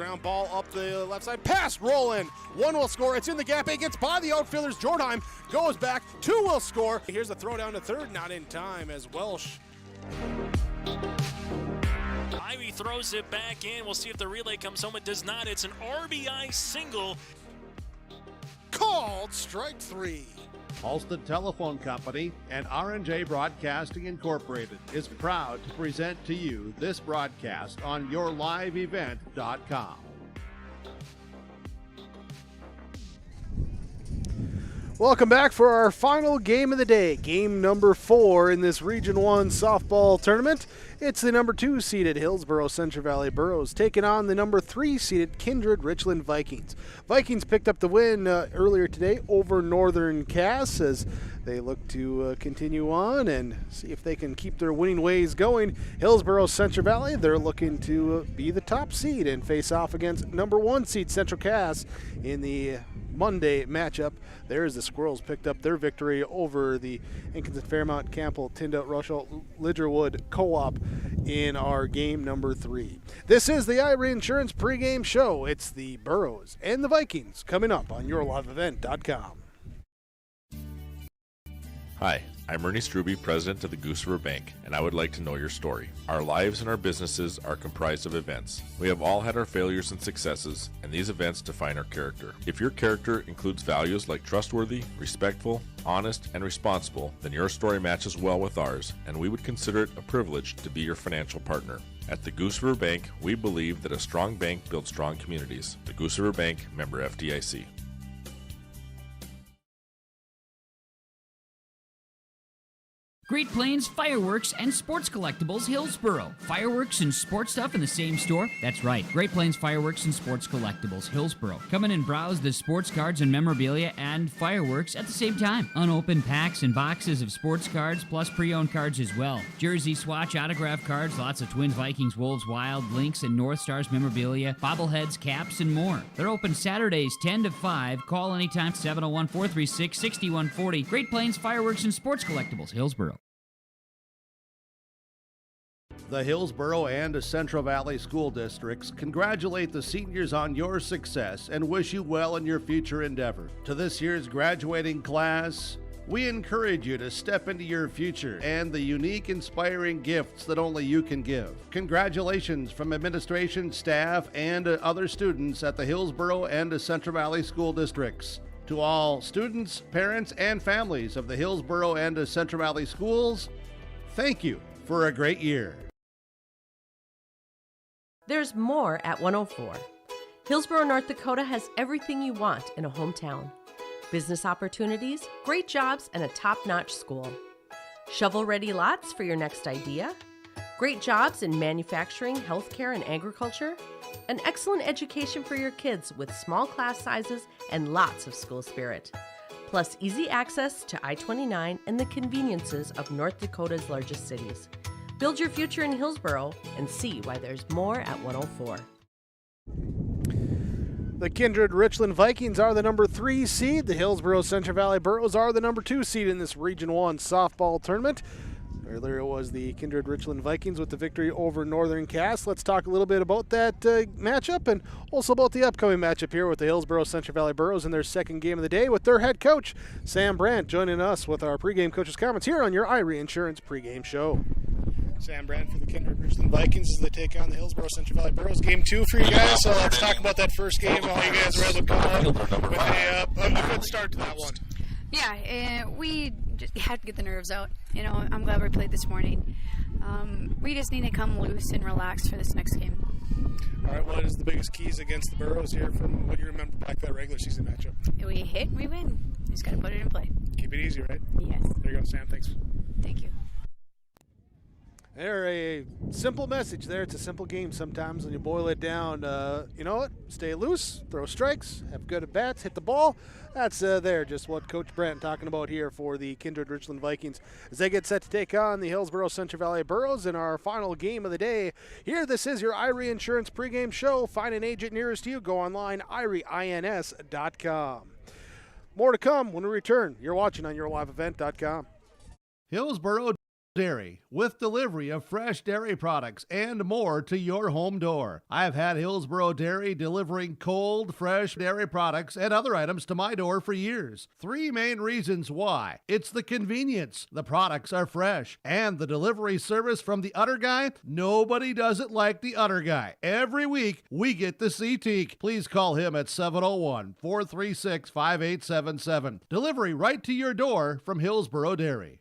ground ball up the left side. Pass, roll in. One will score. It's in the gap. It gets by the outfielders. Jordheim goes back. Two will score. Here's the throw down to third. Not in time as Welsh. Ivy throws it back in. We'll see if the relay comes home. It does not. It's an RBI single. Called strike three. Halsted Telephone Company and R&J Broadcasting Incorporated is proud to present to you this broadcast on yourliveevent.com. Welcome back for our final game of the day, game number 4 in this Region 1 softball tournament. It's the number 2 seeded Hillsboro-Central Valley Burros taking on the number 3 seeded Kindred-Richland Vikings. Vikings picked up the win earlier today over Northern Cass as they look to continue on and see if they can keep their winning ways going. Hillsboro-Central Valley, they're looking to be the top seed and face off against number 1 seed Central Cass in the Monday matchup. There's the Squirrels picked up their victory over the Inkinson Fairmount Campbell Tyndall Russell Lidgerwood Co-op in our game number 3. This is the Ira Insurance pregame show. It's the Burros and the Vikings coming up on yourliveevent.com. Hi, I'm Ernie Struby, president of the Goose River Bank, and I would like to know your story. Our lives and our businesses are comprised of events. We have all had our failures and successes, and these events define our character. If your character includes values like trustworthy, respectful, honest, and responsible, then your story matches well with ours, and we would consider it a privilege to be your financial partner. At the Goose River Bank, we believe that a strong bank builds strong communities. The Goose River Bank, member FDIC. Great Plains Fireworks and Sports Collectibles Hillsboro. Fireworks and sports stuff in the same store? That's right. Great Plains Fireworks and Sports Collectibles Hillsboro. Come in and browse the sports cards and memorabilia and fireworks at the same time. Unopened packs and boxes of sports cards plus pre-owned cards as well. Jersey, swatch, autograph cards, lots of Twins, Vikings, Wolves, Wild, Lynx, and North Stars memorabilia, bobbleheads, caps, and more. They're open Saturdays 10 to 5. Call anytime 701-436-6140. Great Plains Fireworks and Sports Collectibles Hillsboro. The Hillsboro and Central Valley School Districts congratulate the seniors on your success and wish you well in your future endeavor. To this year's graduating class, we encourage you to step into your future and the unique, inspiring gifts that only you can give. Congratulations from administration, staff, and other students at the Hillsboro and Central Valley School Districts. To all students, parents, and families of the Hillsboro and Central Valley Schools, thank you for a great year. There's more at 104. Hillsboro, North Dakota has everything you want in a hometown. Business opportunities, great jobs, and a top-notch school. Shovel-ready lots for your next idea. Great jobs in manufacturing, healthcare, and agriculture. An excellent education for your kids with small class sizes and lots of school spirit. Plus easy access to I-29 and the conveniences of North Dakota's largest cities. Build your future in Hillsboro and see why there's more at 104. The Kindred-Richland Vikings are the number 3 seed. The Hillsboro-Central Valley Burros are the number 2 seed in this Region 1 softball tournament. Earlier it was the Kindred-Richland Vikings with the victory over Northern Cass. Let's talk a little bit about that matchup and also about the upcoming matchup here with the Hillsboro-Central Valley Burros in their second game of the day with their head coach, Sam Brandt, joining us with our pregame coach's comments here on your Ira Insurance pregame show. Sam Brandt for the Kindred-Richland Vikings as they take on the Hillsboro-Central Valley Burros. Game 2 for you guys, so let's talk about that first game. How you guys were able to come up with a good start to that one. Yeah, we just had to get the nerves out. You know, I'm glad we played this morning. We just need to come loose and relax for this next game. All right, what is the biggest keys against the Burros here from what you remember back that regular season matchup? We hit, we win. Just got to put it in play. Keep it easy, right? Yes. There you go, Sam. Thanks. Thank you. There, a simple message there. It's a simple game sometimes when you boil it down. You know what? Stay loose, throw strikes, have good at-bats, hit the ball. That's there, just what Coach Brandt talking about here for the Kindred-Richland Vikings as they get set to take on the Hillsboro-Central Valley Burros in our final game of the day. Here, this is your Irie Insurance pregame show. Find an agent nearest you. Go online, irieins.com. More to come when we return. You're watching on yourliveevent.com. Hillsboro Dairy, with delivery of fresh dairy products and more to your home door. I've had Hillsboro Dairy delivering cold, fresh dairy products and other items to my door for years. 3 main reasons why. It's the convenience, the products are fresh, and the delivery service from the Udder Guy. Nobody does it like the Udder Guy. Every week, we get to see Teak. Please call him at 701-436-5877. Delivery right to your door from Hillsboro Dairy.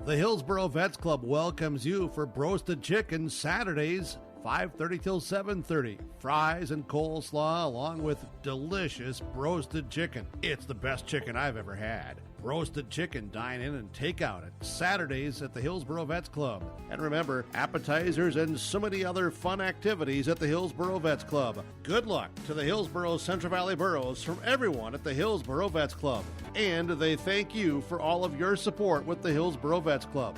The Hillsboro Vets Club welcomes you for Broasted Chicken Saturdays, 5:30 till 7:30. Fries and coleslaw along with delicious roasted chicken. It's the best chicken I've ever had. Roasted chicken, dine in and take out at Saturdays at the Hillsboro Vets Club. And remember, appetizers and so many other fun activities at the Hillsboro Vets Club. Good luck to the Hillsboro-Central Valley Burros from everyone at the Hillsboro Vets Club. And they thank you for all of your support with the Hillsboro Vets Club.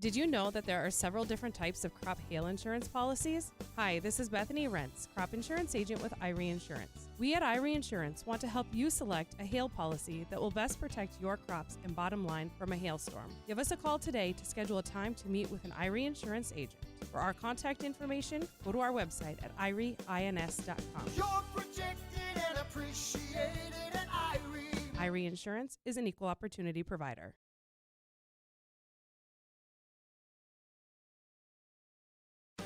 Did you know that there are several different types of crop hail insurance policies? Hi, this is Bethany Rentz, crop insurance agent with Irie Insurance. We at Irie Insurance want to help you select a hail policy that will best protect your crops and bottom line from a hailstorm. Give us a call today to schedule a time to meet with an Irie Insurance agent. For our contact information, go to our website at irieins.com. You're protected and appreciated at Irie. Irie Insurance is an equal opportunity provider.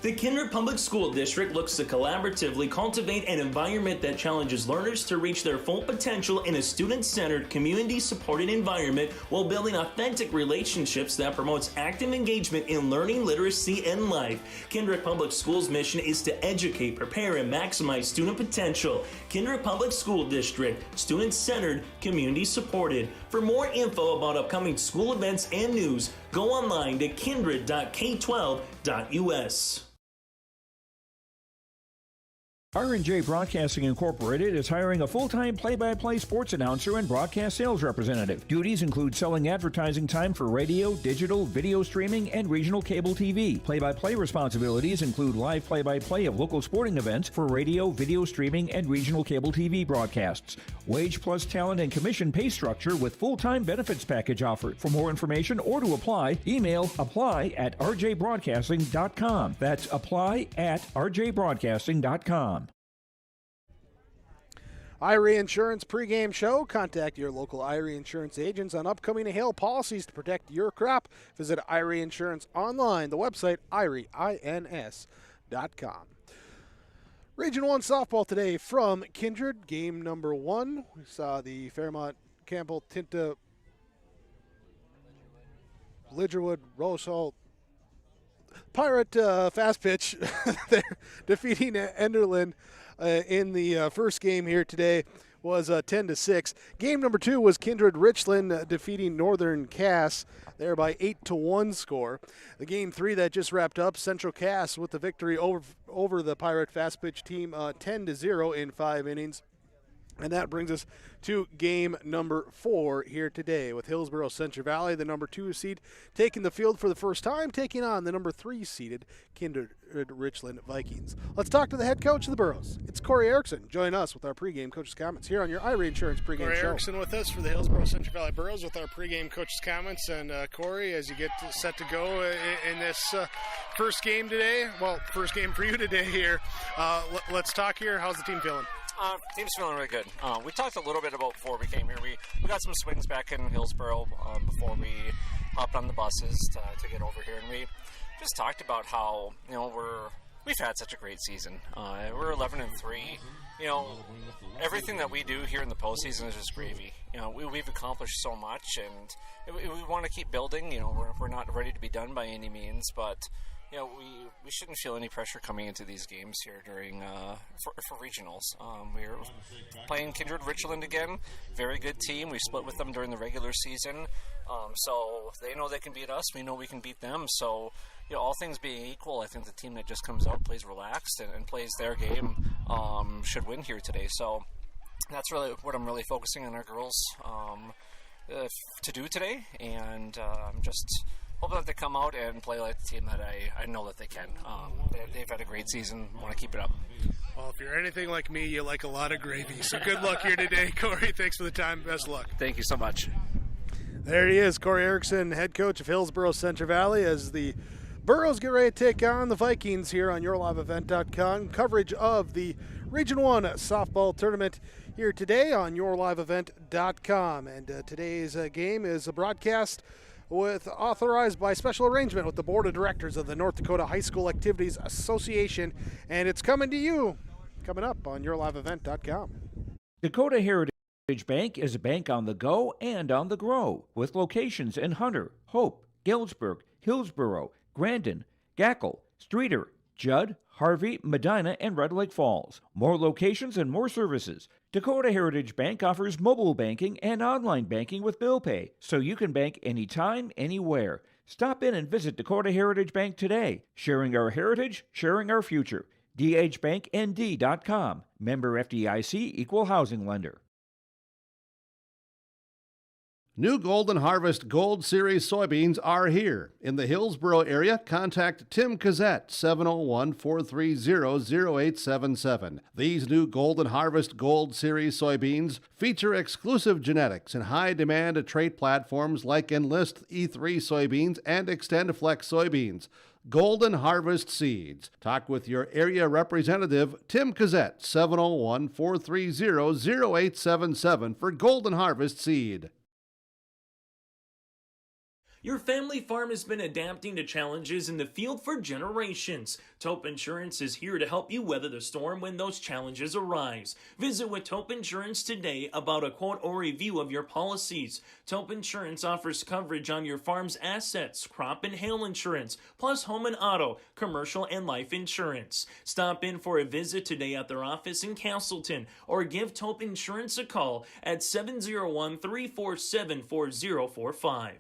The Kindred Public School District looks to collaboratively cultivate an environment that challenges learners to reach their full potential in a student-centered, community-supported environment while building authentic relationships that promotes active engagement in learning, literacy, and life. Kindred Public Schools' mission is to educate, prepare, and maximize student potential. Kindred Public School District, student-centered, community-supported. For more info about upcoming school events and news, go online to kindred.k12.us. R&J Broadcasting Incorporated is hiring a full-time play-by-play sports announcer and broadcast sales representative. Duties include selling advertising time for radio, digital, video streaming, and regional cable TV. Play-by-play responsibilities include live play-by-play of local sporting events for radio, video streaming, and regional cable TV broadcasts. Wage plus talent and commission pay structure with full-time benefits package offered. For more information or to apply, email apply@rjbroadcasting.com. That's apply@rjbroadcasting.com. Irie Insurance pregame show. Contact your local Irie Insurance agents on upcoming hail policies to protect your crop. Visit Irie Insurance online, the website irieins.com. Region 1 softball today from Kindred. Game number 1. We saw the Fairmont Campbell Tinta Lidgerwood Rosal Pirate fast pitch. They're defeating Enderlin in the first game here today was 10-6. Game number 2 was Kindred-Richland defeating Northern Cass there by 8-1 score. The game 3 that just wrapped up, Central Cass with the victory over the Pirate fast pitch team 10-0 in 5 innings. And that brings us to game number 4 here today with Hillsboro-Central Valley, the number 2 seed, taking the field for the first time, taking on the number 3 seeded Kindred-Richland Vikings. Let's talk to the head coach of the Burros. It's Corey Erickson. Join us with our pregame coach's comments here on your Irie Insurance pregame Corey show. Erickson with us for the Hillsboro-Central Valley Burros with our pregame coach's comments. And Corey, as you get set to go in this first game today, well, first game for you today here, let's talk here. How's the team feeling? Team's feeling really good. We talked a little bit about before we came here. We got some swings back in Hillsboro before we hopped on the buses to get over here, and we just talked about how we've had such a great season. We're 11-3. Everything that we do here in the postseason is just gravy. We've accomplished so much, and we want to keep building. We're not ready to be done by any means, but we shouldn't feel any pressure coming into these games here during for regionals. We're playing Kindred-Richland again. Very good team. We split with them during the regular season, so they know they can beat us. We know we can beat them. So, all things being equal, I think the team that just comes out, plays relaxed, and plays their game should win here today. So that's really what I'm really focusing on our girls to do today, and just hoping that they come out and play like the team that I know that they can. They've had a great season. Want to keep it up. Well, if you're anything like me, you like a lot of gravy. So good luck here today, Corey. Thanks for the time. Best of luck. Thank you so much. There he is, Corey Erickson, head coach of Hillsboro-Central Valley, as the Burros get ready to take on the Vikings here on YourLiveEvent.com. Coverage of the Region 1 softball tournament here today on YourLiveEvent.com. And today's game is a broadcast authorized by special arrangement with the Board of Directors of the North Dakota High School Activities Association. And it's coming to you, coming up on YourLiveEvent.com. Dakota Heritage Bank is a bank on the go and on the grow, with locations in Hunter, Hope, Galesburg, Hillsboro, Grandin, Gackle, Streeter, Judd, Harvey, Medina, and Red Lake Falls. More locations and more services. Dakota Heritage Bank offers mobile banking and online banking with bill pay, so you can bank anytime, anywhere. Stop in and visit Dakota Heritage Bank today. Sharing our heritage, sharing our future. dhbanknd.com. Member FDIC, Equal Housing Lender. New Golden Harvest Gold Series soybeans are here. In the Hillsboro area, contact Tim Cassette, 701-430-0877. These new Golden Harvest Gold Series soybeans feature exclusive genetics and high-demand trait platforms like Enlist E3 soybeans and XtendFlex soybeans. Golden Harvest Seeds. Talk with your area representative, Tim Cassette, 701-430-0877 for Golden Harvest Seed. Your family farm has been adapting to challenges in the field for generations. Taupe Insurance is here to help you weather the storm when those challenges arise. Visit with Taupe Insurance today about a quote or review of your policies. Taupe Insurance offers coverage on your farm's assets, crop and hail insurance, plus home and auto, commercial and life insurance. Stop in for a visit today at their office in Castleton or give Taupe Insurance a call at 701-347-4045.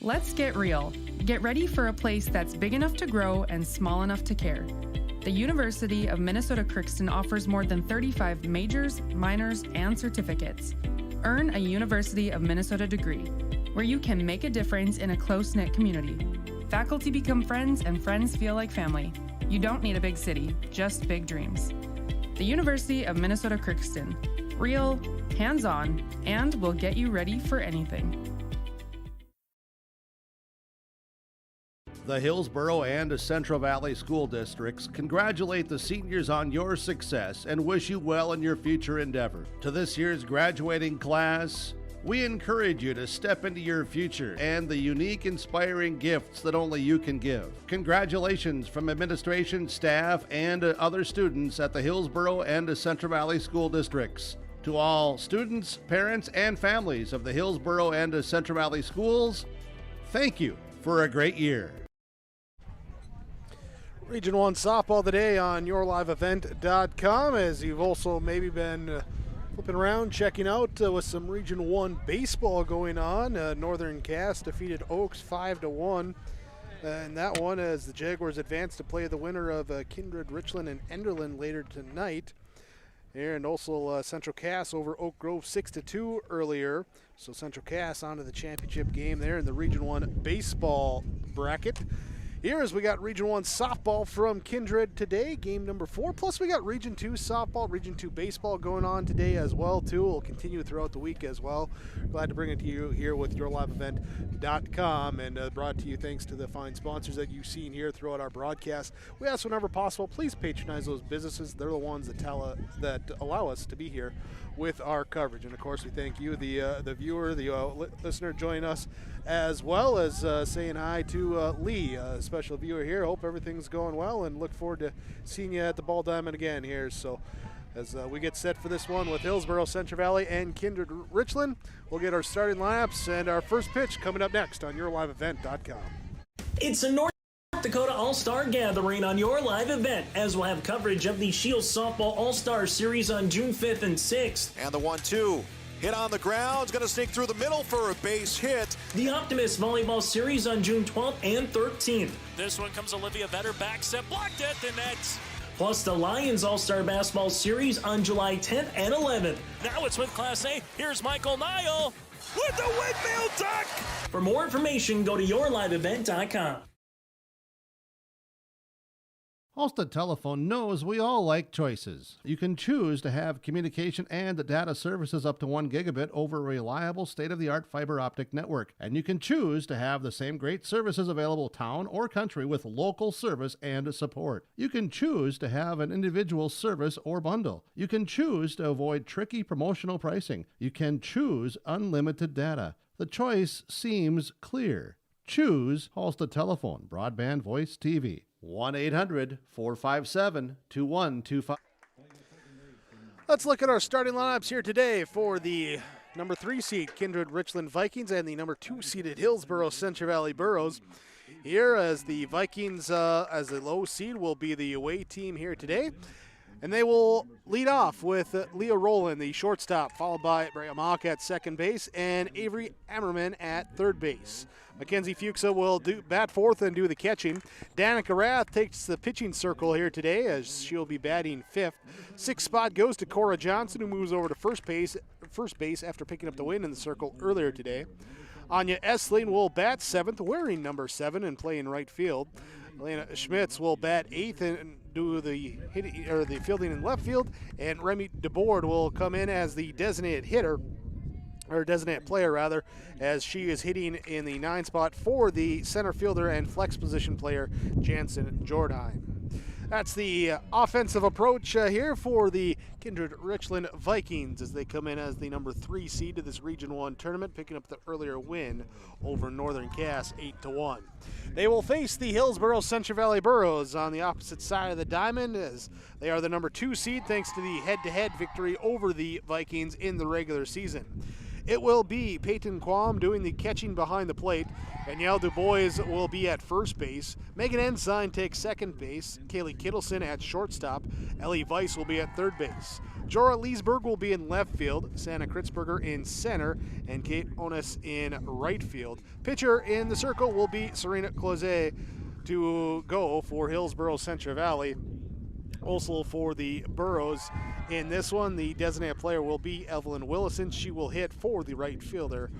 Let's get real. Get ready for a place that's big enough to grow and small enough to care. The University of Minnesota Crookston offers more than 35 majors, minors, and certificates. Earn a University of Minnesota degree, where you can make a difference in a close-knit community. Faculty become friends and friends feel like family. You don't need a big city, just big dreams. The University of Minnesota Crookston. Real, hands-on, and will get you ready for anything. The Hillsboro and Central Valley School Districts congratulate the seniors on your success and wish you well in your future endeavor. To this year's graduating class, we encourage you to step into your future and the unique, inspiring gifts that only you can give. Congratulations from administration, staff, and other students at the Hillsboro and Central Valley School Districts. To all students, parents, and families of the Hillsboro and Central Valley Schools, thank you for a great year. Region 1 softball today on YourLiveEvent.com, as you've also maybe been flipping around, checking out with some Region 1 baseball going on. Northern Cass defeated Oaks 5-1. And that one as the Jaguars advance to play the winner of Kindred-Richland and Enderlin later tonight. And also Central Cass over Oak Grove 6-2 earlier. So Central Cass onto the championship game there in the Region 1 baseball bracket. Here as we got Region 1 softball from Kindred today, game number 4. Plus we got Region 2 softball, Region 2 baseball going on today as well too. We'll continue throughout the week as well. Glad to bring it to you here with YourLiveEvent.com, and brought to you thanks to the fine sponsors that you've seen here throughout our broadcast. We ask whenever possible, please patronize those businesses. They're the ones that that allow us to be here with our coverage. And of course we thank you, the viewer, the listener, joining us, as well as saying hi to Lee, special viewer here. Hope everything's going well and look forward to seeing you at the Ball Diamond again here. So as we get set for this one with Hillsboro-Central Valley and Kindred-Richland, we'll get our starting lineups and our first pitch coming up next on YourLiveEvent.com. It's a North Dakota All-Star Gathering on Your Live Event, as we'll have coverage of the Shields Softball All-Star Series on June 5th and 6th. And the 1-2. Hit on the ground, it's going to sneak through the middle for a base hit. The Optimist Volleyball Series on June 12th and 13th. This one comes Olivia Vetter, back set, blocked at the net. Plus the Lions All-Star Basketball Series on July 10th and 11th. Now it's with Class A. Here's Michael Nile with the windmill duck. For more information, go to YourLiveEvent.com. Halstead Telephone knows we all like choices. You can choose to have communication and data services up to 1 gigabit over a reliable state-of-the-art fiber optic network. And you can choose to have the same great services available town or country with local service and support. You can choose to have an individual service or bundle. You can choose to avoid tricky promotional pricing. You can choose unlimited data. The choice seems clear. Choose Halstead Telephone, broadband voice TV. 1-800-457-2125. Let's look at our starting lineups here today for the number 3 seed Kindred-Richland Vikings and the number 2 seeded Hillsboro-Central Valley Burros. Here as the Vikings, as the low seed, will be the away team here today. And they will lead off with Leah Rowland, the shortstop, followed by Brea Mock at second base and Avery Ammerman at third base. Mackenzie Fuchsa will bat fourth and do the catching. Danica Rath takes the pitching circle here today as she'll be batting fifth. Sixth spot goes to Cora Johnson, who moves over to first base after picking up the win in the circle earlier today. Anya Essling will bat seventh, wearing number 7 and play in right field. Elena Schmitz will bat eighth and do the fielding in left field. And Remy DeBoard will come in as the designated hitter, or designated player rather, as she is hitting in the 9 spot for the center fielder and flex position player Jansen Jordheim. That's the offensive approach here for the Kindred-Richland Vikings as they come in as the number 3 seed to this Region 1 tournament, picking up the earlier win over Northern Cass 8-1. They will face the Hillsboro-Central Valley Burros on the opposite side of the diamond as they are the number 2 seed thanks to the head-to-head victory over the Vikings in the regular season. It will be Peyton Quam doing the catching behind the plate. Danielle Dubois will be at first base. Megan Ensign takes second base. Kaylee Kittleson at shortstop. Ellie Weiss will be at third base. Jorah Leesburg will be in left field. Santa Kritzberger in center. And Kate Onis in right field. Pitcher in the circle will be Serena Closet to go for Hillsboro-Central Valley. Also for the Burros in this one, the designated player will be Evelyn Willison. She will hit for the right fielder,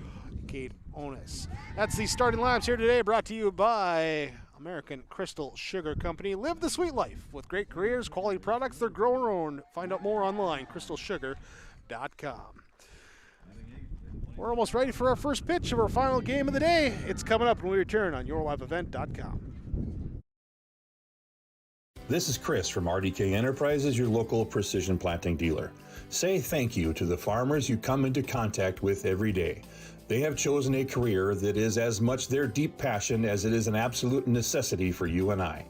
Kate Onis. That's the starting lineups here today, brought to you by American Crystal Sugar Company. Live the sweet life with great careers, quality products. They're grower owned. Find out more online, crystalsugar.com. We're almost ready for our first pitch of our final game of the day. It's coming up when we return on yourliveevent.com. This is Chris from RDK Enterprises, your local precision planting dealer. Say thank you to the farmers you come into contact with every day. They have chosen a career that is as much their deep passion as it is an absolute necessity for you and I.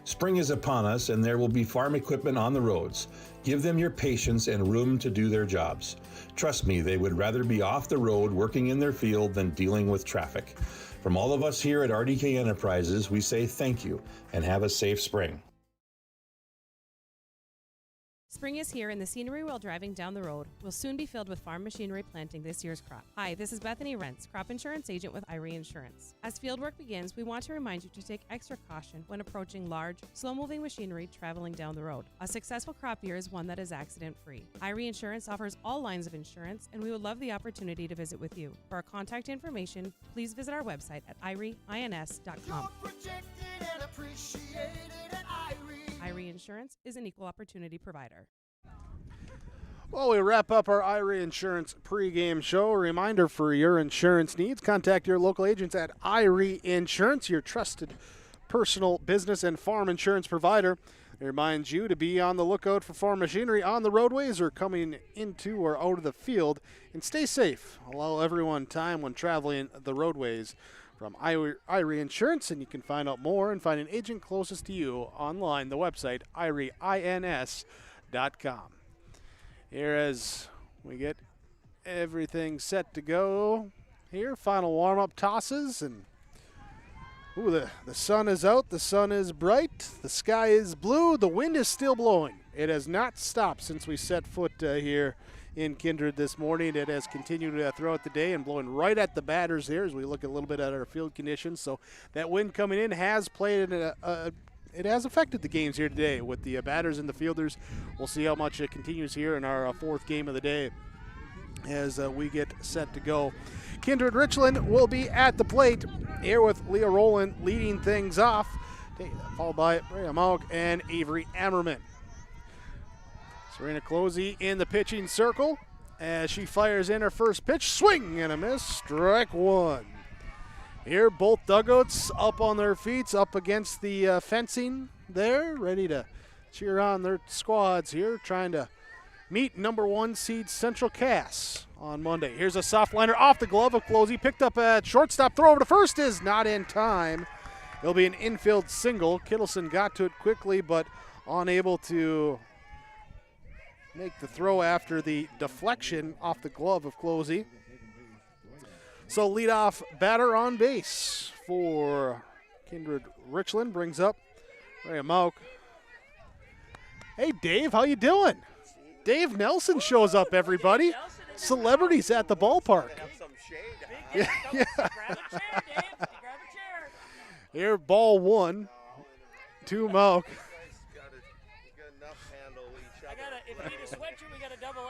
Spring is upon us and there will be farm equipment on the roads. Give them your patience and room to do their jobs. Trust me, they would rather be off the road working in their field than dealing with traffic. From all of us here at RDK Enterprises, we say thank you and have a safe spring. Spring is here and the scenery while driving down the road will soon be filled with farm machinery planting this year's crop. Hi, this is Bethany Rentz, crop insurance agent with Irie Insurance. As fieldwork begins, we want to remind you to take extra caution when approaching large, slow-moving machinery traveling down the road. A successful crop year is one that is accident-free. Irie Insurance offers all lines of insurance and we would love the opportunity to visit with you. For our contact information, please visit our website at irieins.com. Irie Insurance is an equal opportunity provider. Well, we wrap up our Irie Insurance pregame show. A reminder for your insurance needs, contact your local agents at Irie Insurance, your trusted personal business and farm insurance provider. It reminds you to be on the lookout for farm machinery on the roadways or coming into or out of the field, and stay safe. Allow everyone time when traveling the roadways. From Irie Insurance, and you can find out more and find an agent closest to you online, the website irieins.com. Here as we get everything set to go here, final warm-up tosses, and the sun is out, the sun is bright, the sky is blue, the wind is still blowing. It has not stopped since we set foot here in Kindred this morning. It has continued throughout the day and blowing right at the batters here as we look a little bit at our field conditions. So that wind coming in has played, it has affected the games here today with the batters and the fielders. We'll see how much it continues here in our fourth game of the day as we get set to go. Kindred-Richland will be at the plate here with Leah Rowland leading things off. Followed by Brea Mauk and Avery Ammerman. Serena Closey in the pitching circle as she fires in her first pitch. Swing and a miss. Strike one. Here, both dugouts up on their feet, up against the fencing there, ready to cheer on their squads here, trying to meet number 1 seed Central Cass on Monday. Here's a soft liner off the glove of Closey. Picked up at shortstop. Throw over to first is not in time. It'll be an infield single. Kittleson got to it quickly, but unable to make the throw after the deflection off the glove of Closey. So leadoff batter on base for Kindred-Richland brings up Brea Mauk. Hey, Dave, how you doing? Dave Nelson shows up, everybody. Celebrities at the ballpark. Yeah. Here, ball 1 to Mauk.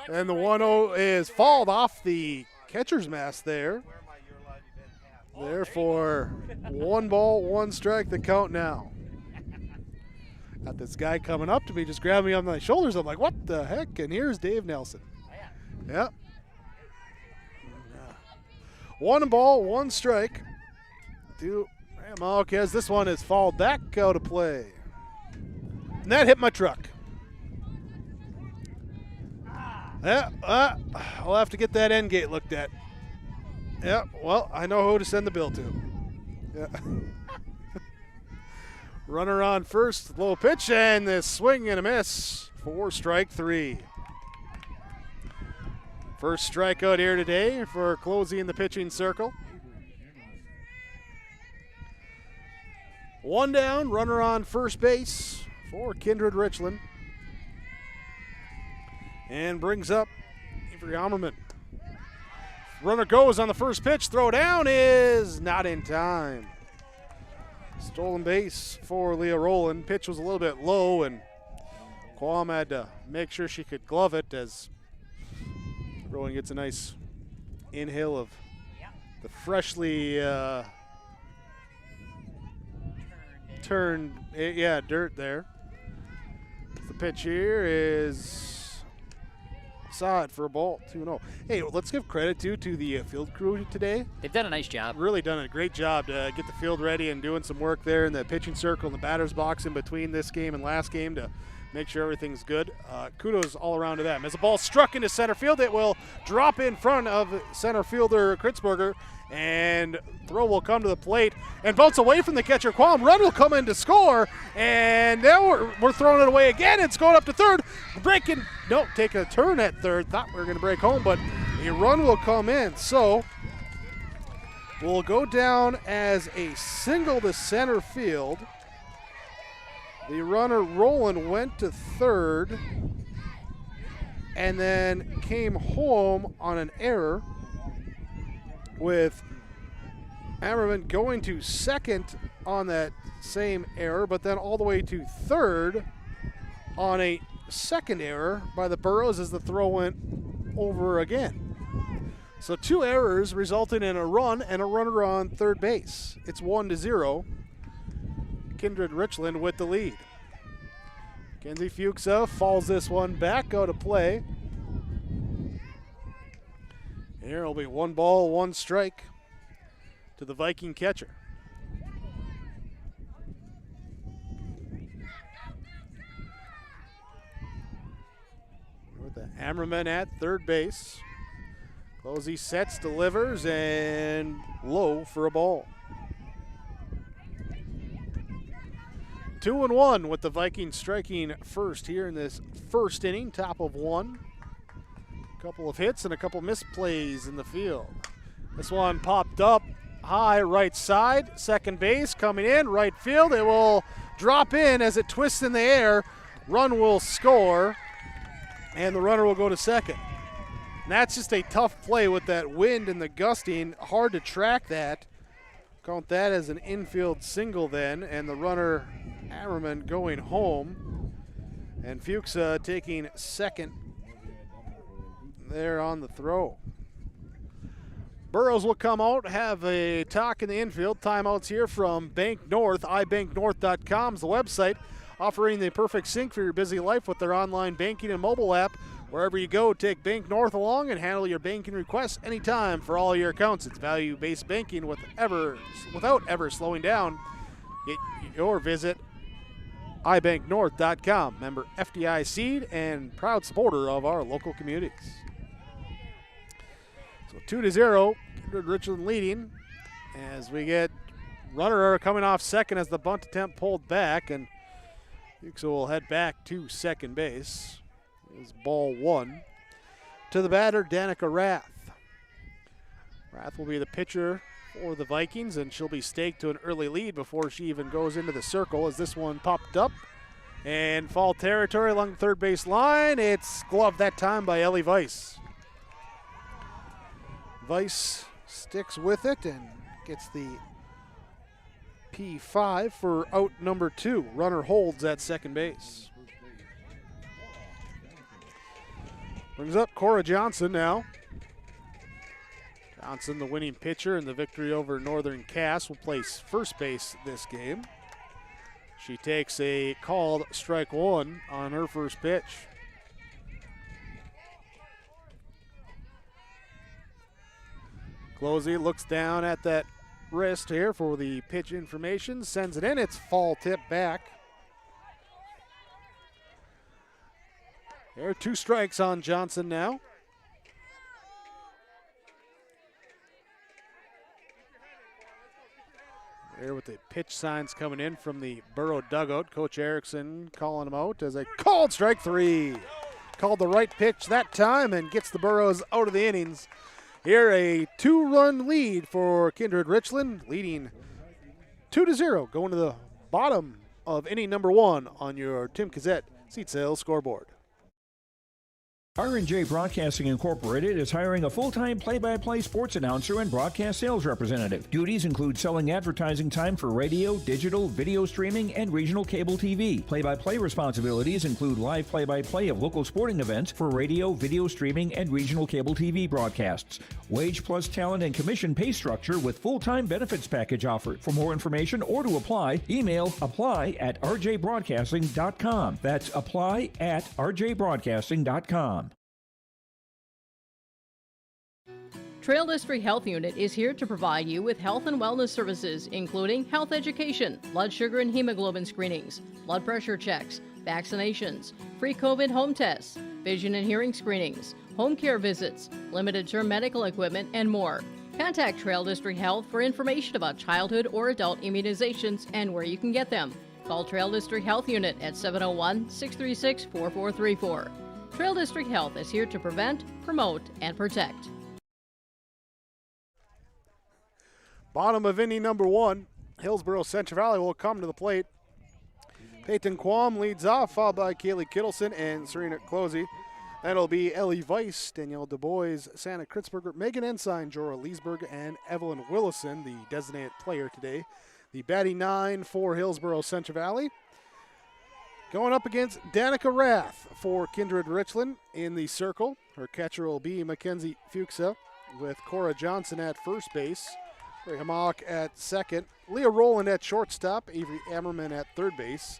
And the 1-0 is fouled off the catcher's mask there. Therefore, 1 ball, 1 strike, the count now. Got this guy coming up to me, just grabbing me on my shoulders. I'm like, what the heck? And here's Dave Nelson. Yep. 1 ball, 1 strike to Mauk as this one is fouled back out of play. And that hit my truck. Yeah, I'll have to get that end gate looked at. Yeah, well, I know who to send the bill to. Yeah. Runner on first, low pitch, and this swing and a miss for strike 3. First strikeout here today for Closey in the pitching circle. 1 down, runner on first base for Kindred-Richland. And brings up Avery Ammerman. Runner goes on the first pitch. Throw down is not in time. Stolen base for Leah Rowland. Pitch was a little bit low, and Quam had to make sure she could glove it as Rowland gets a nice inhale of the freshly turned dirt there. The pitch here is saw it for a ball, 2-0. Hey, let's give credit to the field crew today. They've done a nice job. Really done a great job to get the field ready and doing some work there in the pitching circle and the batter's box in between this game and last game to make sure everything's good. Kudos all around to them. As the ball struck into center field, it will drop in front of center fielder Kritzberger, and throw will come to the plate and bounce away from the catcher Quam. Run will come in to score, and now we're throwing it away again. It's going up to third. Taking a turn at third. Thought we were going to break home, but a run will come in. So we'll go down as a single to center field. The runner Rowland went to third and then came home on an error, with Ammerman going to second on that same error, but then all the way to third on a second error by the Burrows as the throw went over again. So 2 errors resulted in a run and a runner on third base. It's 1-0. Kindred-Richland with the lead. Kenzie Fuchsa falls this one back out of play. Here will be 1 ball, 1 strike to the Viking catcher. With the Ammerman at third base. Closey sets, delivers, and low for a ball. 2-1 with the Vikings striking first here in this first inning, top of 1. Couple of hits and a couple misplays in the field. This one popped up high right side, second base coming in, right field. It will drop in as it twists in the air. Run will score, and the runner will go to second. And that's just a tough play with that wind and the gusting. Hard to track that. Count that as an infield single then, and the runner Ammerman going home. And Fuchsa taking second there on the throw. Burrows will come out, have a talk in the infield. Timeouts here from Bank North. ibanknorth.com is the website, offering the perfect sync for your busy life with their online banking and mobile app. Wherever you go, take Bank North along and handle your banking requests anytime for all your accounts. It's value-based banking without ever slowing down. Get your visit ibanknorth.com. Member FDIC and proud supporter of our local communities. So 2-0, Kindred-Richland leading as we get runner coming off second as the bunt attempt pulled back, and Fuchsia will head back to second base. Is ball one. To the batter, Danica Rath. Rath will be the pitcher for the Vikings, and she'll be staked to an early lead before she even goes into the circle as this one popped up. And foul territory along the third base line. It's gloved that time by Ellie Weiss. Weiss sticks with it and gets the P5 for out number 2. Runner holds at second base. Brings up Cora Johnson now. Johnson, the winning pitcher in the victory over Northern Cass, will place first base this game. She takes a called strike one on her first pitch. Closey looks down at that wrist here for the pitch information, sends it in. It's fall tip back. There are 2 strikes on Johnson now. There with the pitch signs coming in from the Burrow dugout. Coach Erickson calling them out as a called strike 3. Called the right pitch that time and gets the Burrows out of the innings. Here a 2-run lead for Kindred-Richland, leading 2-0, going to the bottom of inning number 1 on your Tim Cassette seat sales scoreboard. R&J Broadcasting Incorporated is hiring a full-time play-by-play sports announcer and broadcast sales representative. Duties include selling advertising time for radio, digital, video streaming, and regional cable TV. Play-by-play responsibilities include live play-by-play of local sporting events for radio, video streaming, and regional cable TV broadcasts. Wage plus talent and commission pay structure with full-time benefits package offered. For more information or to apply, email apply@rjbroadcasting.com. That's apply@rjbroadcasting.com. Trail District Health Unit is here to provide you with health and wellness services, including health education, blood sugar and hemoglobin screenings, blood pressure checks, vaccinations, free COVID home tests, vision and hearing screenings, home care visits, limited-term medical equipment, and more. Contact Trail District Health for information about childhood or adult immunizations and where you can get them. Call Trail District Health Unit at 701-636-4434. Trail District Health is here to prevent, promote, and protect. Bottom of inning number 1, Hillsboro-Central Valley will come to the plate. Peyton Quam leads off, followed by Kaylee Kittleson and Serena Closey. That'll be Ellie Weiss, Danielle DuBois, Santa Kritzberger, Megan Ensign, Jorah Leesberg, and Evelyn Willison, the designated player today. The batting 9 for Hillsboro-Central Valley. Going up against Danica Rath for Kindred-Richland in the circle. Her catcher will be Mackenzie Fuchsia with Cora Johnson at first base. Ray Hammock at second. Leah Rowland at shortstop. Avery Ammerman at third base.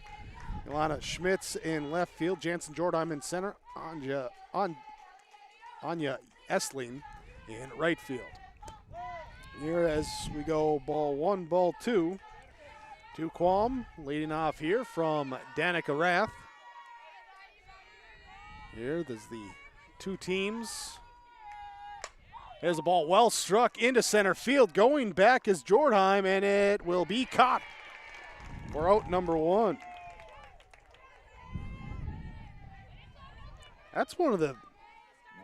Ilana Schmitz in left field. Jansen Jordheim in center. Anya Essling in right field. Here as we go ball 1, ball 2. To Quam leading off here from Danica Rath. Here there's the 2 teams. There's a ball well struck into center field. Going back is Jordheim, and it will be caught for out number 1. That's one of the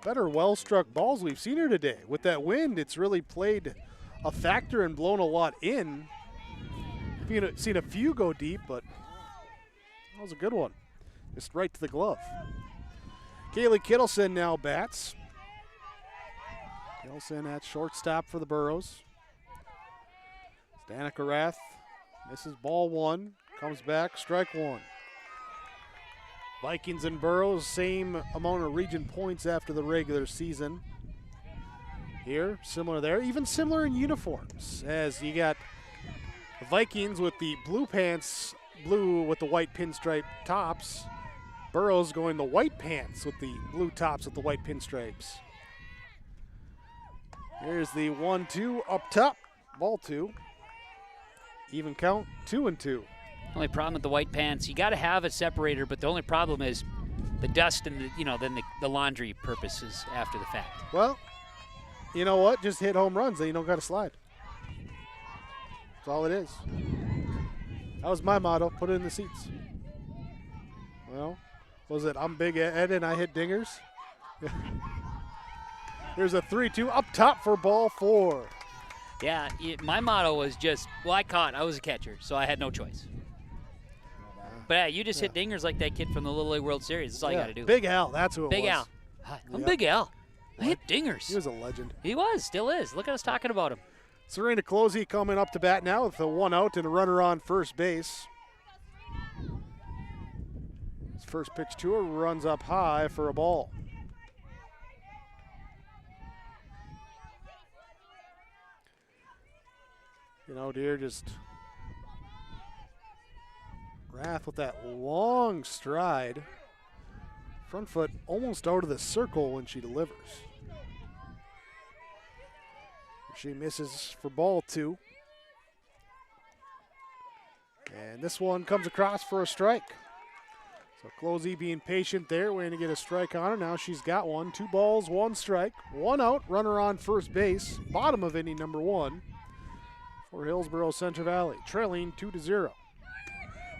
better well-struck balls we've seen here today. With that wind, it's really played a factor and blown a lot in. We've seen a few go deep, but that was a good one. Just right to the glove. Kaylee Kittleson now bats. Kittleson at shortstop for the Burrows. Danica Rath misses ball 1, comes back, strike 1. Vikings and Burrows, same amount of region points after the regular season. here, similar there, even similar in uniforms, as you got the Vikings with the blue pants, blue with the white pinstripe tops. Burrows going the white pants with the blue tops with the white pinstripes. Here's the 1-2 up top, ball 2. Even count, 2-2. Only problem with the white pants, you got to have a separator, but the only problem is the dust and then the laundry purposes after the fact. Well, you know what? Just hit home runs, then you don't got to slide. That's all it is. That was my motto. Put it in the seats. Well, was it I'm Big Ed and I hit dingers? Here's a 3-2 up top for ball 4. Yeah, my motto was just, I was a catcher, so I had no choice. But yeah, you just hit dingers like that kid from the Little League World Series. That's all you got to do. Big Al, that's who it was. Big Al. I'm Big Al. I hit dingers. He was a legend. He was, still is. Look at us talking about him. Serena Closey coming up to bat now with a 1 out and a runner on first base. His first pitch to her runs up high for a ball. You know, dear, just Rath with that long stride. Front foot almost out of the circle when she delivers. She misses for ball 2. And this one comes across for a strike. So Closey being patient there, waiting to get a strike on her. Now she's got one. 2 balls, 1 strike. 1 out, runner on first base. Bottom of inning number 1 for Hillsboro-Central Valley, trailing 2-0.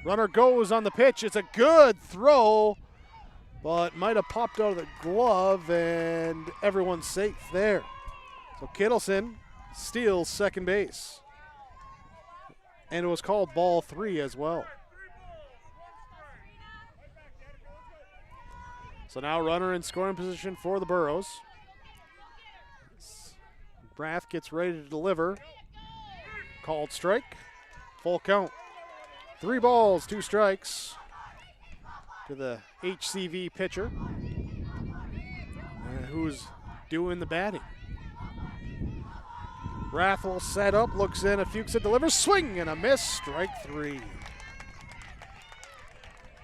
Runner goes on the pitch. It's a good throw, but might have popped out of the glove, and everyone's safe there. So Kittleson steals second base. And it was called ball 3 as well. So now runner in scoring position for the Burros. Rath gets ready to deliver. Called strike. Full count. 3 balls, 2 strikes to the HCV pitcher. Who's doing the batting. Rath will set up, looks in, a Fuchs delivers, swing and a miss, strike 3.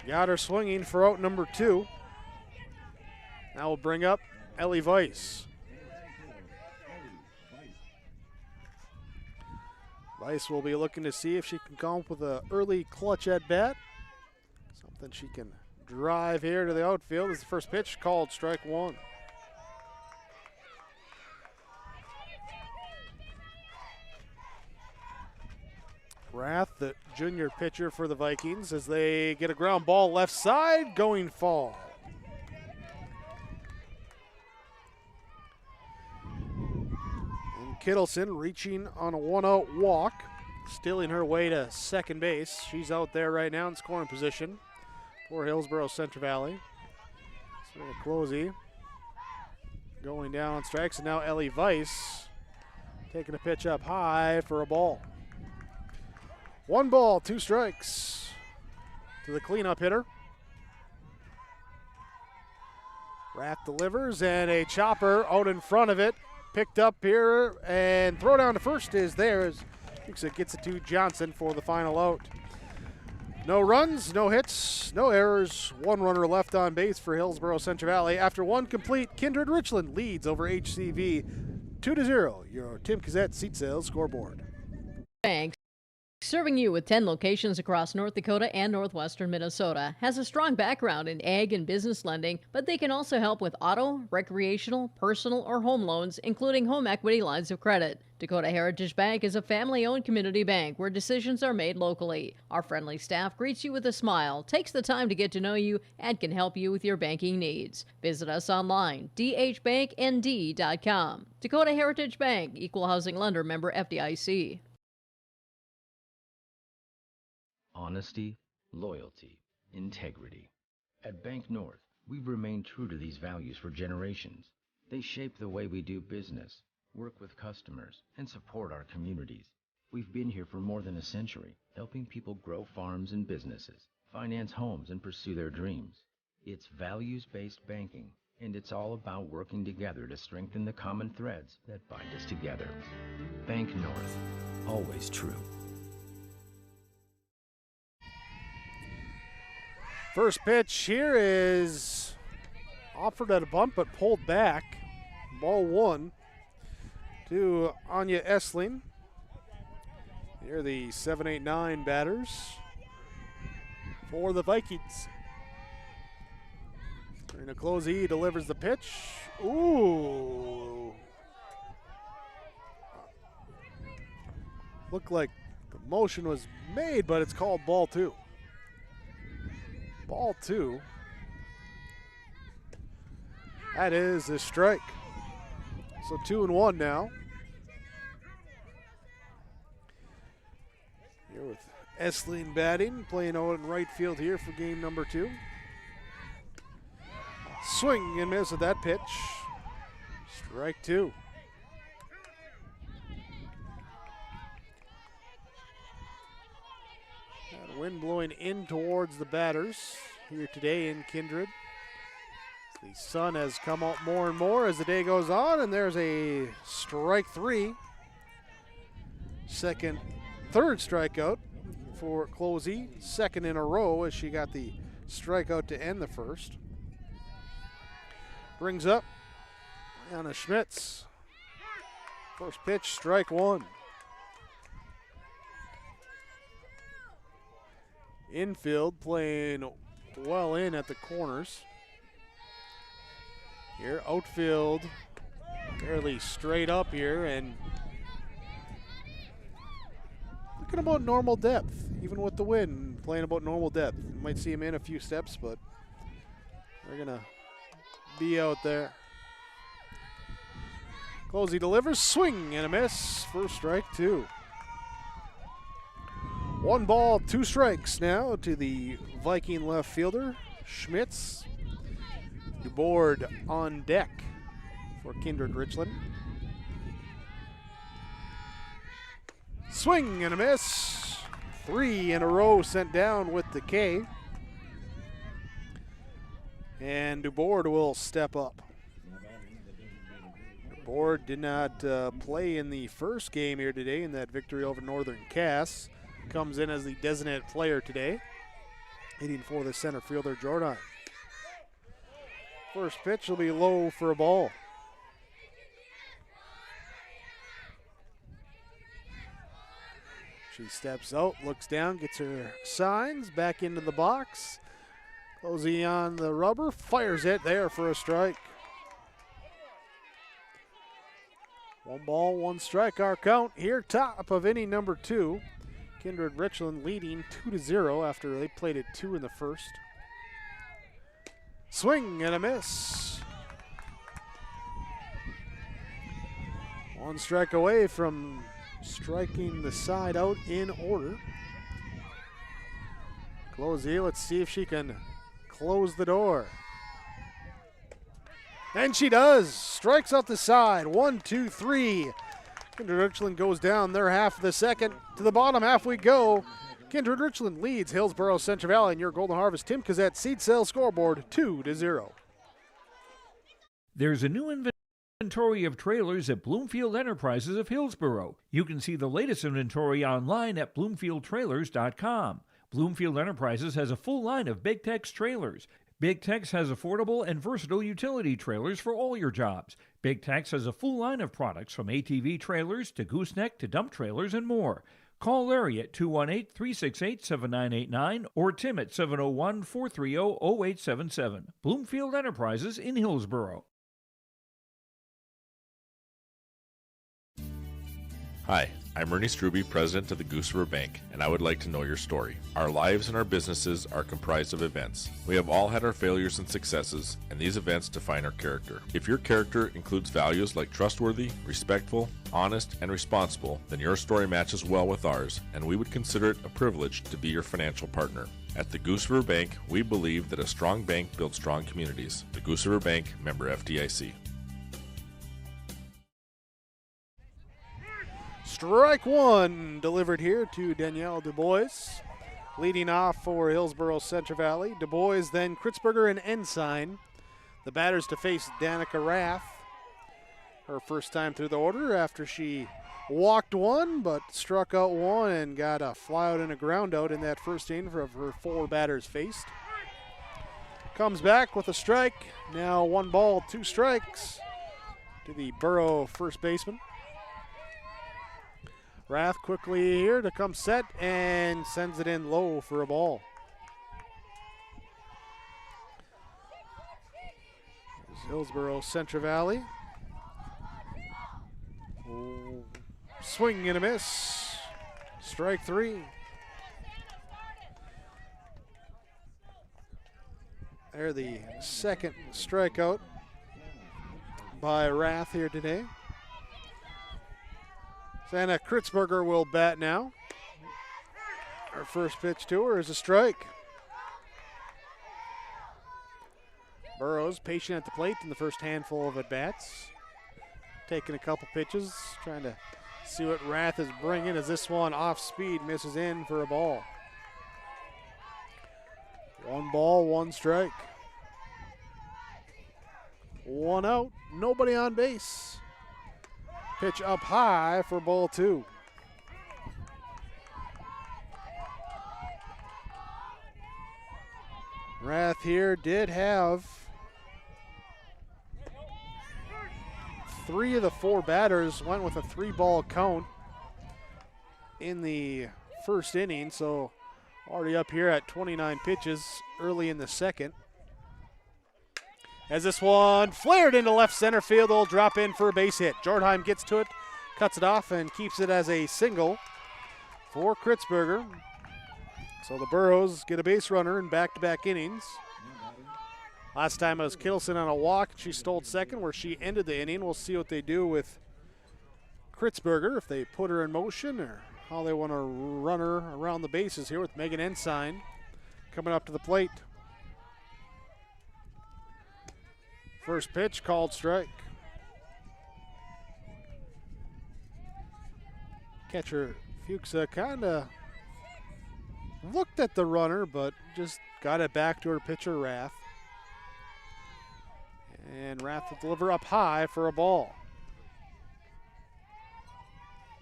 Got her swinging for out number 2. Now we'll bring up Ellie Weiss. Weiss will be looking to see if she can come up with an early clutch at bat. Something she can drive here to the outfield. This is the first pitch, called strike 1. Rath, the junior pitcher for the Vikings, as they get a ground ball left side, going fall. And Kittleson reaching on a 1-out walk, stealing her way to second base. She's out there right now in scoring position for Hillsboro-Central Valley. So Closey going down on strikes, and now Ellie Weiss taking a pitch up high for a ball. 1 ball, 2 strikes to the cleanup hitter. Rath delivers, and a chopper out in front of it. Picked up here, and throw down to first is there as it gets it to Johnson for the final out. No runs, no hits, no errors. 1 runner left on base for Hillsboro-Central Valley. After 1 complete, Kindred-Richland leads over HCV 2-0. Your Tim Cassette seat sales scoreboard. Thanks. Serving you with 10 locations across North Dakota and northwestern Minnesota, has a strong background in ag and business lending, but they can also help with auto, recreational, personal, or home loans, including home equity lines of credit. Dakota Heritage Bank is a family-owned community bank where decisions are made locally. Our friendly staff greets you with a smile, takes the time to get to know you, and can help you with your banking needs. Visit us online, dhbanknd.com. Dakota Heritage Bank, Equal Housing Lender, member FDIC. Honesty, loyalty, integrity. At Bank North, we've remained true to these values for generations. They shape the way we do business, work with customers, and support our communities. We've been here for more than a century, helping people grow farms and businesses, finance homes, and pursue their dreams. It's values-based banking And it's all about working together to strengthen the common threads that bind us together. Bank North, always true. First pitch here is offered at a bunt but pulled back. Ball one to Anya Essling. Here are the 7-8-9 batters for the Vikings. Karina Closey delivers the pitch. Ooh. Looked like the motion was made, but it's called ball two. Ball two. That is a strike. So 2-1 now. Here with Essling batting, playing out in right field here for game number 2. Swing and miss at that pitch. Strike 2. That wind blowing in towards the batters here today in Kindred. The sun has come out more and more as the day goes on, and there's a strike 3. Third strikeout for Closey, second in a row as she got the strikeout to end the first. Brings up Anna Schmitz. First pitch, strike 1. Infield playing well in at the corners. Here, outfield fairly straight up here and looking about normal depth, even with the wind, playing about normal depth. You might see him in a few steps, but they're going to be out there. Closey delivers, swing and a miss. First strike, 2. 1 ball, 2 strikes now to the Viking left fielder, Schmitz. Board on deck for Kindred-Richland. Swing and a miss. 3 in a row sent down with the K. And DuBoard will step up. DuBoard did not play in the first game here today in that victory over Northern Cass. Comes in as the designated player today, hitting for the center fielder, Jordan. First pitch will be low for a ball. She steps out, looks down, gets her signs, back into the box. Closey on the rubber, fires it there for a strike. 1 ball, 1 strike, our count here, top of inning number 2. Kindred-Richland leading 2-0 after they played at 2 in the first. Swing and a miss. 1 strike away from striking the side out in order. Closey, let's see if she can close the door. And she does. Strikes out the side. 1, 2, 3. Kindred-Richland goes down their half of the second. To the bottom half we go. Kindred-Richland leads Hillsboro-Central Valley in your Golden Harvest Tim Kazette Seed Sales scoreboard 2-0. There's a new inventory of trailers at Bloomfield Enterprises of Hillsboro. You can see the latest inventory online at bloomfieldtrailers.com. Bloomfield Enterprises has a full line of Big Tex trailers. Big Tex has affordable and versatile utility trailers for all your jobs. Big Tex has a full line of products from ATV trailers to gooseneck to dump trailers and more. Call Larry at 218-368-7989 or Tim at 701-430-0877. Bloomfield Enterprises in Hillsboro. Hi, I'm Ernie Struby, president of the Goose River Bank, and I would like to know your story. Our lives and our businesses are comprised of events. We have all had our failures and successes, and these events define our character. If your character includes values like trustworthy, respectful, honest, and responsible, then your story matches well with ours, and we would consider it a privilege to be your financial partner. At the Goose River Bank, we believe that a strong bank builds strong communities. The Goose River Bank, member FDIC. Strike 1 delivered here to Danielle DuBois. Leading off for Hillsboro-Central Valley. DuBois, then Kritzberger and Ensign. the batters to face Danica Rath. Her first time through the order after she walked one, but struck out one and got a fly out and a ground out in that first inning of her 4 batters faced. Comes back with a strike. Now 1 ball, 2 strikes to the Borough first baseman. Rath quickly here to come set and sends it in low for a ball. There's Hillsboro-Central Valley. Swing and a miss. Strike 3. There, the second strikeout by Rath here today. Santa Kritzberger will bat now. Her first pitch to her is a strike. Burrows patient at the plate in the first handful of at-bats. Taking a couple pitches, trying to see what Rath is bringing as this one off speed misses in for a ball. 1 ball, 1 strike. 1 out, nobody on base. Pitch up high for ball 2. Rath here did have 3 of the 4 batters went with a 3-ball count in the first inning, so already up here at 29 pitches early in the second. As this one flared into left center field, it'll drop in for a base hit. Jordheim gets to it, cuts it off, and keeps it as a single for Kritzberger. So the Burrows get a base runner in back-to-back innings. Last time it was Kittleson on a walk. She stole second where she ended the inning. We'll see what they do with Kritzberger, if they put her in motion or how they want to run her around the bases here with Megan Ensign coming up to the plate. First pitch called strike. Catcher Fuchsa kind of looked at the runner, but just got it back to her pitcher, Rath. And Rath will deliver up high for a ball.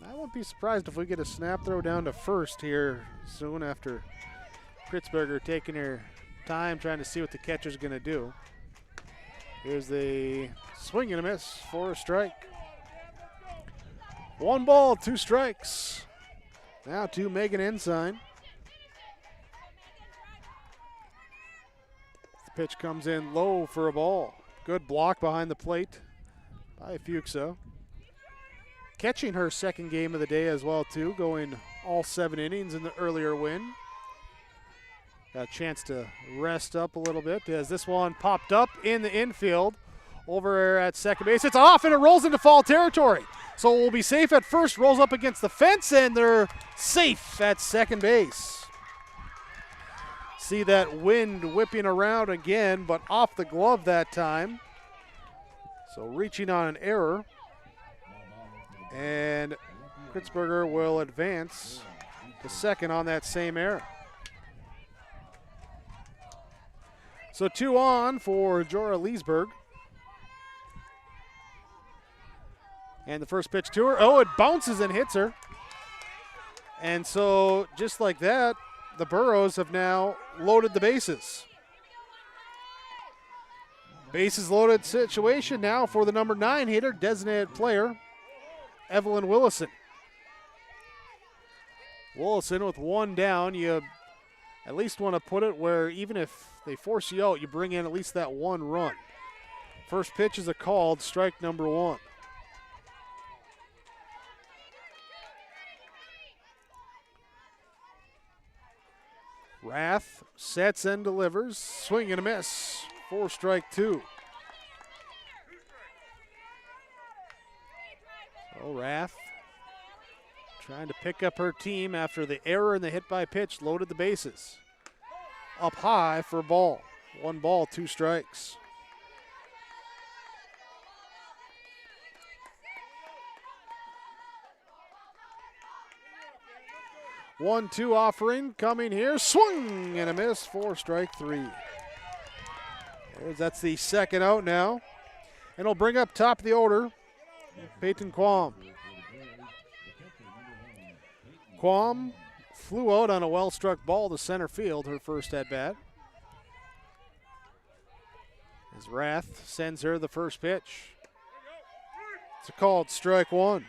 I won't be surprised if we get a snap throw down to first here soon after Kritzberger taking her time trying to see what the catcher's going to do. Here's the swing and a miss for a strike. 1 ball, 2 strikes. Now to Megan Ensign. The pitch comes in low for a ball. Good block behind the plate by Fuchsa. Catching her second game of the day as well, too, going all 7 innings in the earlier win. Got a chance to rest up a little bit as this one popped up in the infield over at second base. It's off and it rolls into foul territory. So we'll be safe at first, rolls up against the fence, and they're safe at second base. See that wind whipping around again, but off the glove that time. So reaching on an error. And Kritzberger will advance to second on that same error. So 2 on for Jorah Leesburg. And the first pitch to her. Oh, it bounces and hits her. And so just like that, the Burrows have now loaded the bases. Bases loaded situation now for the number 9 hitter, designated player, Evelyn Willison. Willison with 1 down. You at least want to put it where even if they force you out, you bring in at least that 1 run. First pitch is a called strike number 1. Rath sets and delivers. Swing and a miss for strike 2. So Rath trying to pick up her team after the error in the hit by pitch, loaded the bases. Up high for a ball. 1 ball, 2 strikes. One-two offering coming here. Swing and a miss for strike 3. That's the second out now. And it'll bring up top of the order, Peyton Quam. Quam flew out on a well-struck ball to center field, her first at-bat. As Rath sends her the first pitch. It's a called strike one.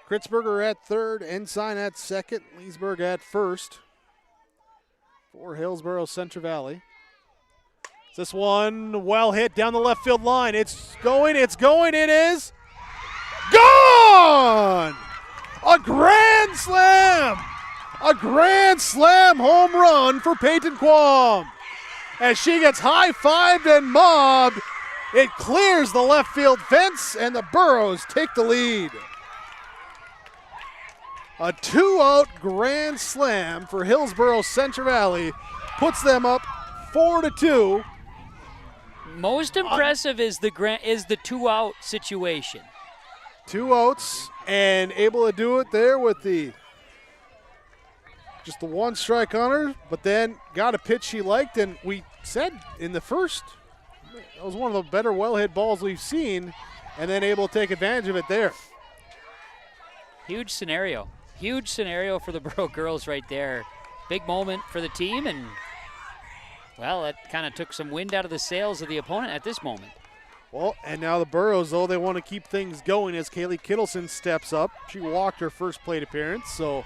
Kritzberger at third, Ensign at second, Leesburg at first for Hillsboro-Central Valley. This one well hit down the left field line. It's going, it is gone! A grand slam! A grand slam home run for Peyton Quam. As she gets high-fived and mobbed, it clears the left field fence, and the Burros take the lead. A two-out grand slam for Hillsboro-Central Valley puts them up 4-2. Most impressive is the two-out situation. 2 outs and able to do it there with just the one strike on her, but then got a pitch she liked, and we said in the first, that was one of the better well-hit balls we've seen, and then able to take advantage of it there. Huge scenario for the Borough girls right there. Big moment for the team, and well, that kind of took some wind out of the sails of the opponent at this moment. Well, and now the Burros, though, they want to keep things going as Kaylee Kittleson steps up. She walked her first plate appearance, so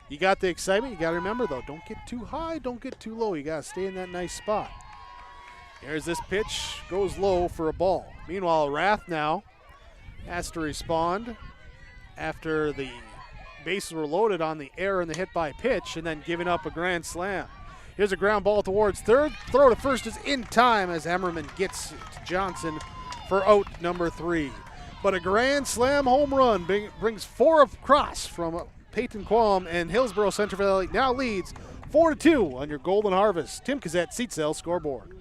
you got the excitement. You got to remember, though, don't get too high, don't get too low. You got to stay in that nice spot. Here's this pitch, goes low for a ball. Meanwhile, Rath now has to respond after the bases were loaded on the error and the hit by pitch, and then giving up a grand slam. Here's a ground ball towards third. Throw to first is in time as Emmerman gets to Johnson for out number 3. But a grand slam home run brings 4 across from Peyton Quam, and Hillsboro-Central Valley now leads 4-2 on your Golden Harvest Tim Kazette Seat Sale scoreboard.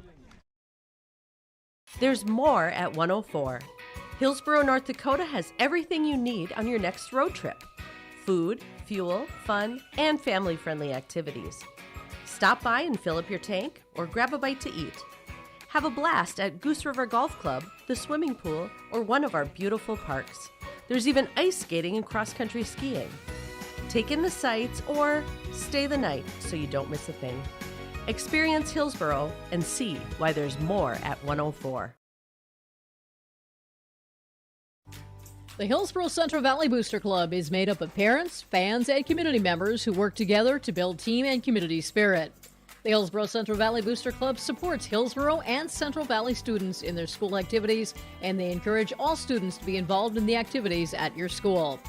There's more at 104. Hillsboro, North Dakota has everything you need on your next road trip. Food, fuel, fun, and family-friendly activities. Stop by and fill up your tank or grab a bite to eat. Have a blast at Goose River Golf Club, the swimming pool, or one of our beautiful parks. There's even ice skating and cross-country skiing. Take in the sights or stay the night so you don't miss a thing. Experience Hillsboro and see why there's more at 104. The Hillsboro-Central Valley Booster Club is made up of parents, fans, and community members who work together to build team and community spirit. The Hillsboro-Central Valley Booster Club supports Hillsboro and Central Valley students in their school activities, and they encourage all students to be involved in the activities at your school.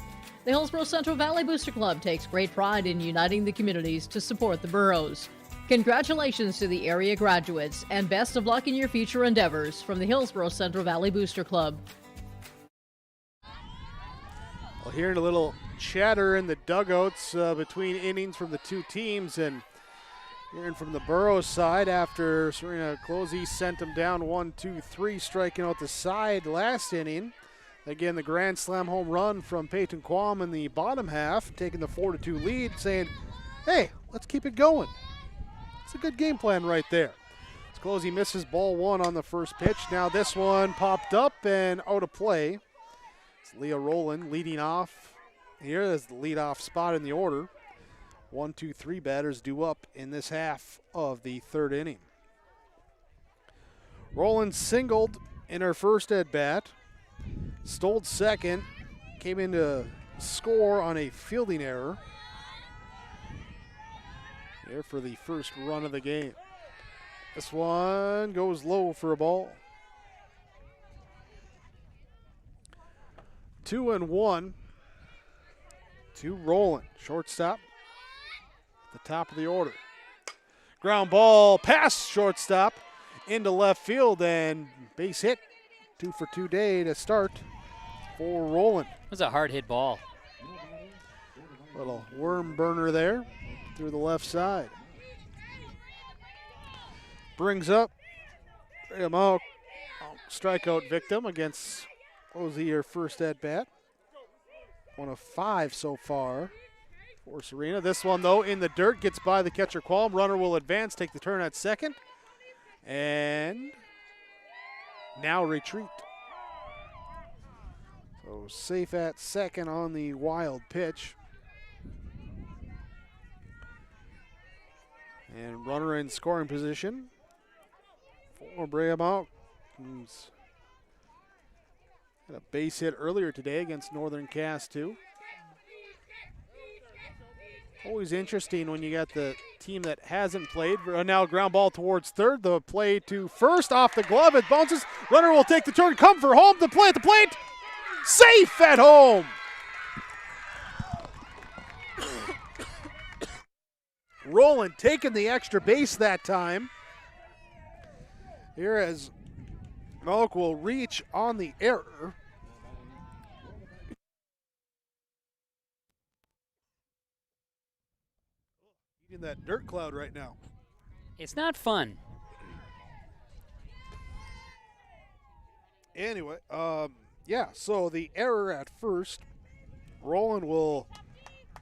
The Hillsboro-Central Valley Booster Club takes great pride in uniting the communities to support the boroughs. Congratulations to the area graduates, and best of luck in your future endeavors from the Hillsboro-Central Valley Booster Club. Well, hearing a little chatter in the dugouts between innings from the two teams, and hearing from the Burros side after Serena Closey sent them down 1-2-3, striking out the side last inning. Again, the grand slam home run from Peyton Quam in the bottom half, taking the 4-2 lead, saying, hey, let's keep it going. It's a good game plan right there. As Closey misses ball 1 on the first pitch. Now this one popped up and out of play. It's Leah Rowland leading off. Here is the leadoff spot in the order. 1-2-3 batters due up in this half of the third inning. Rowland singled in her first at-bat. Stoled second. Came in to score on a fielding error. Here for the first run of the game. This one goes low for a ball. 2-1 to Rowland. Shortstop at the top of the order. Ground ball past shortstop into left field, and base hit. 2-for-2 day to start for Rowland. It was a hard hit ball. Little worm burner there through the left side. Brings up Pregame, strikeout victim against Closey, her first at bat. 1 of 5 so far for Serena. This one, though, in the dirt, gets by the catcher Qualm. Runner will advance, take the turn at second, and now retreat. So safe at second on the wild pitch. And runner in scoring position for Pregame. Who's had a base hit earlier today against Northern Cass, too. Always interesting when you got the team that hasn't played. Now ground ball towards third. The play to first off the glove. It bounces. Runner will take the turn. Come for home. The play at the plate. Safe at home. Roland taking the extra base that time. Here as Malk will reach on the error. In that dirt cloud right now. It's not fun. Anyway, yeah, so the error at first. Roland will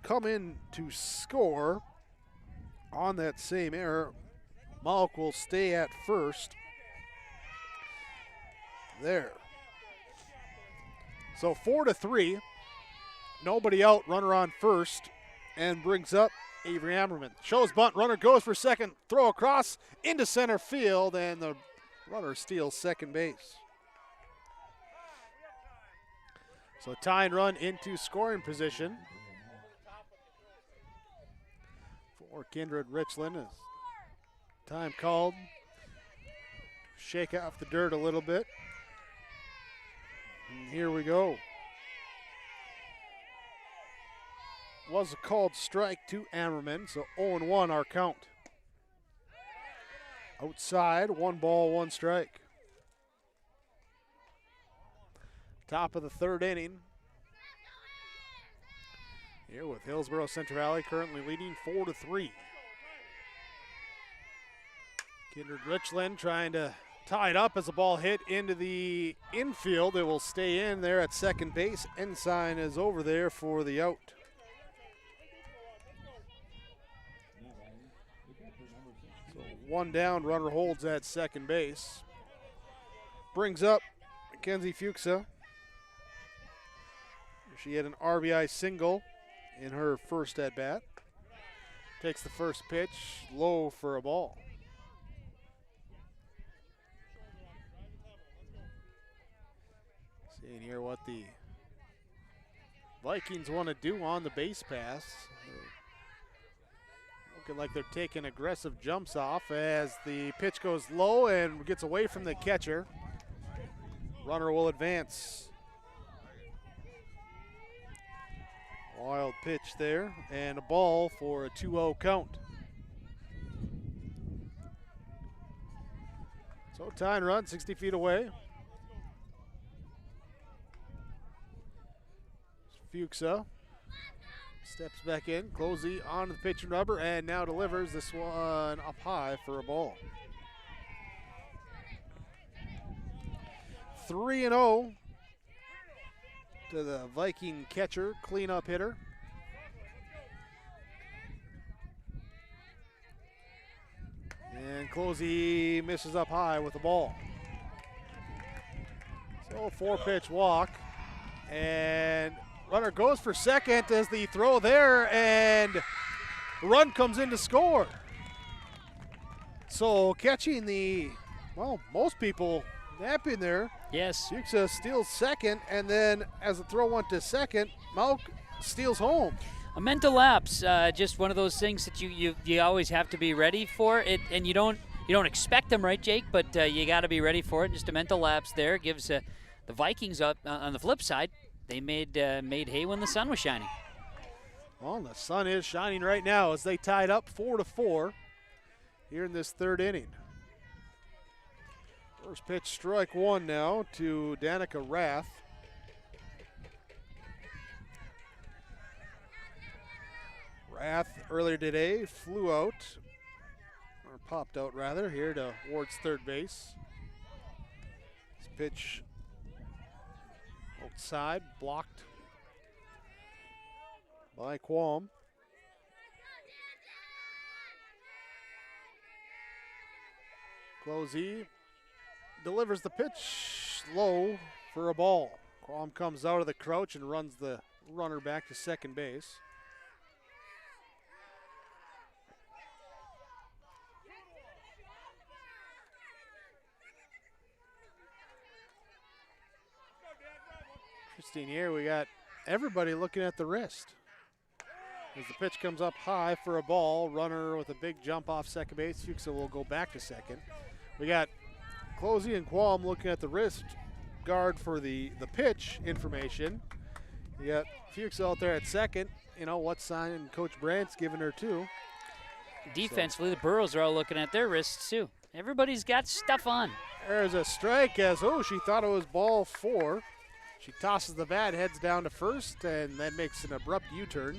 come in to score on that same error. Malk will stay at first. There. So 4-3. Nobody out, runner on first, and brings up Avery Ammerman. Shows bunt, runner goes for second, throw across into center field, and the runner steals second base. So tie and run into scoring position for Kindred-Richland. As time called. Shake off the dirt a little bit. And here we go. Was a called strike to Ammerman, so 0-1 our count. Outside, 1 ball, 1 strike. Top of the third inning. Here with Hillsboro-Central Valley currently leading 4-3. Kindred-Richland trying to tie it up as the ball hit into the infield. It will stay in there at second base. Ensign is over there for the out. So 1 down, runner holds at second base. Brings up Mackenzie Fuchsa. She had an RBI single in her first at-bat. Takes the first pitch, low for a ball. Seeing here what the Vikings want to do on the base pass. Looking like they're taking aggressive jumps off as the pitch goes low and gets away from the catcher. Runner will advance. Wild pitch there, and a ball for a 2-0 count. So tie and run, 60 feet away. Fuchsa steps back in, Closey on the pitching rubber, and now delivers this one up high for a ball. 3-0. To the Viking catcher, cleanup hitter. And Closey misses up high with the ball. So 4-pitch walk. And runner goes for second as the throw there, and the run comes in to score. So catching the, well, most people napping there. Yes. Fuchsa steals second, and then as the throw went to second, Malk steals home. A mental lapse, just one of those things that you always have to be ready for it, and you don't expect them, right, Jake? But you got to be ready for it. Just a mental lapse there gives the Vikings up on the flip side. They made hay when the sun was shining. Well, the sun is shining right now as they tied up 4-4 here in this third inning. First pitch, strike 1 now to Danica Rath. Rath earlier today flew out, or popped out rather, here towards third base. This pitch outside, blocked by Qualm. Closey delivers the pitch low for a ball. Qualm comes out of the crouch and runs the runner back to second base. Interesting here, we got everybody looking at the wrist. As the pitch comes up high for a ball, runner with a big jump off second base. Fuchsia will go back to second. We got Closey and Qualm looking at the wrist guard for the pitch information. You got Fuchsia out there at second. You know, what sign Coach Brandt's giving her too. Defensively, the Burros are all looking at their wrists too. Everybody's got stuff on. There's a strike as, she thought it was ball 4. She tosses the bat, heads down to first, and then makes an abrupt U-turn.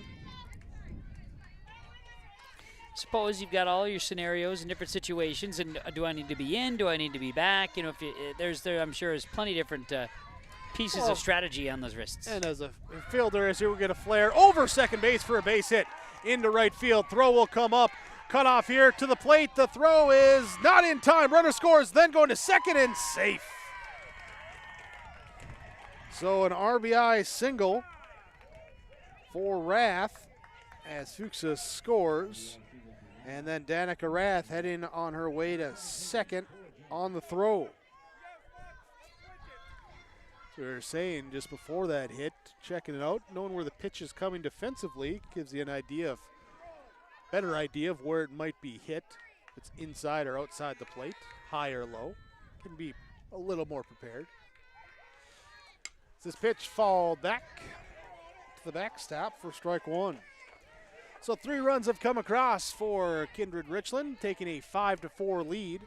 Suppose you've got all your scenarios in different situations, and do I need to be in? Do I need to be back? You know, I'm sure there's plenty of different pieces of strategy on those wrists. And as a fielder, as here we get a flare over second base for a base hit into right field. Throw will come up, cut off here to the plate. The throw is not in time. Runner scores, then going to second and safe. So an RBI single for Rath as Fuchsia scores. And then Danica Rath heading on her way to second on the throw. So we were saying just before that hit, checking it out, knowing where the pitch is coming defensively gives you an better idea of where it might be hit. If it's inside or outside the plate, high or low, can be a little more prepared. This pitch fall back to the backstop for strike 1. So 3 runs have come across for Kindred-Richland, taking a 5-4 lead.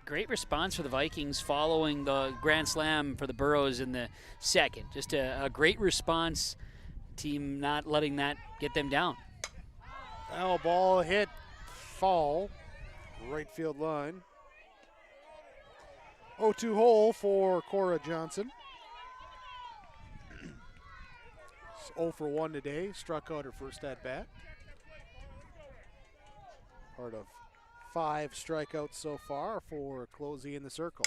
Great response for the Vikings following the grand slam for the Burros in the second. Just a great response. Team not letting that get them down. Foul ball hit, fall, right field line. 0-2 hole for Cora Johnson. 0 for 1 today, struck out her first at bat. Part of 5 strikeouts so far for Closey in the circle.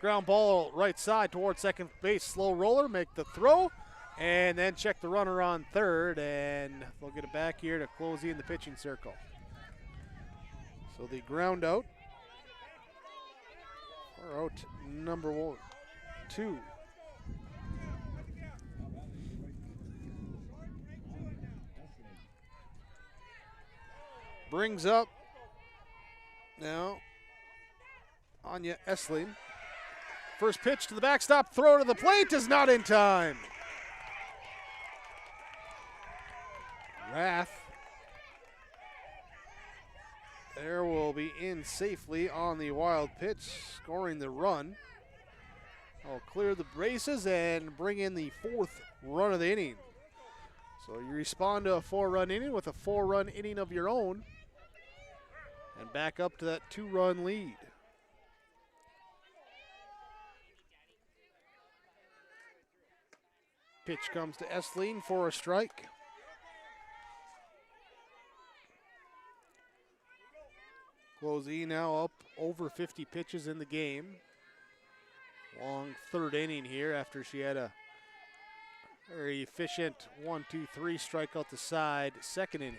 Ground ball right side towards second base, slow roller, make the throw, and then check the runner on third, and they'll get it back here to Closey in the pitching circle. So the ground out. Or out number 2. Brings up now Anya Essling. First pitch to the backstop, throw to the plate is not in time. Rath there will be in safely on the wild pitch, scoring the run. I'll clear the bases and bring in the 4th run of the inning. So you respond to a 4-run inning with a 4-run inning of your own and back up to that 2-run lead. Pitch comes to Essling for a strike. Closey now up over 50 pitches in the game. Long 3rd inning here after she had a very efficient 1-2-3 strikeout the side 2nd inning.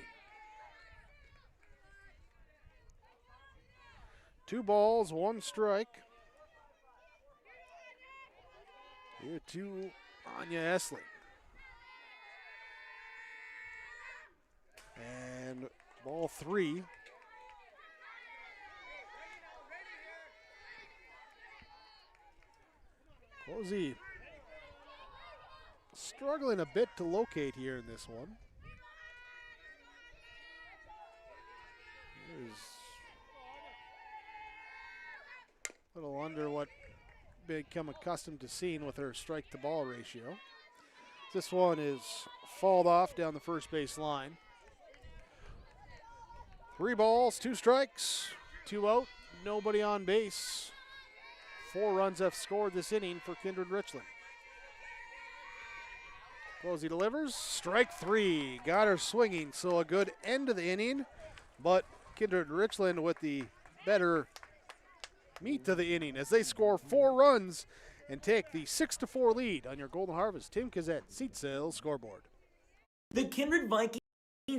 2 balls, 1 strike. Here to Anya Essling. And ball 3. Closey struggling a bit to locate here in this one. Is a little under what become accustomed to seeing with her strike to ball ratio. This one is fouled off down the first base line. 3 balls, 2 strikes, 2 out, nobody on base. 4 runs have scored this inning for Kindred-Richland. Closey delivers, strike 3, got her swinging, so a good end to the inning, but Kindred-Richland with the better meat to the inning as they score 4 runs and take the 6-4 lead on your Golden Harvest Tim Kazette Seat Sales scoreboard. The Kindred Vikings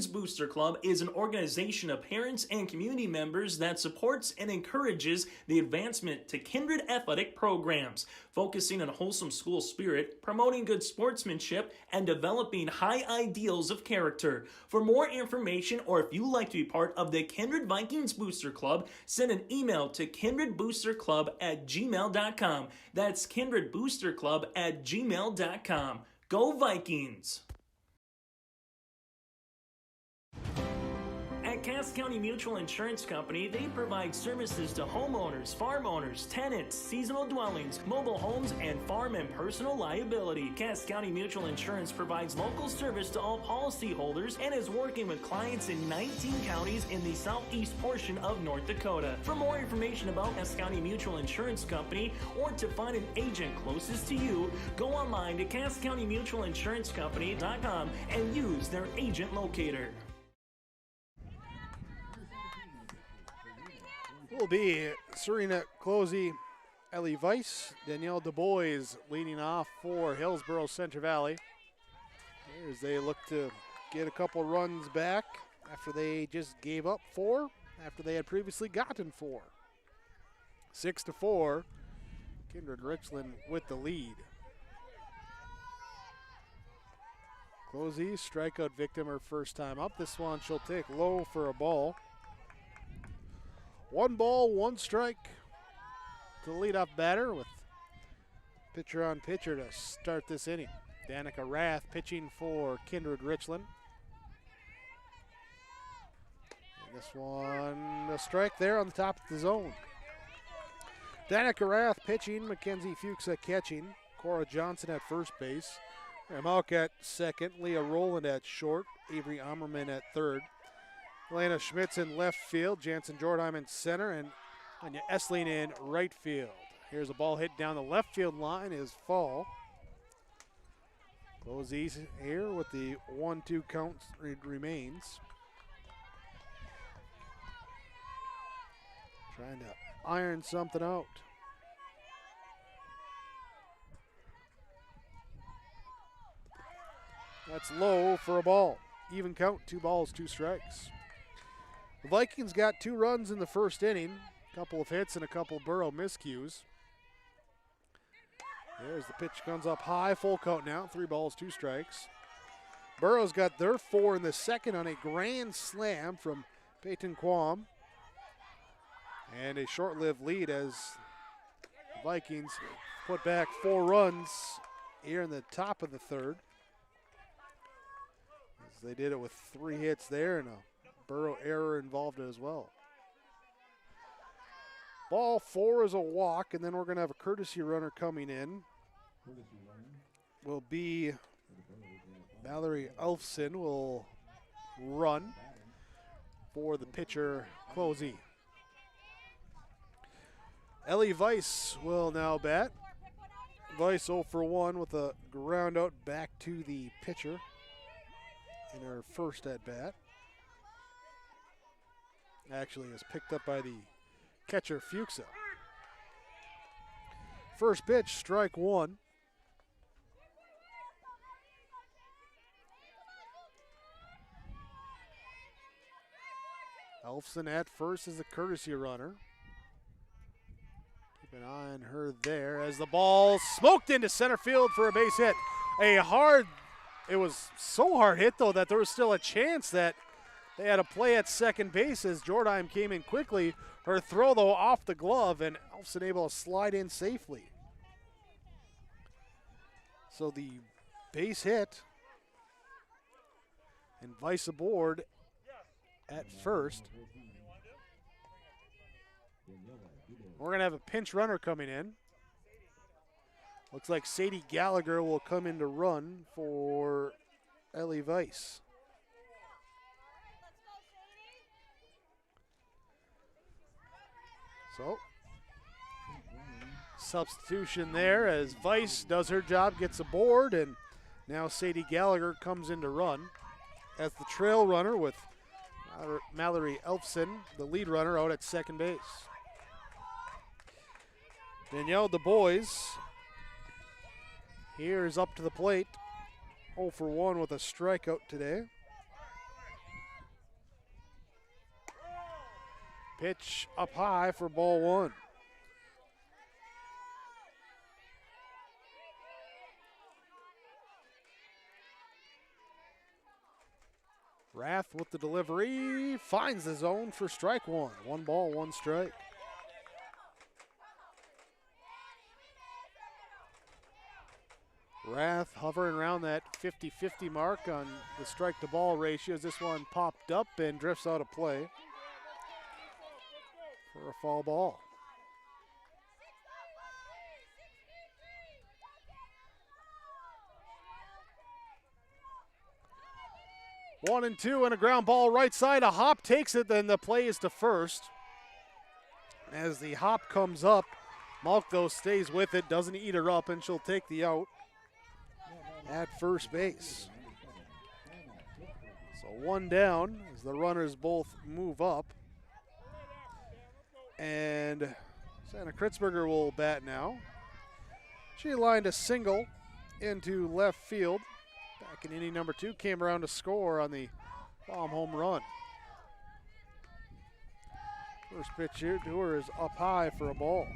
Booster Club is an organization of parents and community members that supports and encourages the advancement to Kindred athletic programs, focusing on a wholesome school spirit, promoting good sportsmanship, and developing high ideals of character. For more information, or if you'd like to be part of the Kindred Vikings Booster Club, send an email to kindredboosterclub@gmail.com. That's kindredboosterclub@gmail.com. Go Vikings! At Cass County Mutual Insurance Company, they provide services to homeowners, farm owners, tenants, seasonal dwellings, mobile homes, and farm and personal liability. Cass County Mutual Insurance provides local service to all policyholders and is working with clients in 19 counties in the southeast portion of North Dakota. For more information about Cass County Mutual Insurance Company or to find an agent closest to you, go online to CassCountyMutualInsuranceCompany.com and use their agent locator. Will be Serena Closey, Ellie Weiss, Danielle DuBois leading off for Hillsboro-Central Valley. As they look to get a couple runs back after they just gave up 4, after they had previously gotten 4. 6-4, Kindred-Richland with the lead. Closey, strikeout victim her first time up. This one she'll take low for a ball. 1 ball, 1 strike to the leadoff batter with pitcher on pitcher to start this inning. Danica Rath pitching for Kindred-Richland. And this one, a strike there on the top of the zone. Danica Rath pitching, Mackenzie Fuchsa catching, Cora Johnson at first base, Malk at second, Leah Rowland at short, Avery Ammerman at third. Elena Schmitz in left field, Jansen Jordheim in center, and Anya Essling in right field. Here's a ball hit down the left field line, is fall. Closey's here with the 1-2 count remains. Trying to iron something out. That's low for a ball. Even count, 2 balls, 2 strikes. The Vikings got 2 runs in the first inning, a couple of hits and a couple of Burrow miscues. There's the pitch, comes up high, full count now, 3 balls, 2 strikes. Burrow's got their 4 in the second on a grand slam from Peyton Quam. And a short-lived lead as the Vikings put back 4 runs here in the top of the third. As they did it with 3 hits there and a Burrow error involved as well. Ball 4 is a walk, and then we're going to have a courtesy runner coming in. Will be Valerie Elfson will run for the pitcher, Closey. Ellie Weiss will now bat. Weiss 0 for 1 with a ground out back to the pitcher in her first at bat. Actually is picked up by the catcher Fuchsa. First pitch, strike 1. Elfson at first is a courtesy runner. Keep an eye on her there as the ball smoked into center field for a base hit. It was so hard hit though that there was still a chance that they had a play at second base as Jordheim came in quickly. Her throw, though, off the glove, and Elfson able to slide in safely. So the base hit, and Weiss aboard at first. We're going to have a pinch runner coming in. Looks like Sadie Gallagher will come in to run for Ellie Weiss. So, substitution there as Weiss does her job, gets aboard, and now Sadie Gallagher comes in to run as the trail runner with Mallory Elfson, the lead runner, out at second base. Danielle DuBois here is up to the plate. 0 for 1 with a strikeout today. Pitch up high for ball 1. Rath with the delivery, finds the zone for strike 1. 1 ball, 1 strike. Rath hovering around that 50-50 mark on the strike to ball ratio as this one popped up and drifts out of play for a foul ball. One and two and a ground ball right side. A hop takes it, then the play is to first. As the hop comes up, Malk though stays with it, doesn't eat her up, and she'll take the out at first base. So 1 down as the runners both move up. And Santa Kritzberger will bat now. She lined a single into left field. Back in inning number 2, came around to score on the bomb home run. First pitch here to her is up high for a ball.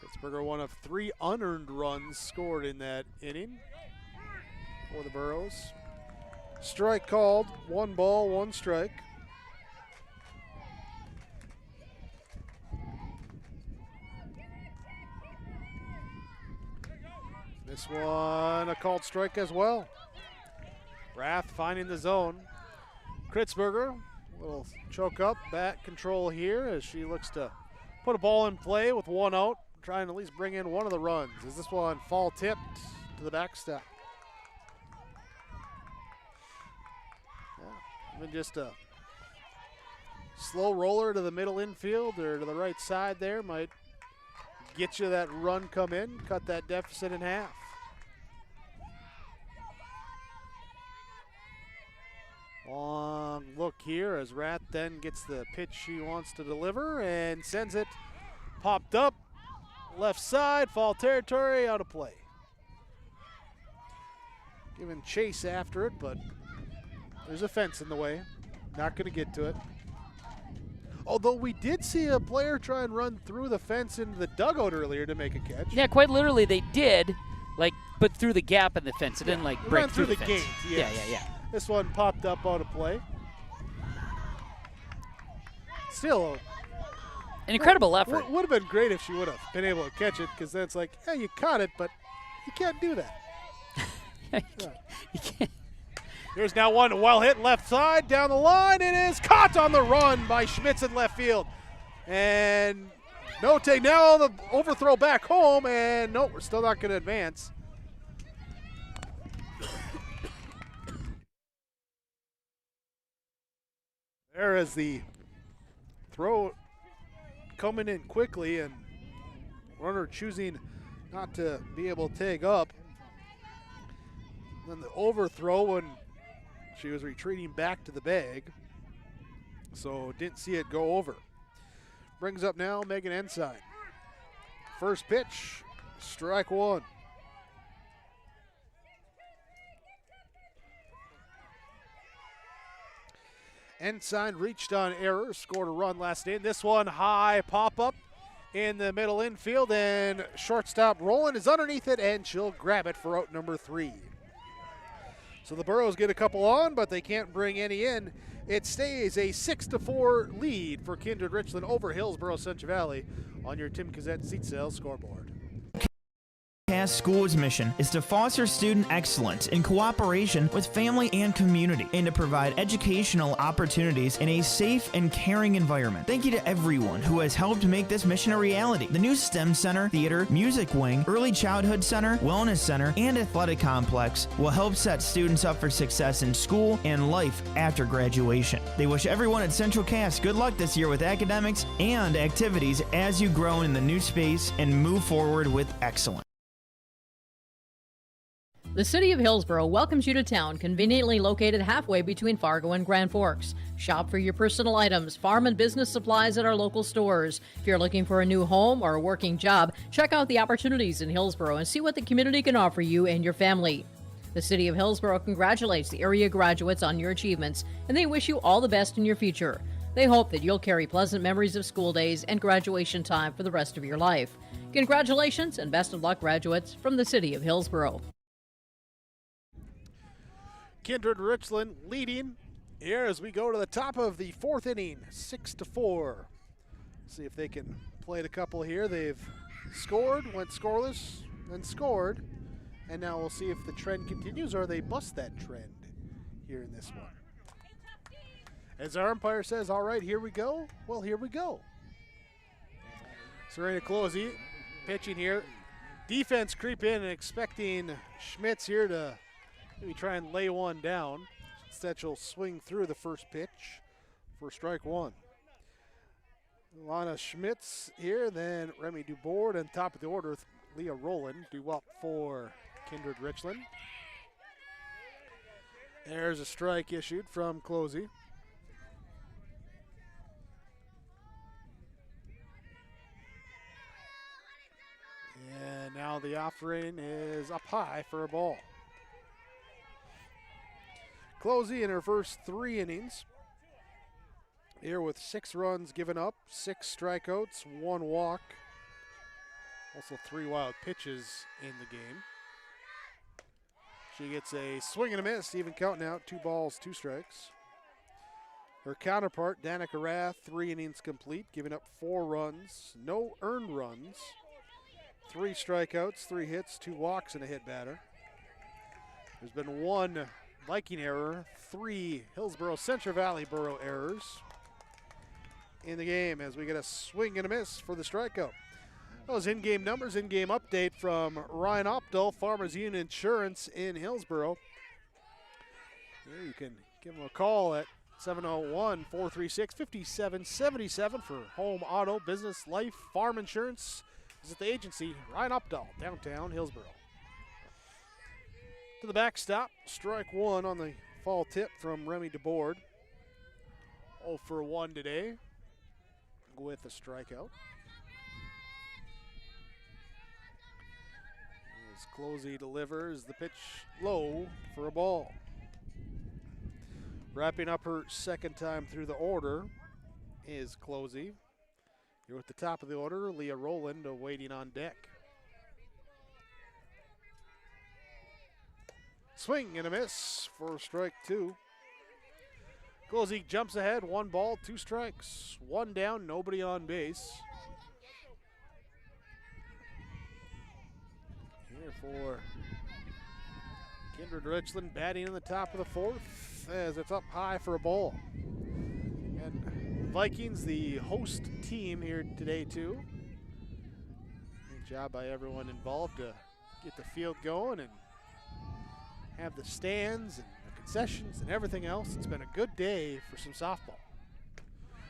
Pittsburgher, one of 3 unearned runs scored in that inning for the Burros. Strike called, 1 ball, 1 strike. This one a called strike as well. Rath finding the zone. Kritzberger, little choke up, bat control here as she looks to put a ball in play with 1 out, trying to at least bring in 1 of the runs. Is this one fall tipped to the backstop? Yeah, even just a slow roller to the middle infield or to the right side there might get you that run come in, cut that deficit in half. Long look here as Rath then gets the pitch she wants to deliver and sends it popped up, left side, foul territory, out of play. Giving chase after it, but there's a fence in the way. Not going to get to it. Although we did see a player try and run through the fence into the dugout earlier to make a catch. Yeah, quite literally they did, but through the gap in the fence. It didn't break through the fence. Gate. Yes. Yeah. This one popped up out of play. Still an incredible effort. Would have been great if she would have been able to catch it, because then it's like, hey, you caught it, but you can't do that. You can't. Here's now one well hit left side down the line. It is caught on the run by Schmitz in left field. And no take now, the overthrow back home, and no, we're still not going to advance. There is the throw coming in quickly, and runner choosing not to be able to tag up. Then the overthrow when she was retreating back to the bag, so didn't see it go over. Brings up now Megan Ensign. First pitch, strike 1. Ensign reached on error, scored a run last inning. This one high pop-up in the middle infield, and shortstop Rowland is underneath it, and she'll grab it for out number 3. So the Burros get a couple on, but they can't bring any in. It stays a 6-4 lead for Kindred-Richland over Hillsboro-Central Valley on your Tim Kazette Seat Sales scoreboard. School's mission is to foster student excellence in cooperation with family and community, and to provide educational opportunities in a safe and caring environment. Thank you to everyone who has helped make this mission a reality. The new STEM Center, Theater, Music Wing, Early Childhood Center, Wellness Center, and Athletic Complex will help set students up for success in school and life after graduation. They wish everyone at Central Cass good luck this year with academics and activities as you grow in the new space and move forward with excellence. The City of Hillsboro welcomes you to town, conveniently located halfway between Fargo and Grand Forks. Shop for your personal items, farm and business supplies at our local stores. If you're looking for a new home or a working job, check out the opportunities in Hillsboro and see what the community can offer you and your family. The City of Hillsboro congratulates the area graduates on your achievements, and they wish you all the best in your future. They hope that you'll carry pleasant memories of school days and graduation time for the rest of your life. Congratulations and best of luck, graduates, from the City of Hillsboro. Kindred-Richland leading here as we go to the top of the fourth inning, 6-4. See if they can play it a couple here. They've scored, went scoreless, then scored, and now we'll see if the trend continues or they bust that trend here in this one. As our umpire says, all right, here we go. Well, here we go. Serena Closey pitching here. Defense creep in and expecting Schmitz here to maybe try and lay one down. Instead, she'll swing through the first pitch for strike one. Lana Schmitz here, then Remy Dubord on top of the order with Leah Rowland due up for Kindred-Richland. There's a strike issued from Closey. And now the offering is up high for a ball. Closey in her first 3 innings. Here with 6 runs given up, 6 strikeouts, 1 walk. Also 3 wild pitches in the game. She gets a swing and a miss, even counting out 2 balls, 2 strikes. Her counterpart, Danica Rath, 3 innings complete, giving up 4 runs, no earned runs, 3 strikeouts, 3 hits, 2 walks, and a hit batter. There's been 1 Viking error, 3 Hillsboro-Central Valley Borough errors in the game as we get a swing and a miss for the strikeout. Those in-game numbers, in-game update from Ryan Opdahl, Farmers Union Insurance in Hillsboro. Here you can give them a call at 701-436-5777 for home, auto, business, life, farm insurance. Visit the agency, Ryan Opdahl, downtown Hillsboro. To the backstop, strike one on the fall tip from Remy DeBoard. 0 for 1 today with a strikeout. As Closey delivers the pitch low for a ball. Wrapping up her second time through the order is Closey. Here at the top of the order, Leah Rowland waiting on deck. Swing and a miss for strike 2. Closey jumps ahead, 1 ball, 2 strikes. 1 down, nobody on base. Here for Kindred-Richland batting in the top of the 4th as it's up high for a ball. And Vikings, the host team here today too. Good job by everyone involved to get the field going and have the stands and the concessions and everything else. It's been a good day for some softball.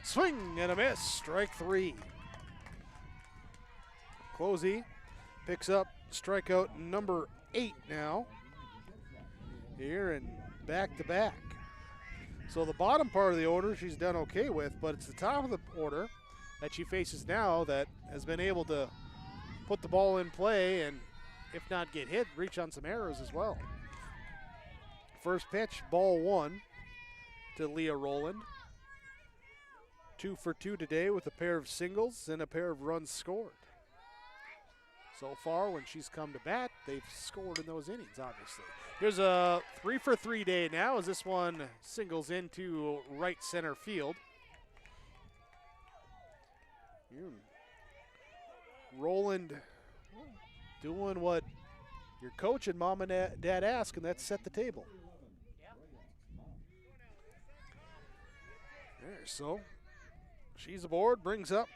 Swing and a miss, strike 3. Closey picks up strikeout number 8 now. Here and back-to-back. So the bottom part of the order she's done okay with, but it's the top of the order that she faces now that has been able to put the ball in play and, if not get hit, reach on some errors as well. First pitch, ball 1 to Leah Rowland. 2 for 2 today with a pair of singles and a pair of runs scored. So far, when she's come to bat, they've scored in those innings, obviously. Here's a 3 for 3 day now as this one singles into right center field. Rowland doing what your coach and mom and dad ask, and that's set the table. There, so she's aboard, brings up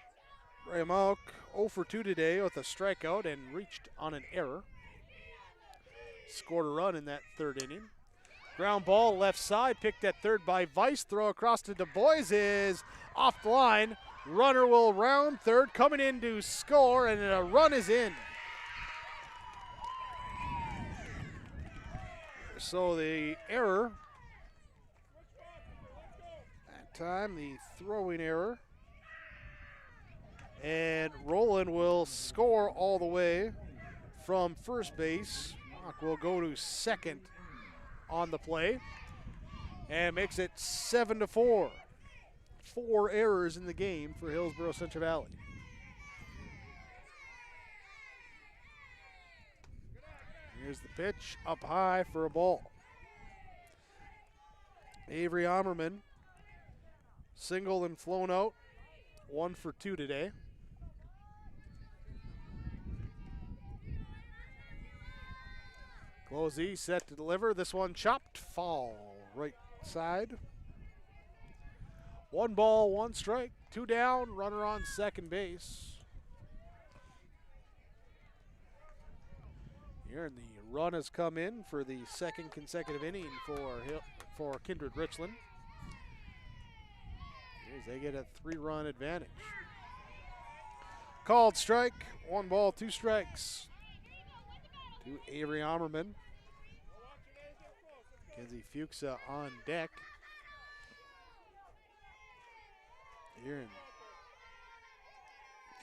Raymauk 0 for 2 today with a strikeout and reached on an error. Scored a run in that 3rd inning. Ground ball left side, picked at 3rd by Weiss. Throw across to Du Bois is off the line. Runner will round 3rd, coming in to score, and a run is in. So the error, that time the throwing error. And Roland will score all the way from first base. Mock will go to second on the play and makes it 7-4. 4 errors in the game for Hillsboro-Central Valley. Here's the pitch, up high for a ball. Avery Ammerman, singled and flown out, 1 for 2 today. Closey set to deliver. This one chopped, foul, right side. 1 ball, 1 strike, 2 down, runner on second base. Here, and the run has come in for the second consecutive inning for Kindred-Richland. As they get a 3-run advantage. Called strike, 1 ball, 2 strikes to Avery Ammerman. Kenzie Fuchsa on deck. Here, and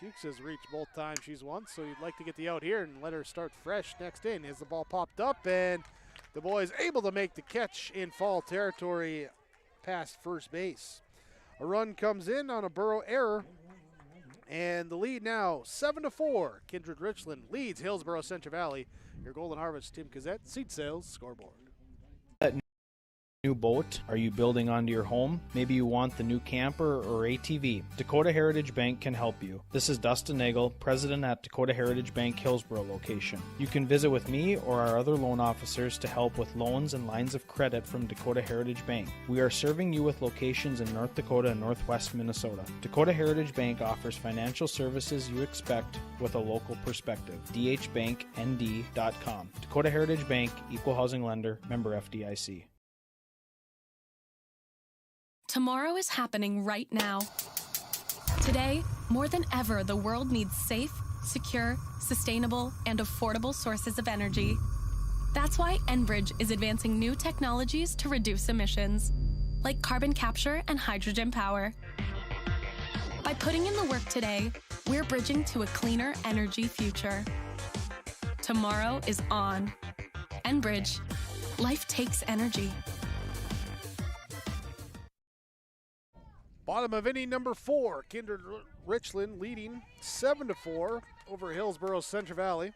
Fuchsa's reached both times she's won, so you'd like to get the out here and let her start fresh next in. As the ball popped up, and the boys able to make the catch in foul territory past first base. A run comes in on a Burrow error, and the lead now 7-4. Kindred-Richland leads Hillsboro-Central Valley. Your Golden Harvest Tim Gazette, Seed Sales Scoreboard. New boat? Are you building onto your home? Maybe you want the new camper or ATV. Dakota Heritage Bank can help you. This is Dustin Nagel, president at Dakota Heritage Bank Hillsboro location. You can visit with me or our other loan officers to help with loans and lines of credit from Dakota Heritage Bank. We are serving you with locations in North Dakota and Northwest Minnesota. Dakota Heritage Bank offers financial services you expect with a local perspective. dhbanknd.com. Dakota Heritage Bank, equal housing lender, member FDIC. Tomorrow is happening right now. Today, more than ever, the world needs safe, secure, sustainable, and affordable sources of energy. That's why Enbridge is advancing new technologies to reduce emissions, like carbon capture and hydrogen power. By putting in the work today, we're bridging to a cleaner energy future. Tomorrow is on. Enbridge. Life takes energy. Bottom of inning number 4, Kindred-Richland leading 7-4 over Hillsboro-Central Valley.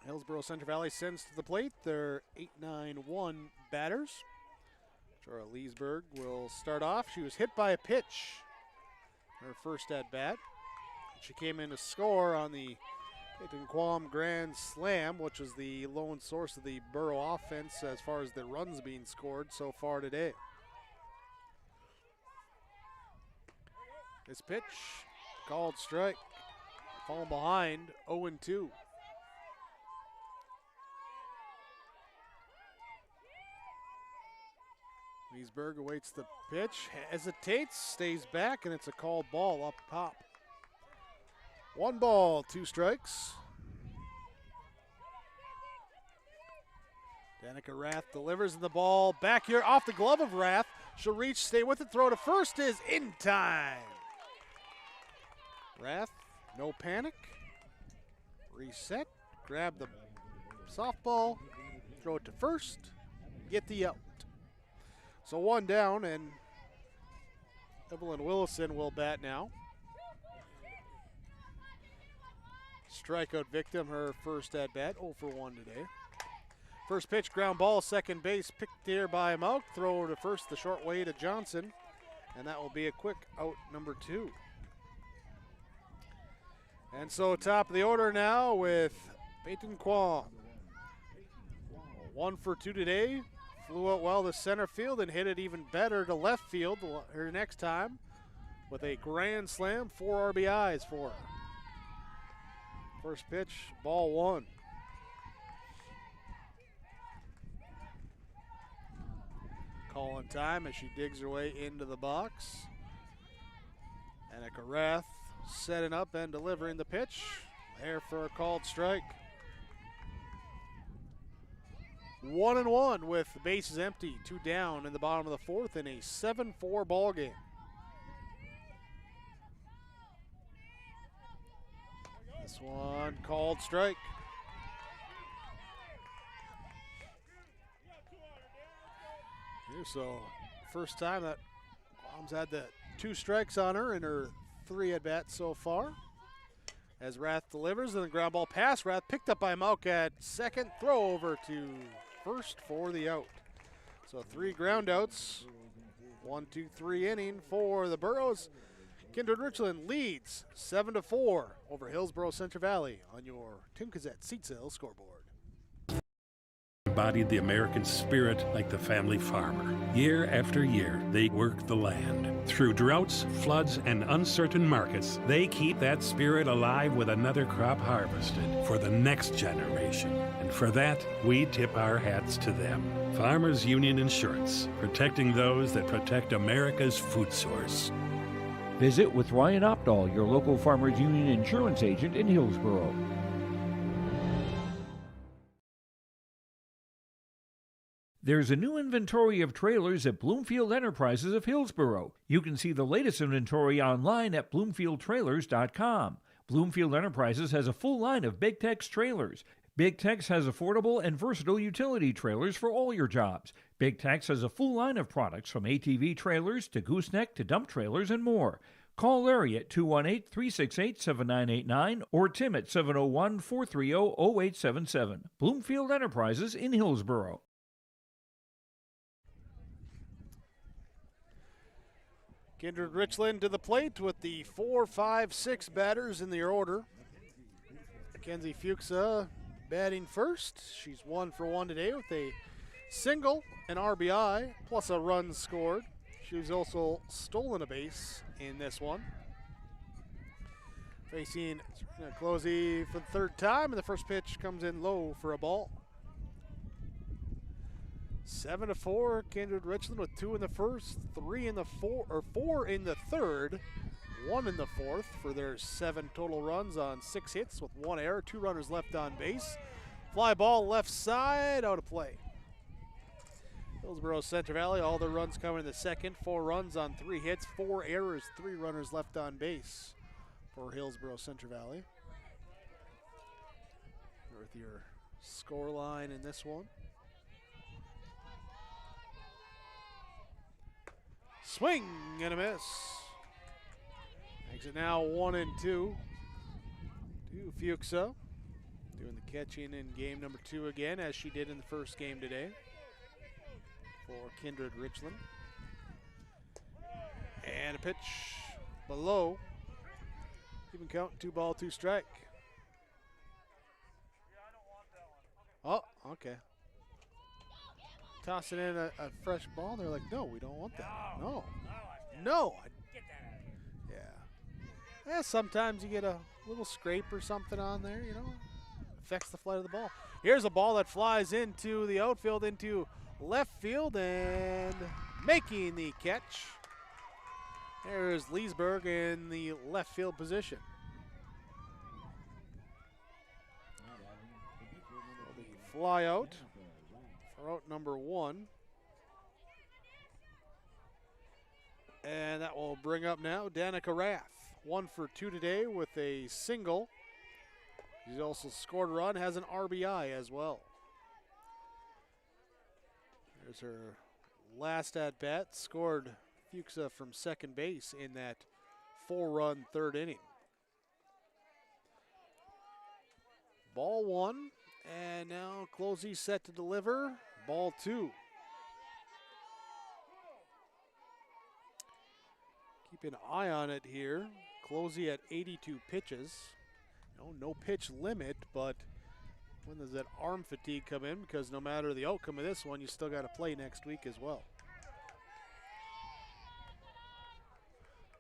Hillsboro-Central Valley sends to the plate their 8-9-1 batters. Jorah Leesburg will start off. She was hit by a pitch her first at bat. She came in to score on the Peyton Quam Grand Slam, which was the lone source of the Burrow offense as far as the runs being scored so far today. This pitch, called strike, falling behind, 0-2. Leesburg awaits the pitch, hesitates, stays back, and it's a called ball up top. 1 ball, 2 strikes. Danica Rath delivers the ball back here off the glove of Rath. She'll reach, stay with it, throw to first is in time. Rath, no panic. Reset, grab the softball, throw it to first, get the out. So 1 down, and Evelyn Willison will bat now. Strikeout victim, her first at bat, 0 for 1 today. First pitch, ground ball, second base, picked here by Mauk. Throw to first, the short way to Johnson, and that will be a quick out number 2. And so top of the order now with Peyton Quam. 1 for 2 today. Flew out well to center field and hit it even better to left field her next time with a grand slam, 4 RBIs for her. First pitch, ball 1. Calling time as she digs her way into the box. Danica Rath setting up and delivering the pitch. There for a called strike. 1-1 with the bases empty, 2 down in the bottom of the fourth in a 7-4 ball game. This one called strike. Here, so first time that Mom's had the 2 strikes on her in her 3 at-bats so far. As Rath delivers and the ground ball pass, Rath picked up by Mauk at second, throw over to first for the out. So 3 ground outs, 1-2-3 inning for the Burros. Kindred-Richland leads 7-4 over Hillsboro-Central Valley on your Tim Gazette seat sales scoreboard. Embodied the American spirit like the family farmer. Year after year, they work the land. Through droughts, floods, and uncertain markets, they keep that spirit alive with another crop harvested for the next generation. And for that, we tip our hats to them. Farmers Union Insurance, protecting those that protect America's food source. Visit with Ryan Opdahl, your local Farmers Union insurance agent in Hillsboro. There's a new inventory of trailers at Bloomfield Enterprises of Hillsboro. You can see the latest inventory online at bloomfieldtrailers.com. Bloomfield Enterprises has a full line of Big Tex trailers. Big Tex has affordable and versatile utility trailers for all your jobs. Big Tex has a full line of products from ATV trailers to gooseneck to dump trailers and more. Call Larry at 218-368-7989 or Tim at 701-430-0877. Bloomfield Enterprises in Hillsboro. Kindred-Richland to the plate with the 4, 5, 6 batters in the order. Mackenzie Fuchsa batting first. She's 1 for 1 today with a single, an RBI, plus a run scored. She's also stolen a base in this one. Facing Closey for the 3rd time, and the first pitch comes in low for a ball. 7-4, Kindred-Richland with 2 in the first, 4 in the third, 1 in the fourth for their 7 total runs on 6 hits with 1 error, 2 runners left on base. Fly ball left side, out of play. Hillsboro-Central Valley, all their runs coming in the second, 4 runs on 3 hits, 4 errors, 3 runners left on base for Hillsboro-Central Valley. With your score line in this one. Swing and a miss. Makes it now 1-2 to Fuchsa. Doing the catching in game number 2 again, as she did in the first game today for Kindred-Richland. And a pitch below. Even count, 2 ball, 2 strike. Oh, okay. Tossing in a fresh ball. They're like, no, we don't want that. No. Yeah, sometimes you get a little scrape or something on there, you know. Affects the flight of the ball. Here's a ball that flies into the outfield, into left field, and making the catch. There's Leesburg in the left field position. The fly out. Out number 1. And that will bring up now Danica Rath. 1 for 2 today with a single. She's also scored a run, has an RBI as well. There's her last at bat. Scored Fuchsa from second base in that 4-run 3rd inning. Ball 1, and now Closey set to deliver. Ball 2. Keep an eye on it here. Closey at 82 pitches. No pitch limit, but when does that arm fatigue come in? Because no matter the outcome of this one, you still got to play next week as well.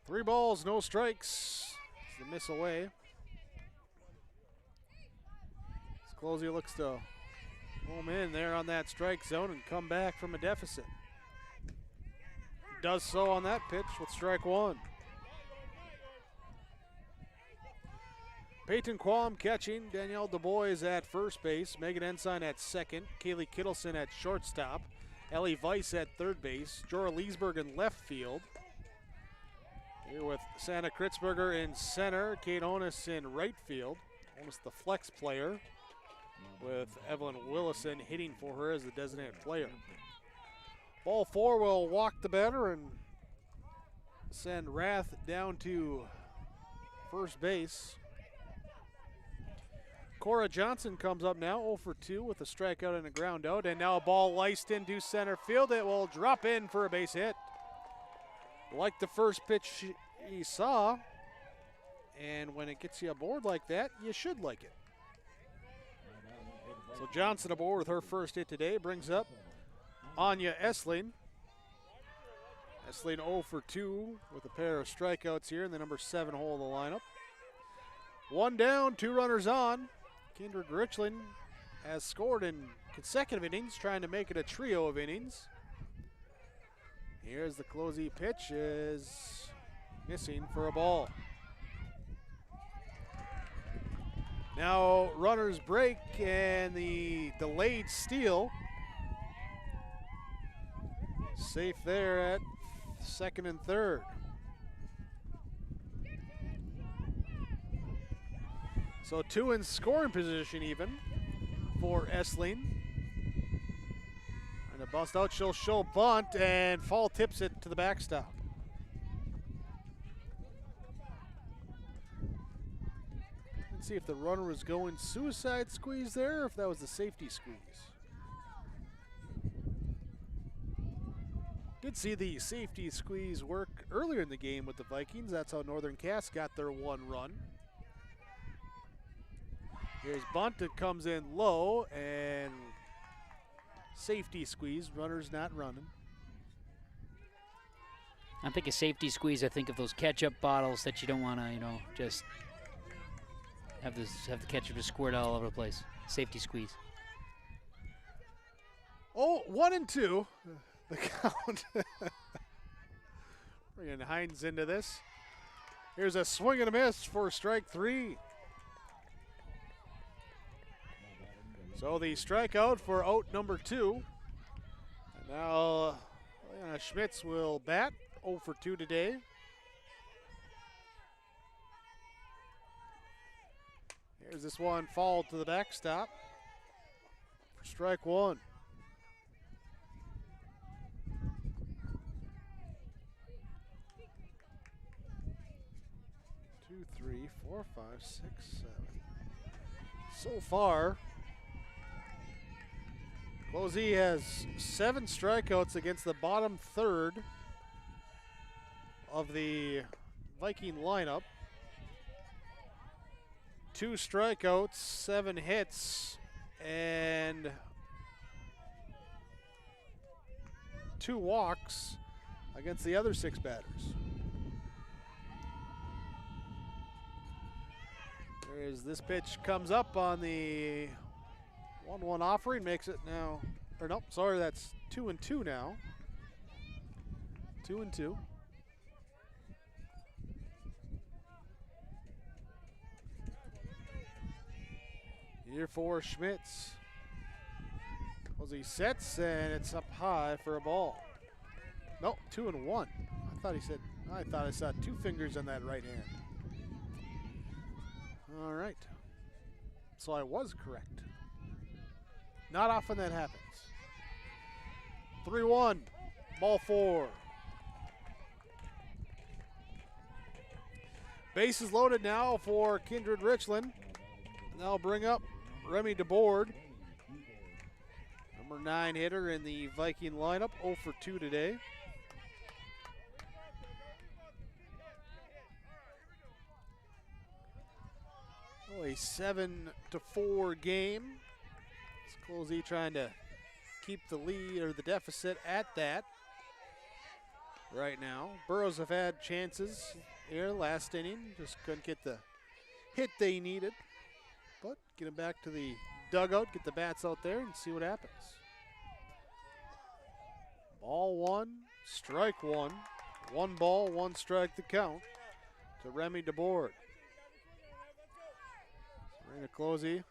3 balls, no strikes. It's the miss away. Closey looks to home in there on that strike zone and come back from a deficit. Does so on that pitch with strike 1. Peyton Qualm catching, Danielle DuBois at first base, Megan Ensign at second, Kaylee Kittleson at shortstop, Ellie Weiss at third base, Jorah Leesburg in left field. Here with Santa Kritzberger in center, Kate Onus in right field. Onus the flex player, with Evelyn Willison hitting for her as the designated player. Ball 4 will walk the batter and send Rath down to first base. Cora Johnson comes up now, 0 for 2 with a strikeout and a ground out, and now a ball liced into center field. It will drop in for a base hit. Like the first pitch he saw, and when it gets you aboard like that, you should like it. So Johnson aboard with her first hit today, brings up Anya Essling. Essling 0 for 2 with a pair of strikeouts here in the number 7 hole of the lineup. 1 down, 2 runners on. Kindred-Richland has scored in consecutive innings, trying to make it a trio of innings. Here's the closing pitch, is missing for a ball. Now runners break and the delayed steal. Safe there at second and third. So 2 in scoring position even for Essling. And a bust out, she'll show bunt, and Fall tips it to the backstop. Let's see if the runner was going suicide squeeze there or if that was the safety squeeze. Did see the safety squeeze work earlier in the game with the Vikings. That's how Northern Cass got their 1 run. Here's bunt, it comes in low, and safety squeeze, runners not running. I think a safety squeeze, I think of those ketchup bottles that you don't want to, just have the ketchup just squirt all over the place. Safety squeeze. Oh, 1-2, the count. Bringing Hines into this. Here's a swing and a miss for strike 3. So the strikeout for out number 2. And now Schmitz will bat, 0 for 2 today. Here's this one fouled to the backstop for strike 1. Two, 3, 4, 5, 6, 7. So far, Closey has 7 strikeouts against the bottom third of the Viking lineup. 2 strikeouts, 7 hits, and 2 walks against the other 6 batters. This pitch comes up on the 1-1 offering, makes it now, or nope, sorry, that's 2-2 now. 2-2. Here for Schmitz. As he sets, and it's up high for a ball. Nope, 2-1. I thought I saw 2 fingers on that right hand. All right. So I was correct. Not often that happens. 3-1, ball 4. Bases loaded now for Kindred-Richland. They'll bring up Remy DeBoard, number 9 hitter in the Viking lineup, 0 for 2 today. Oh, a 7-4 game. Closey trying to keep the lead or the deficit at that right now. Burrows have had chances here last inning, just couldn't get the hit they needed. But get them back to the dugout, get the bats out there and see what happens. Ball 1, strike 1. 1 ball, 1 strike the count to Remy DeBoard. Serena Closey.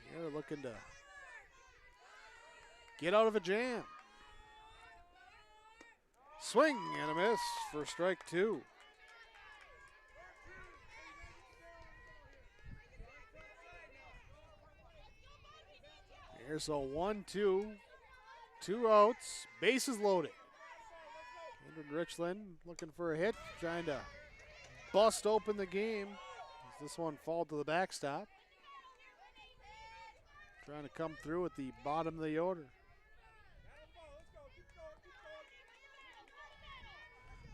Here looking to get out of a jam. Swing and a miss for strike 2. Here's a 1-2. 2 outs. Bases loaded. Kindred-Richland looking for a hit. Trying to bust open the game. As this one fall to the backstop. Trying to come through at the bottom of the order.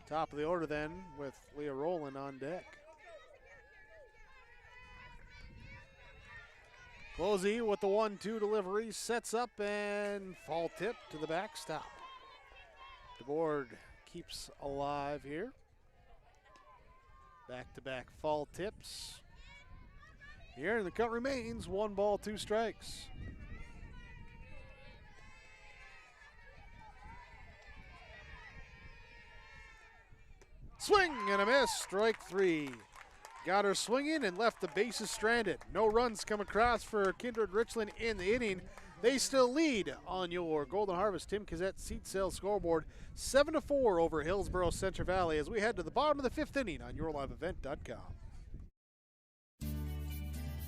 Top of the order then with Leah Rowland on deck. Closey with the 1-2 delivery, sets up and fall tip to the backstop. The board keeps alive here. Back-to-back fall tips. Here, and the count remains 1 ball, 2 strikes. Swing and a miss, strike 3. Got her swinging and left the bases stranded. No runs come across for Kindred-Richland in the inning. They still lead on your Golden Harvest Tim Kazette seat sales scoreboard 7-4 over Hillsboro-Central Valley as we head to the bottom of the 5th inning on yourliveevent.com.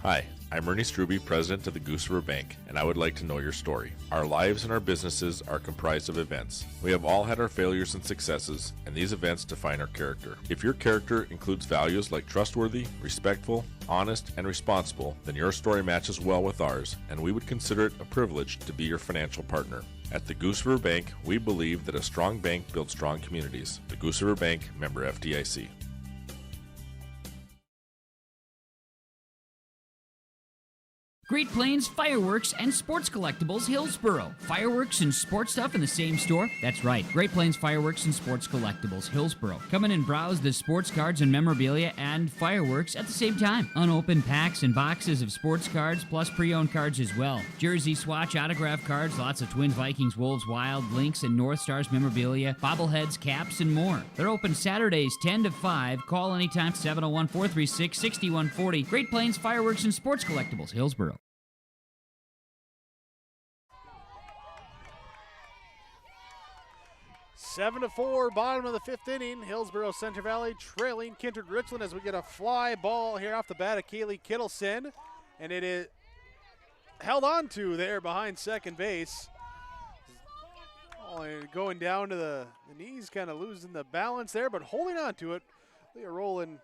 Hi, I'm Ernie Struby, president of the Goose River Bank, and I would like to know your story. Our lives and our businesses are comprised of events. We have all had our failures and successes, and these events define our character. If your character includes values like trustworthy, respectful, honest, and responsible, then your story matches well with ours, and we would consider it a privilege to be your financial partner. At the Goose River Bank, we believe that a strong bank builds strong communities. The Goose River Bank, member FDIC. Great Plains Fireworks and Sports Collectibles, Hillsboro. Fireworks and sports stuff in the same store? That's right. Great Plains Fireworks and Sports Collectibles, Hillsboro. Come in and browse the sports cards and memorabilia and fireworks at the same time. Unopened packs and boxes of sports cards, plus pre-owned cards as well. Jersey, swatch, autograph cards, lots of Twins, Vikings, Wolves, Wild, Lynx, and North Stars memorabilia, bobbleheads, caps, and more. They're open Saturdays 10 to 5. Call anytime, 701-436-6140. Great Plains Fireworks and Sports Collectibles, Hillsboro. 7-4, bottom of the 5th inning. Hillsboro-Central Valley trailing Kindred-Richland as we get a fly ball here off the bat of Kaylee Kittleson. And it is held on to there behind second base. Oh, and going down to the knees, kind of losing the balance there, but holding on to it. Leah Rowland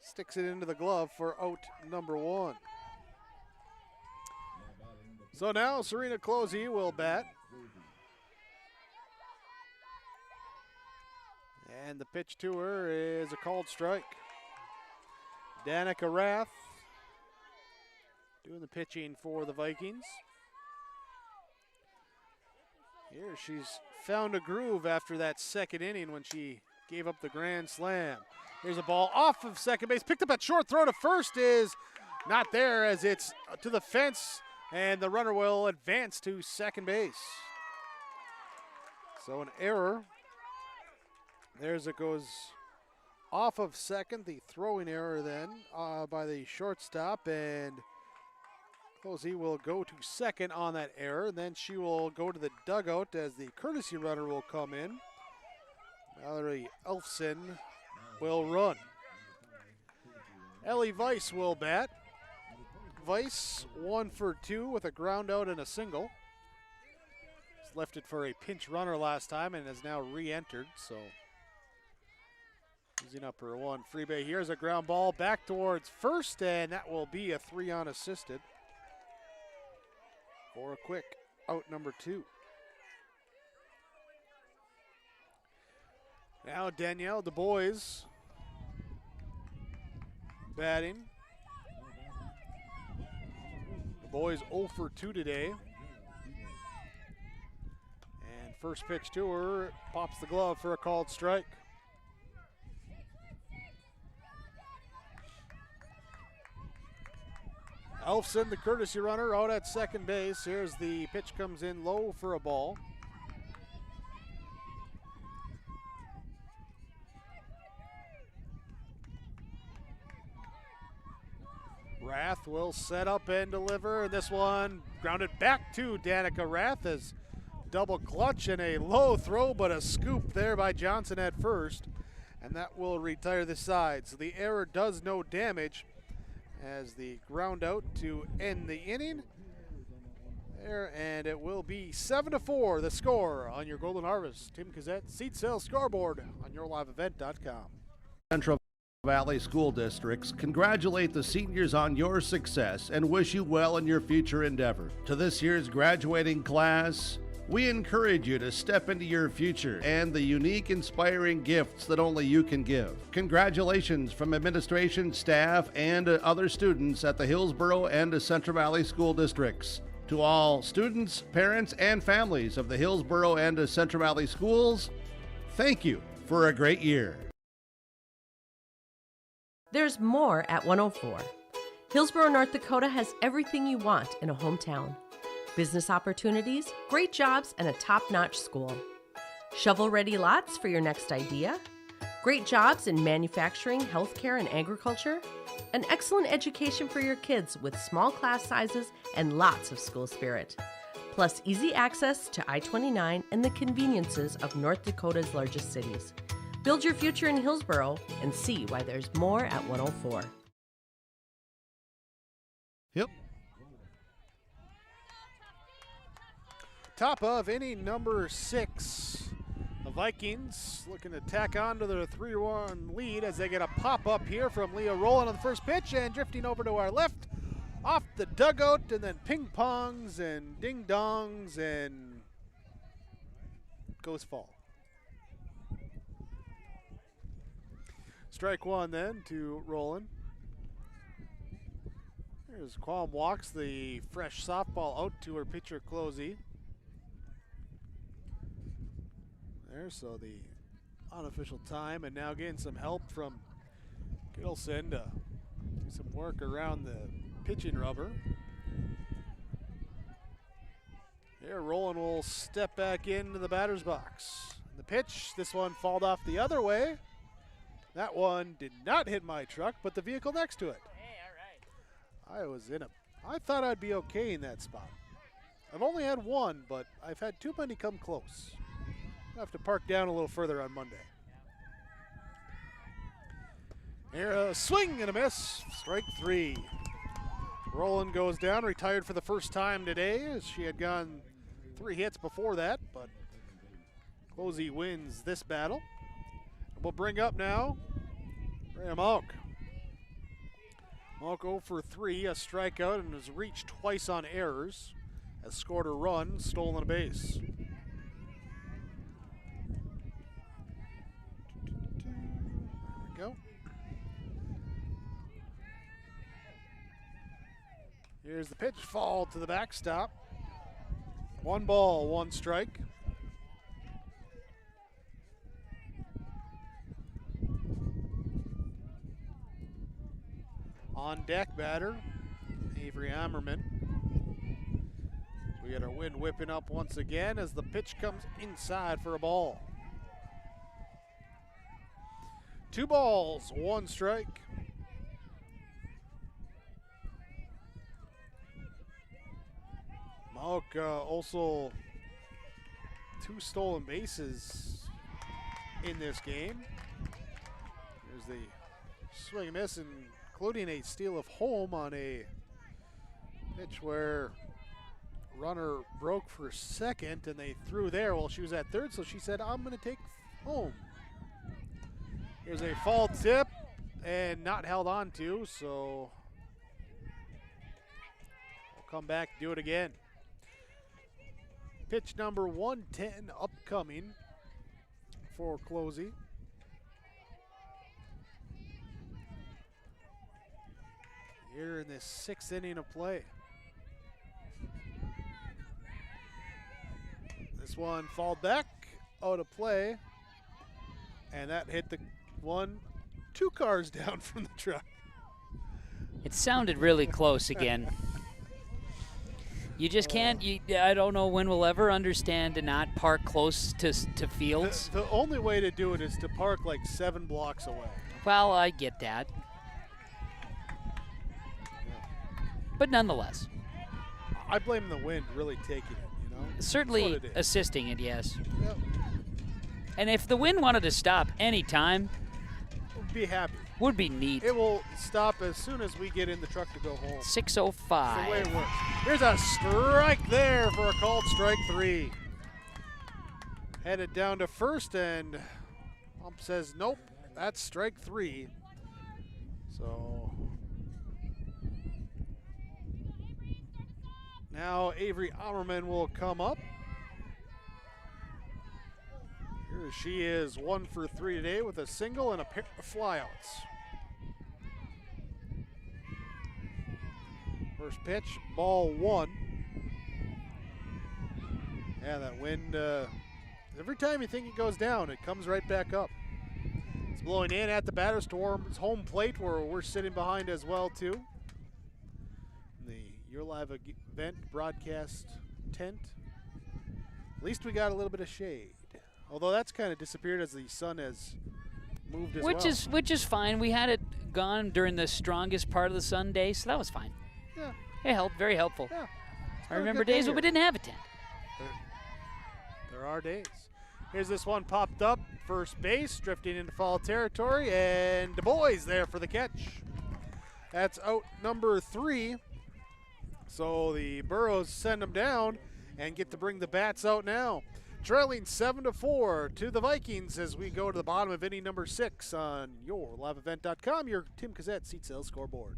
sticks it into the glove for out number 1. So now Serena Closey will bat. And the pitch to her is a called strike. Danica Rath doing the pitching for the Vikings. Here she's found a groove after that second inning when she gave up the grand slam. Here's a ball off of second base. Picked up at short. Throw to first is not there as it's to the fence. And the runner will advance to second base. So an error. There's it goes off of second, the throwing error then by the shortstop, and Closey will go to second on that error. And then she will go to the dugout as the courtesy runner will come in. Mallory Elfson will run. Ellie Weiss will bat. Weiss 1 for 2 with a ground out and a single. He's left it for a pinch runner last time and has now re-entered, so using up her 1 free base. Here's a ground ball back towards first, and that will be a 3 unassisted for a quick out number 2. Now Danielle Du Bois batting. Du Bois 0 for 2 today. And first pitch to her, pops the glove for a called strike. Elfson, the courtesy runner, out at second base. Here's the pitch, comes in low for a ball. Rath will set up and deliver. This one grounded back to Danica Rath as double clutch and a low throw, but a scoop there by Johnson at first. And that will retire the side. So the error does no damage as the ground out to end the inning. There, and it will be 7-4 the score on your Golden Harvest Tim Cassette seat sales scoreboard on yourliveevent.com. Central Valley School Districts congratulate the seniors on your success and wish you well in your future endeavor. To this year's graduating class, we encourage you to step into your future and the unique, inspiring gifts that only you can give. Congratulations from administration, staff, and other students at the Hillsboro and Central Valley School Districts. To all students, parents, and families of the Hillsboro and Central Valley Schools, thank you for a great year. There's more at 104. Hillsboro, North Dakota has everything you want in a hometown. Business opportunities, great jobs, and a top-notch school. Shovel-ready lots for your next idea. Great jobs in manufacturing, healthcare, and agriculture. An excellent education for your kids with small class sizes and lots of school spirit. Plus easy access to I-29 and the conveniences of North Dakota's largest cities. Build your future in Hillsboro and see why there's more at 104. Yep. Top of inning number 6. The Vikings looking to tack on to their 3-1 lead as they get a pop-up here from Leah Rowland on the first pitch and drifting over to our left off the dugout, and then ping-pongs and ding-dongs and goes fall. Strike one then to Rowland. Here's Qualm walks the fresh softball out to her pitcher Closey. There, so the unofficial time, and now getting some help from Gittleson to do some work around the pitching rubber. Here, Rowland will step back into the batter's box. The pitch, this one fouled off the other way. That one did not hit my truck, but the vehicle next to it. Hey, all right. I thought I'd be okay in that spot. I've only had one, but I've had too many come close. I'll have to park down a little further on Monday. Here, a swing and a miss. Strike 3. Rowland goes down, retired for the first time today, as she had gone 3 hits before that, but Closey wins this battle. We'll bring up now Graham Malk. Malk 0 for 3, a strikeout, and has reached twice on errors. Has scored a run, stolen a base. There we go. Here's the pitch, fall to the backstop. 1 ball, 1 strike. On deck batter, Avery Ammerman. We got our wind whipping up once again as the pitch comes inside for a ball. 2 balls, 1 strike. Malk also 2 stolen bases in this game. There's the swing and miss, including a steal of home on a pitch where runner broke for second and they threw there while she was at third, so she said, I'm going to take home. Here's a fall tip and not held on to, so we'll come back and do it again. Pitch number 110 upcoming for Closey. Here in this 6th inning of play. This one fouled back, out of play, and that hit the 2 cars down from the truck. It sounded really close again. You just can't, I don't know when we'll ever understand to not park close to fields. The only way to do it is to park like 7 blocks away. Well, I get that. but nonetheless. I blame the wind really taking it, you know? Certainly assisting it, yes. Yep. And if the wind wanted to stop any time, We'd be happy. Would be neat. It will stop as soon as we get in the truck to go home. 6:05. That's the way it works. Here's a strike there for a called strike 3. Headed down to first, and ump says nope, that's strike 3. So now Avery Auerman will come up. Here she is, 1 for 3 today with a single and a pair of flyouts. First pitch, ball 1. Yeah, that wind, every time you think it goes down, it comes right back up. It's blowing in at the batter's home plate where we're sitting behind as well, too. The Your Live event broadcast tent. At least we got a little bit of shade. Although that's kind of disappeared as the sun has moved as well. Which is fine. We had it gone during the strongest part of the sun day, so that was fine. Yeah. It helped. Very helpful. Yeah. I remember days when we didn't have a tent. There are days. Here's this one popped up. First base, drifting into foul territory, and Du Bois there for the catch. That's out number 3. So the Burros send them down and get to bring the bats out now. Trailing 7-4 to the Vikings as we go to the bottom of inning number 6 on yourliveevent.com, your Tim Cassette seat sales scoreboard.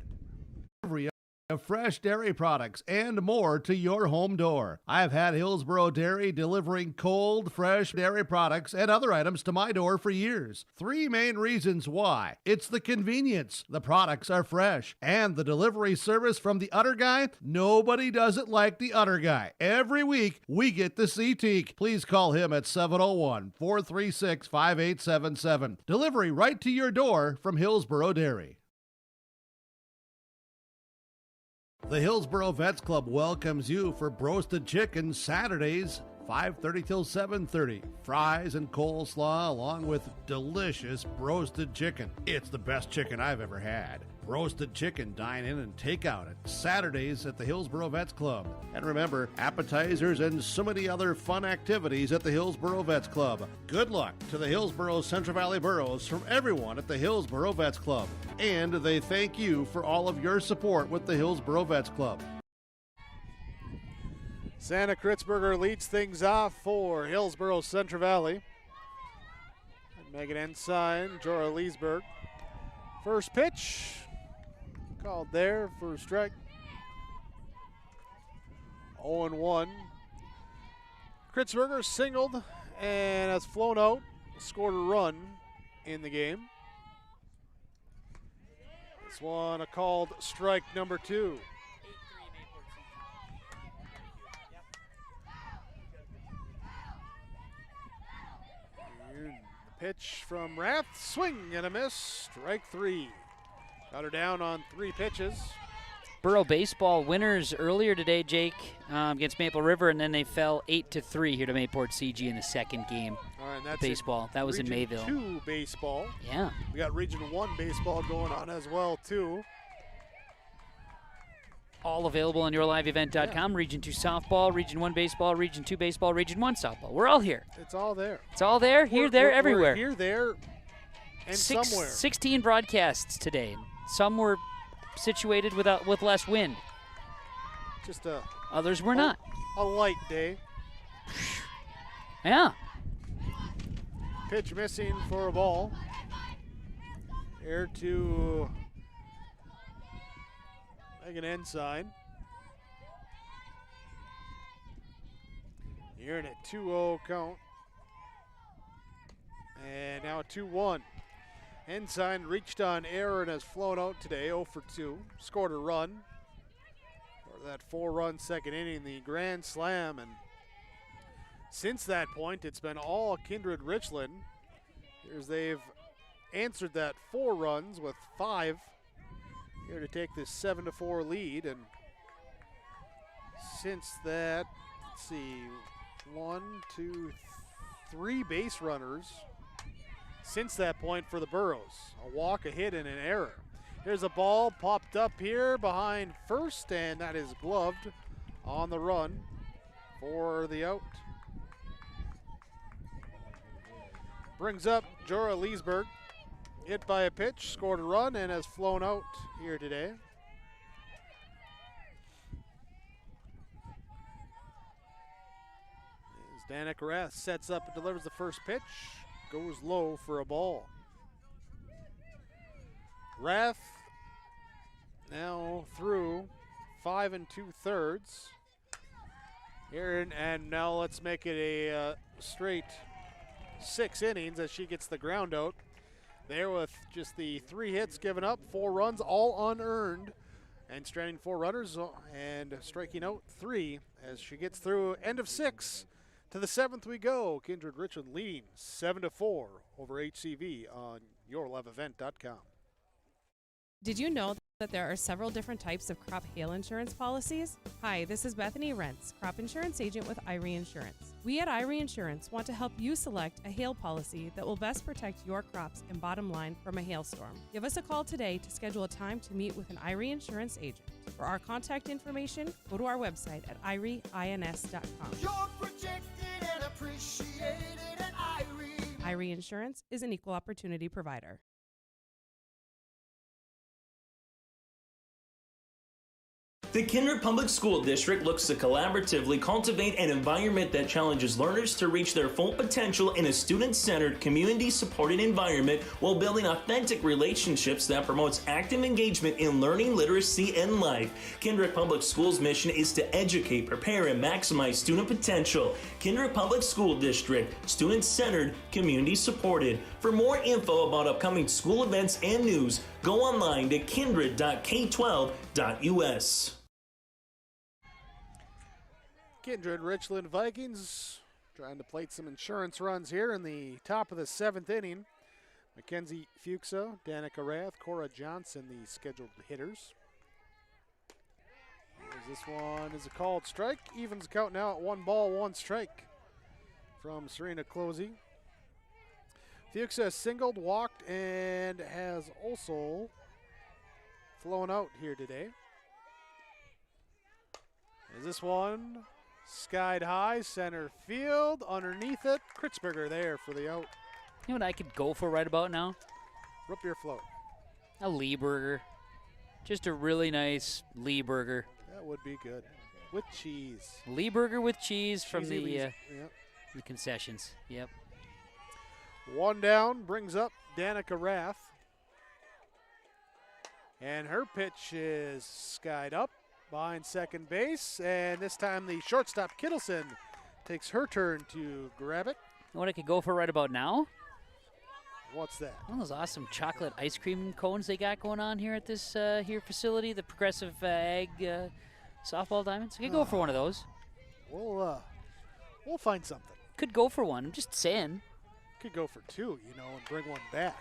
Of fresh dairy products and more to your home door. I've had Hillsboro Dairy delivering cold, fresh dairy products and other items to my door for years. 3 main reasons why. It's the convenience, the products are fresh, and the delivery service from the Udder Guy. Nobody does it like the Udder Guy. Every week, we get to see Teak. Please call him at 701-436-5877. Delivery right to your door from Hillsboro Dairy. The Hillsboro Vets Club welcomes you for Broasted Chicken Saturdays, 5:30 till 7:30. Fries and coleslaw along with delicious broasted chicken. It's the best chicken I've ever had. Roasted chicken, dine in and take out at Saturdays at the Hillsboro Vets Club. And remember, appetizers and so many other fun activities at the Hillsboro Vets Club. Good luck to the Hillsboro-Central Valley Burros from everyone at the Hillsboro Vets Club. And they thank you for all of your support with the Hillsboro Vets Club. Santa Kritzberger leads things off for Hillsboro-Central Valley. And Megan Ensign, Jorah Leesburg. First pitch. Called there for a strike. 0-1. Kritzberger singled and has flown out, scored a run in the game. This one a called strike number 2. The pitch from Rath, swing and a miss, strike 3. Got her down on 3 pitches. Borough baseball winners earlier today, Jake, against Maple River, and then they fell 8-3 here to Mayport CG in the second game. All right, and that's baseball. That was in Mayville. Region 2 baseball. Yeah. We got Region 1 baseball going on as well, too. All available on yourliveevent.com. Region 2 softball, Region 1 baseball, Region 2 baseball, Region 1 softball. We're all here. It's all there. It's all there, here, there, everywhere. We're here, there, and somewhere. 16 broadcasts today. Some were situated with less wind. Just others were not. A light day. Yeah. Pitch missing for a ball. Air to Megan Ensign. You're in a 2-0 count. And now a 2-1. Ensign reached on error and has flown out today, 0 for 2. Scored a run for that 4-run second inning, the grand slam. And since that point, it's been all Kindred-Richland. Here's they've answered that 4 runs with 5 here to take this 7-4 lead. And since that, let's see, 1, 2, 3 base runners since that point for the Burros. A walk, a hit, and an error. Here's a ball popped up here behind first, and that is gloved on the run for the out. Brings up Jorah Leesburg. Hit by a pitch, scored a run, and has flown out here today. As Danica Rath sets up and delivers the first pitch, goes low for a ball. Rath now through 5 2/3 here, and now let's make it a straight 6 innings as she gets the ground out. There with just the 3 hits given up, 4 runs, all unearned, and stranding 4 runners and striking out 3 as she gets through. End of 6. To the 7th we go. Kindred-Richland leading 7-4 over HCV on yourliveevent.com. Did you know that there are several different types of crop hail insurance policies? Hi, this is Bethany Rentz, crop insurance agent with Irie Insurance. We at Irie Insurance want to help you select a hail policy that will best protect your crops and bottom line from a hailstorm. Give us a call today to schedule a time to meet with an Irie Insurance agent. For our contact information, go to our website at irieins.com. You're protected and appreciated at Irie. Irie Insurance is an equal opportunity provider. The Kindred Public School District looks to collaboratively cultivate an environment that challenges learners to reach their full potential in a student-centered, community-supported environment while building authentic relationships that promotes active engagement in learning, literacy, and life. Kindred Public Schools' mission is to educate, prepare, and maximize student potential. Kindred Public School District, student-centered, community-supported. For more info about upcoming school events and news, go online to kindred.k12.us. Kindred-Richland Vikings trying to plate some insurance runs here in the top of the 7th inning. Mackenzie Fuchsa, Danica Rath, Cora Johnson, the scheduled hitters. This one is a called strike. Evens count now at 1 ball, 1 strike from Serena Closey. Fuchsa has singled, walked, and has also flown out here today. Is this one skied high, center field, underneath it. Kritzberger there for the out. You know what I could go for right about now? Root beer float. A Lee burger. Just a really nice Lee burger. That would be good. With cheese. Lee burger with cheese from the Yep. the concessions. Yep. 1 down, brings up Danica Rath. And her pitch is skied up behind second base. And this time the shortstop, Kittleson, takes her turn to grab it. You know what I could go for right about now? What's that? One of those awesome chocolate ice cream cones they got going on here at this here facility, the Progressive Ag softball diamonds. I could go for one of those. We'll find something. Could go for one. I'm just saying. Could go for 2, and bring one back.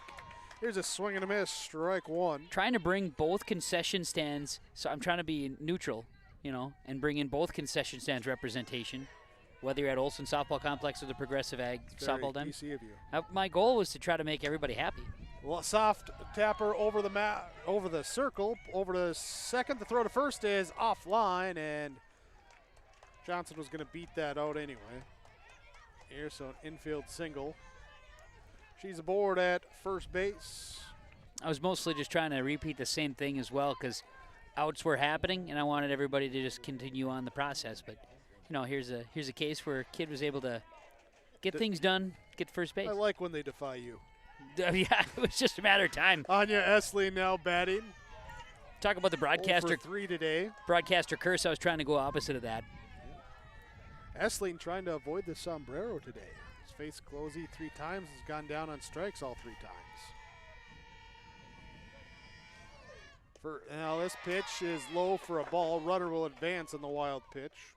Here's a swing and a miss, strike 1. Trying to bring both concession stands, so I'm trying to be neutral, and bring in both concession stands representation, whether you're at Olson Softball Complex or the Progressive Ag softball diamond. PC of you. My goal was to try to make everybody happy. Well, soft tapper over the mat, over the circle, over to second. The throw to first is offline, and Johnson was going to beat that out anyway. Here's an infield single. She's aboard at first base. I was mostly just trying to repeat the same thing as well because outs were happening, and I wanted everybody to just continue on the process. But, here's a case where a kid was able to get things done, get to first base. I like when they defy you. Yeah, it was just a matter of time. Anya Essley now batting. Talk about the broadcaster. 3 today. Broadcaster curse. I was trying to go opposite of that. Essley trying to avoid the sombrero today. He's faced Closey 3 times, has gone down on strikes all 3 times. Now this pitch is low for a ball. Runner will advance on the wild pitch.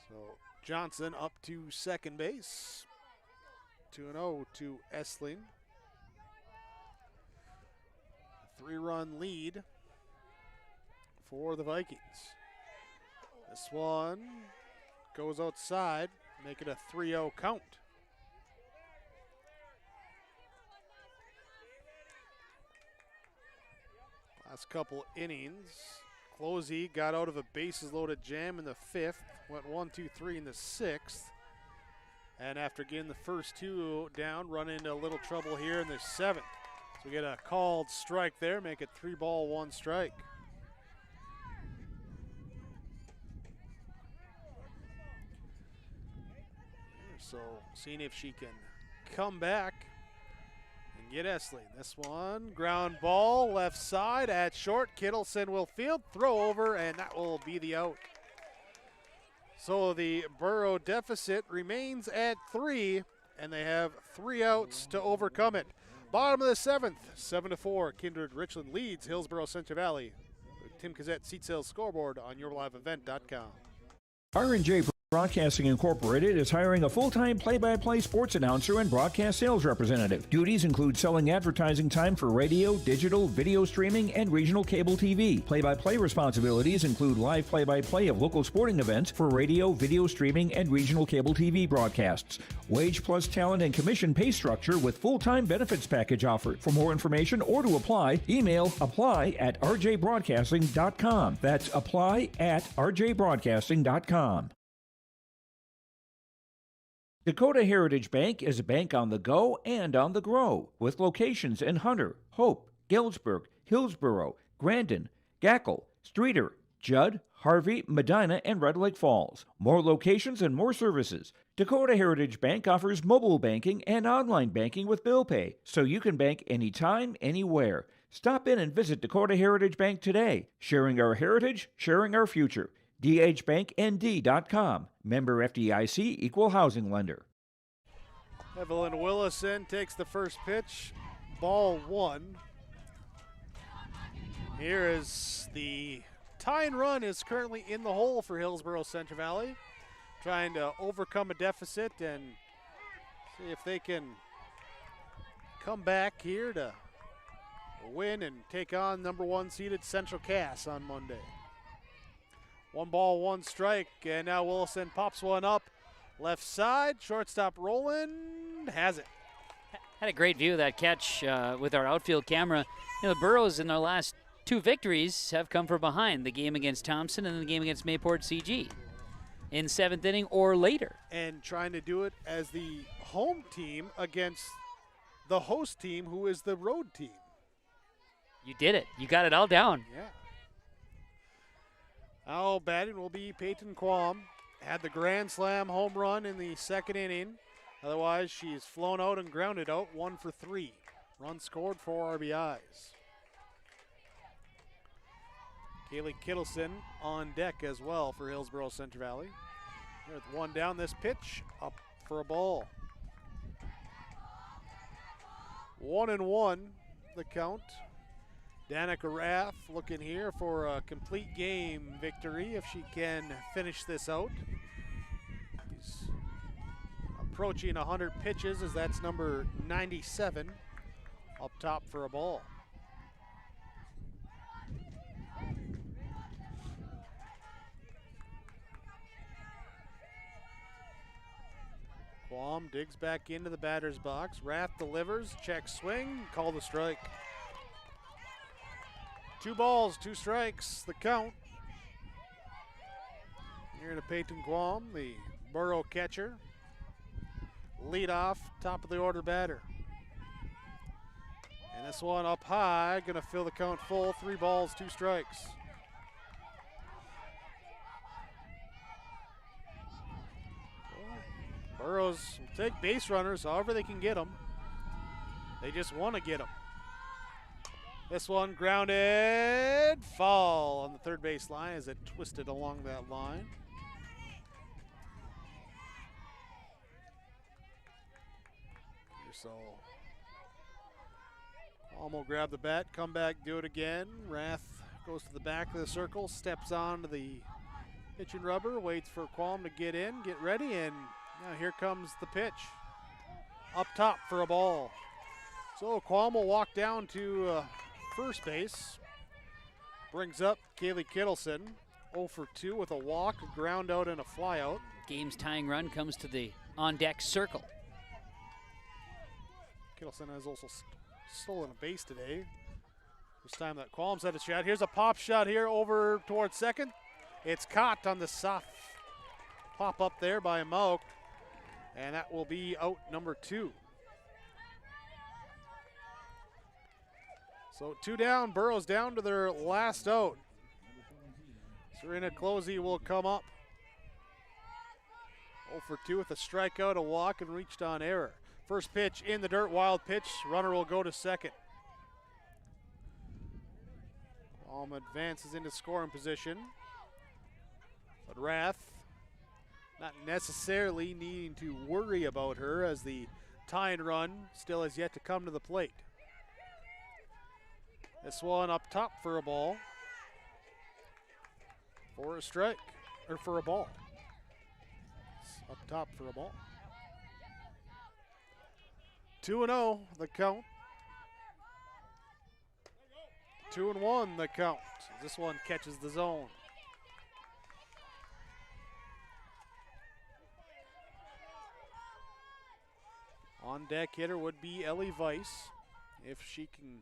So Johnson up to second base. 2-0 to Essling. 3-run lead for the Vikings. This one goes outside, make it a 3-0 count. Last couple innings. Closey got out of a bases-loaded jam in the 5th, went 1, 2, 3 in the 6th. And after getting the first 2 down, run into a little trouble here in the 7th. So we get a called strike there, make it 3 ball, 1 strike. So seeing if she can come back and get Esley. This one, ground ball, left side at short. Kittleson will field, throw over, and that will be the out. So the Borough deficit remains at 3, and they have 3 outs to overcome it. Bottom of the 7th, 7-4, Kindred-Richland leads Hillsboro-Central Valley. Tim Cassette, seat sales scoreboard on yourliveevent.com. R&J Broadcasting Incorporated is hiring a full-time play-by-play sports announcer and broadcast sales representative. Duties include selling advertising time for radio, digital, video streaming, and regional cable TV. Play-by-play responsibilities include live play-by-play of local sporting events for radio, video streaming, and regional cable TV broadcasts. Wage plus talent and commission pay structure with full-time benefits package offered. For more information or to apply, email apply@rjbroadcasting.com. That's apply@rjbroadcasting.com. Dakota Heritage Bank is a bank on the go and on the grow, with locations in Hunter, Hope, Galesburg, Hillsboro, Grandin, Gackle, Streeter, Judd, Harvey, Medina, and Red Lake Falls. More locations and more services. Dakota Heritage Bank offers mobile banking and online banking with bill pay, so you can bank anytime, anywhere. Stop in and visit Dakota Heritage Bank today. Sharing our heritage, sharing our future. dhbanknd.com. Member FDIC, Equal Housing Lender. Evelyn Willison takes the first pitch. Ball 1. Here is the tying run is currently in the hole for Hillsboro-Central Valley. Trying to overcome a deficit and see if they can come back here to win and take on number 1 seeded Central Cass on Monday. 1 ball, 1 strike, and now Willison pops one up. Left side, shortstop rolling, has it. Had a great view of that catch with our outfield camera. You know, the Burros in their last 2 victories have come from behind, the game against Thompson and the game against Mayport CG in 7th inning or later. And trying to do it as the home team against the host team, who is the road team. You did it. You got it all down. Yeah. Now batting will be Peyton Quam. Had the grand slam home run in the 2nd inning. Otherwise, she's flown out and grounded out, 1 for 3. Runs scored, 4 RBIs. Kaylee Kittleson on deck as well for Hillsboro-Central Valley. With 1 down, this pitch up for a ball. 1-1 the count. Danica Raff looking here for a complete game victory if she can finish this out. She's approaching 100 pitches as that's number 97 up top for a ball. Quam digs back into the batter's box. Rath delivers, check swing, call the strike. 2 balls, 2 strikes, the count. Here to Peyton Quam, the Borough catcher. Lead off, top of the order batter. And this one up high, gonna fill the count full, 3 balls, 2 strikes. Burrows will take base runners however they can get them. They just want to get them. This one grounded, fall on the 3rd base line as it twisted along that line. So Quam will grab the bat, come back, do it again. Rath goes to the back of the circle, steps onto the pitching rubber, waits for Quam to get in, get ready, and now here comes the pitch. Up top for a ball. So Quam will walk down to first base. Brings up Kaylee Kittleson, 0 for 2 with a walk, a ground out, and a fly out. Game's tying run comes to the on-deck circle. Kittleson has also stolen a base today. First time that Qualms had a shot. Here's a pop shot here over towards second. It's caught on the soft pop up there by Mauk, and that will be out number 2. So 2 down, Burrows down to their last out. Serena Closey will come up. 0 for 2 with a strikeout, a walk, and reached on error. First pitch in the dirt, wild pitch. Runner will go to second. Qualm advances into scoring position. But Rath not necessarily needing to worry about her as the tying run still has yet to come to the plate. This one up top for a ball. For a strike, or for a ball. It's up top for a ball. 2-0 the count. 2-1 the count. This one catches the zone. On deck hitter would be Ellie Weiss if she can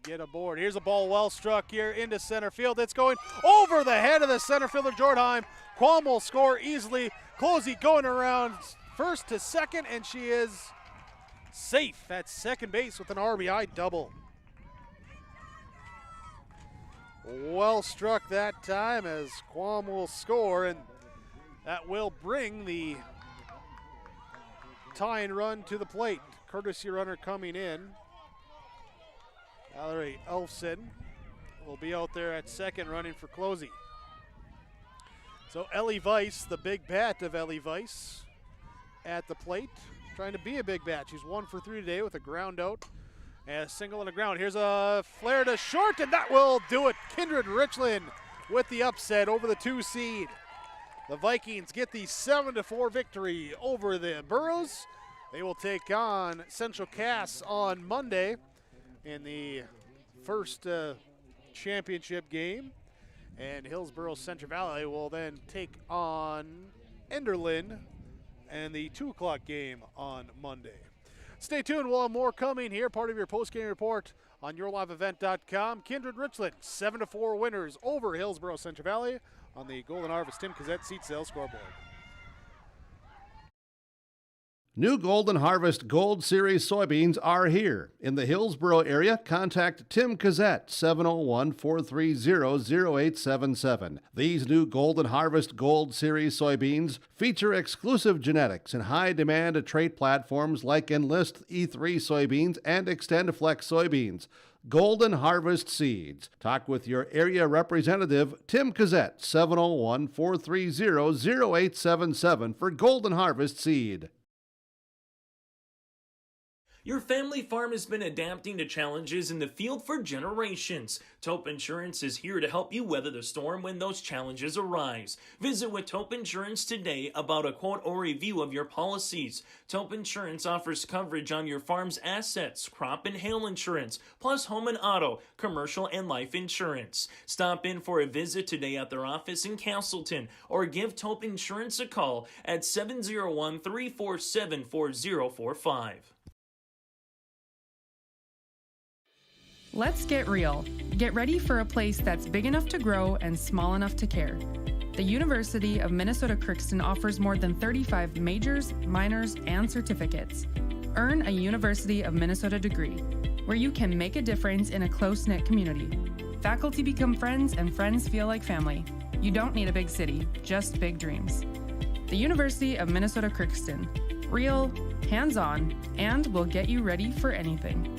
get aboard. Here's a ball well struck here into center field. It's going over the head of the center fielder, Jordheim. Qualm will score easily. Closey going around first to second, and she is safe at second base with an RBI double. Well struck that time as Qualm will score, and that will bring the tying run to the plate. Courtesy runner coming in. Valerie Elfson will be out there at second running for Closey. So Ellie Weiss, the big bat of Ellie Weiss at the plate, trying to be a big bat. She's 1 for 3 today with a ground out and a single on the ground. Here's a flare to short, and that will do it. Kindred-Richland with the upset over the 2 seed. The Vikings get the 7-4 victory over the Burros. They will take on Central Cass on Monday in the first championship game. And Hillsboro-Central Valley will then take on Enderlin and the 2 o'clock game on Monday. Stay tuned, we'll have more coming here. Part of your post-game report on yourliveevent.com. Kindred-Richland, 7-4 winners over Hillsboro-Central Valley on the Golden Harvest Tim Cassette seat sale scoreboard. New Golden Harvest Gold Series soybeans are here. In the Hillsboro area, contact Tim Cassette, 701-430-0877. These new Golden Harvest Gold Series soybeans feature exclusive genetics and high-demand trait platforms like Enlist E3 soybeans and XtendFlex soybeans. Golden Harvest Seeds. Talk with your area representative, Tim Cassette, 701-430-0877 for Golden Harvest Seed. Your family farm has been adapting to challenges in the field for generations. Taupe Insurance is here to help you weather the storm when those challenges arise. Visit with Taupe Insurance today about a quote or review of your policies. Taupe Insurance offers coverage on your farm's assets, crop and hail insurance, plus home and auto, commercial and life insurance. Stop in for a visit today at their office in Castleton or give Taupe Insurance a call at 701-347-4045. Let's get real. Get ready for a place that's big enough to grow and small enough to care. The University of Minnesota Crookston offers more than 35 majors, minors, and certificates. Earn a University of Minnesota degree, where you can make a difference in a close-knit community. Faculty become friends and friends feel like family. You don't need a big city, just big dreams. The University of Minnesota Crookston. Real, hands-on, and will get you ready for anything.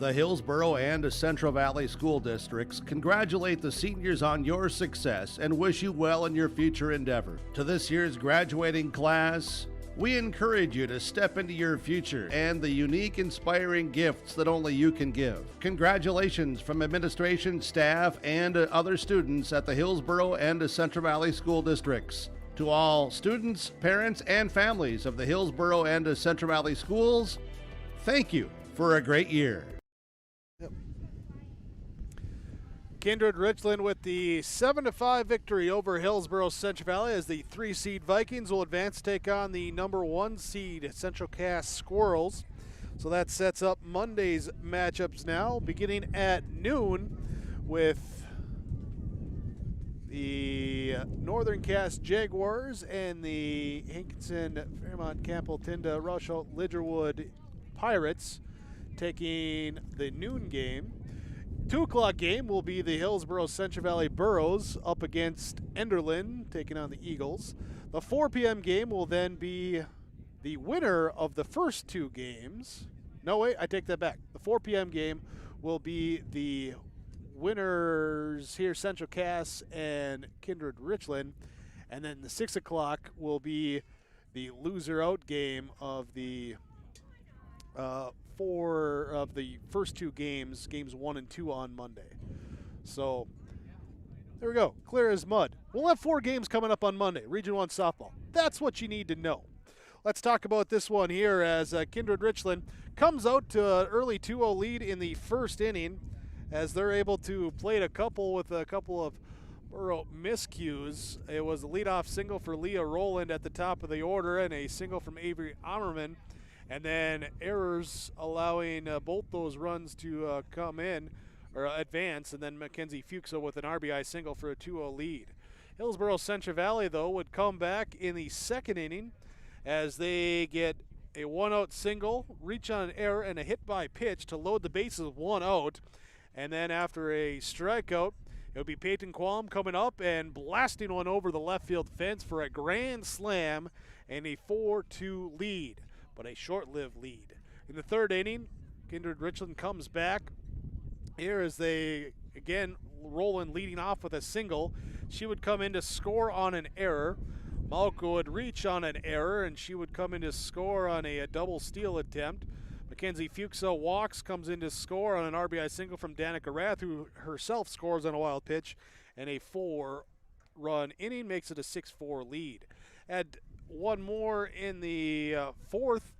The Hillsboro and Central Valley School Districts congratulate the seniors on your success and wish you well in your future endeavor. To this year's graduating class, we encourage you to step into your future and the unique, inspiring gifts that only you can give. Congratulations from administration, staff, and other students at the Hillsboro and Central Valley School Districts. To all students, parents, and families of the Hillsboro and Central Valley Schools, thank you for a great year. Kindred-Richland with the 7-5 victory over Hillsboro-Central Valley as the 3-seed Vikings will advance to take on the number 1 seed Central Cass Squirrels. So that sets up Monday's matchups now, beginning at noon with the Northern Cass Jaguars and the Hankinson Fairmont Campbell Tinda Rushout Lidgerwood Pirates taking the noon game. 2 o'clock game will be the Hillsboro-Central Valley Burros up against Enderlin taking on the Eagles. The 4 p.m. game will then be the winner of the first 2 games. No, wait, I take that back. The 4 p.m. game will be the winners here, Central Cass and Kindred-Richland. And then the 6 o'clock will be the loser out game of the 4 of the first 2 games, games 1 and 2 on Monday. So there we go, clear as mud. We'll have 4 games coming up on Monday, Region 1 softball. That's what you need to know. Let's talk about this one here as Kindred-Richland comes out to an early 2-0 lead in the first inning as they're able to plate a couple with a couple of Burrow miscues. It was a leadoff single for Leah Rowland at the top of the order and a single from Avery Ammerman. And then errors allowing both those runs to come in or advance, and then Mackenzie Fuchsa with an RBI single for a 2-0 lead. Hillsboro-Central Valley, though, would come back in the second inning as they get a 1-out single, reach on an error, and a hit by pitch to load the bases 1 out. And then after a strikeout, it would be Peyton Qualm coming up and blasting one over the left field fence for a grand slam and a 4-2 lead, but a short-lived lead. In the third inning, Kindred-Richland comes back here as they, again, Rowland leading off with a single. She would come in to score on an error. Malko would reach on an error, and she would come in to score on a double steal attempt. Mackenzie Fuchsa walks, comes in to score on an RBI single from Danica Rath, who herself scores on a wild pitch, and a 4-run inning makes it a 6-4 lead. Add one more in the fourth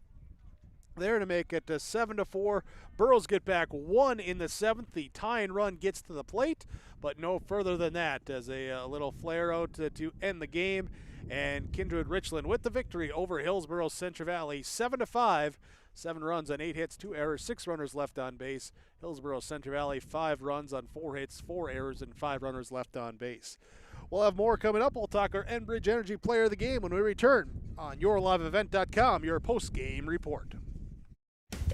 there to make it 7-4. Burros get back 1 in the 7th. The tying run gets to the plate, but no further than that as a little flare out to end the game. And Kindred-Richland with the victory over Hillsboro-Central Valley, 7-5. 7 runs on 8 hits, 2 errors, 6 runners left on base. Hillsboro-Central Valley, 5 runs on 4 hits, 4 errors, and 5 runners left on base. We'll have more coming up. We'll talk our Enbridge Energy Player of the Game when we return on YourLiveEvent.com, your post-game report.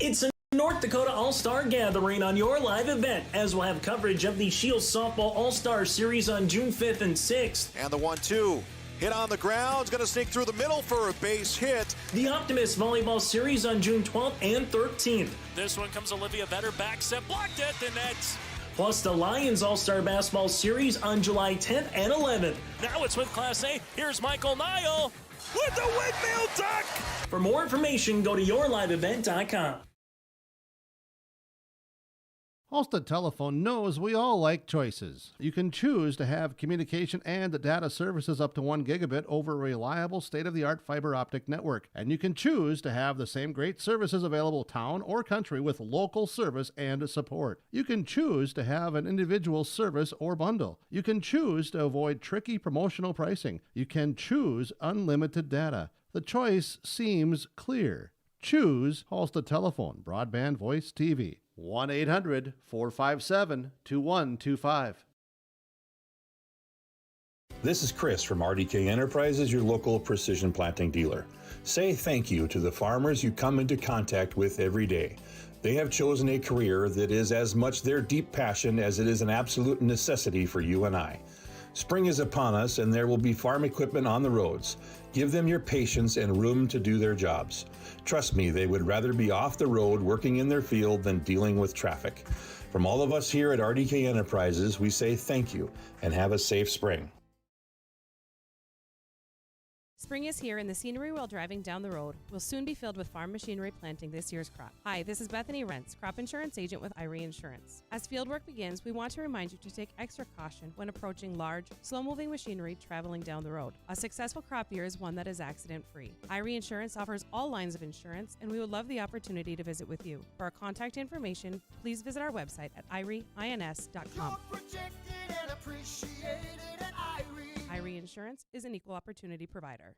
It's a North Dakota All-Star Gathering on Your Live Event, as we'll have coverage of the Shields Softball All-Star Series on June 5th and 6th. And the 1-2. Hit on the ground, is going to sneak through the middle for a base hit. The Optimist Volleyball Series on June 12th and 13th. This one comes Olivia Vetter back set, blocked at the net. Plus the Lions All-Star Basketball Series on July 10th and 11th. Now it's with Class A. Here's Michael Nile with the windmill duck. For more information, go to YourLiveEvent.com. Halstead Telephone knows we all like choices. You can choose to have communication and data services up to 1 gigabit over a reliable state-of-the-art fiber optic network. And you can choose to have the same great services available town or country with local service and support. You can choose to have an individual service or bundle. You can choose to avoid tricky promotional pricing. You can choose unlimited data. The choice seems clear. Choose Halstead Telephone, broadband voice TV. 1-800-457-2125. This is Chris from RDK Enterprises, your local precision planting dealer. Say thank you to the farmers you come into contact with every day. They have chosen a career that is as much their deep passion as it is an absolute necessity for you and I. Spring is upon us and there will be farm equipment on the roads. Give them your patience and room to do their jobs. Trust me, they would rather be off the road working in their field than dealing with traffic. From all of us here at RDK Enterprises, we say thank you and have a safe spring. Spring is here and the scenery while driving down the road will soon be filled with farm machinery planting this year's crop. Hi, this is Bethany Rentz, crop insurance agent with Irie Insurance. As fieldwork begins, we want to remind you to take extra caution when approaching large, slow-moving machinery traveling down the road. A successful crop year is one that is accident-free. Irie Insurance offers all lines of insurance, and we would love the opportunity to visit with you. For our contact information, please visit our website at irieins.com. You're protected and appreciated at Irie. Irie Insurance is an equal opportunity provider.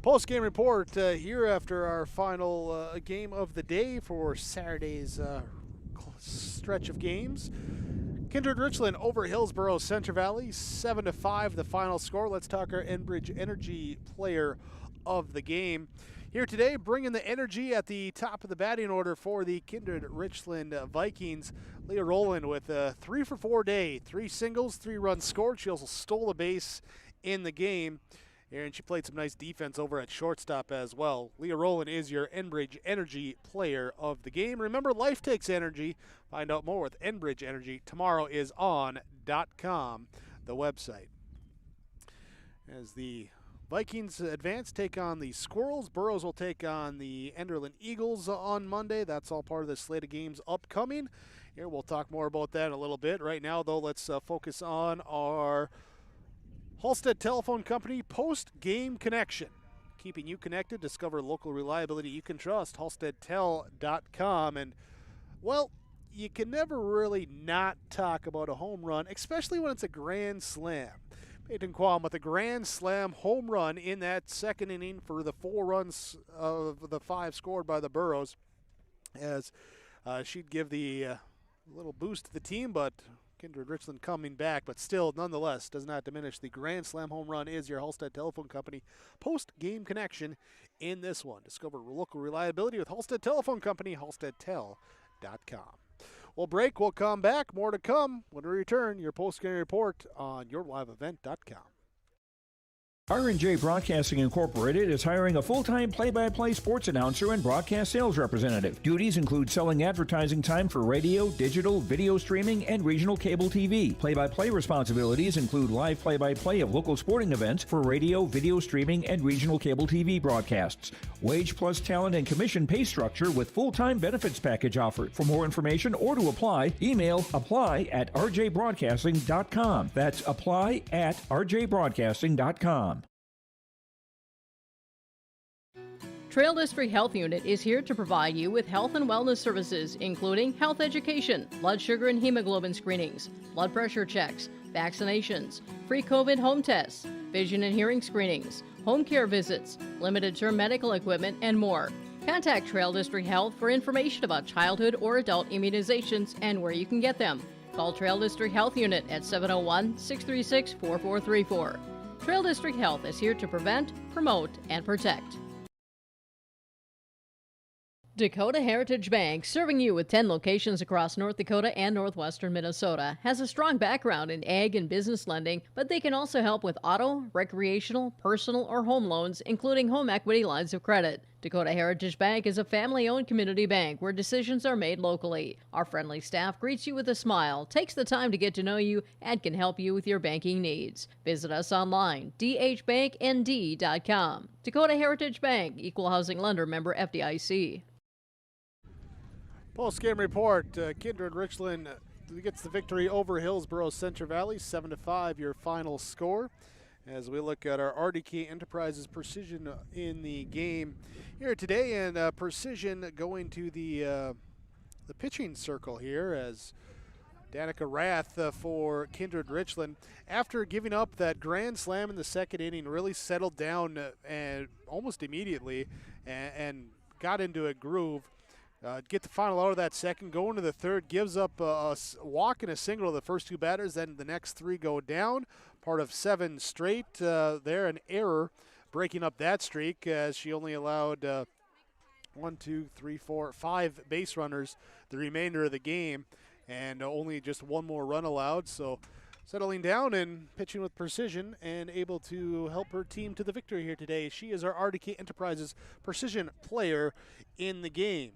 Post-game report here after our final game of the day for Saturday's stretch of games. Kindred-Richland over Hillsboro-Central Valley, 7-5 the final score. Let's talk our Enbridge Energy player of the game. Here today, bringing the energy at the top of the batting order for the Kindred-Richland Vikings. Leah Rowland with a 3-for-4 day, 3 singles, 3 runs scored. She also stole a base in the game, and she played some nice defense over at shortstop as well. Leah Rowland is your Enbridge Energy player of the game. Remember, life takes energy. Find out more with Enbridge Energy. Tomorrow is on.com, the website. As the Vikings advance, take on the Squirrels. Burrows will take on the Enderlin Eagles on Monday. That's all part of the slate of games upcoming. Here, we'll talk more about that in a little bit. Right now, though, let's focus on our Halstead Telephone Company post-game connection. Keeping you connected, discover local reliability you can trust, halsteadtel.com. And, well, you can never really not talk about a home run, especially when it's a grand slam. Peyton Quam with a grand slam home run in that second inning for the 4 runs of the 5 scored by the Burrows, as she'd give the little boost to the team, but Kindred-Richland coming back, but still, nonetheless, does not diminish. The grand slam home run is your Halstead Telephone Company post-game connection in this one. Discover local reliability with Halstead Telephone Company, halsteadtel.com. We'll break. We'll come back. More to come when we return. Your post-game report on yourliveevent.com. R&J Broadcasting Incorporated is hiring a full-time play-by-play sports announcer and broadcast sales representative. Duties include selling advertising time for radio, digital, video streaming, and regional cable TV. Play-by-play responsibilities include live play-by-play of local sporting events for radio, video streaming, and regional cable TV broadcasts. Wage plus talent and commission pay structure with full-time benefits package offered. For more information or to apply, email apply@rjbroadcasting.com. That's apply@rjbroadcasting.com. Trail District Health Unit is here to provide you with health and wellness services, including health education, blood sugar and hemoglobin screenings, blood pressure checks, vaccinations, free COVID home tests, vision and hearing screenings, home care visits, limited-term medical equipment, and more. Contact Trail District Health for information about childhood or adult immunizations and where you can get them. Call Trail District Health Unit at 701-636-4434. Trail District Health is here to prevent, promote, and protect. Dakota Heritage Bank, serving you with 10 locations across North Dakota and northwestern Minnesota, has a strong background in ag and business lending, but they can also help with auto, recreational, personal, or home loans, including home equity lines of credit. Dakota Heritage Bank is a family-owned community bank where decisions are made locally. Our friendly staff greets you with a smile, takes the time to get to know you, and can help you with your banking needs. Visit us online, dhbanknd.com. Dakota Heritage Bank, Equal Housing Lender, member FDIC. Post-game report, Kindred-Richland gets the victory over Hillsboro-Central Valley, 7-5 your final score. As we look at our RDK Enterprises Precision in the game here today, and Precision going to the pitching circle here as Danica Rath for Kindred-Richland, after giving up that grand slam in the second inning, really settled down and almost immediately and got into a groove. Get the final out of that second, go into the third, gives up a walk and a single to the first 2 batters, then the next 3 go down. Part of 7 straight there, an error breaking up that streak as she only allowed 5 base runners the remainder of the game, and only just 1 more run allowed. So settling down and pitching with precision and able to help her team to the victory here today. She is our RDK Enterprises Precision player in the game.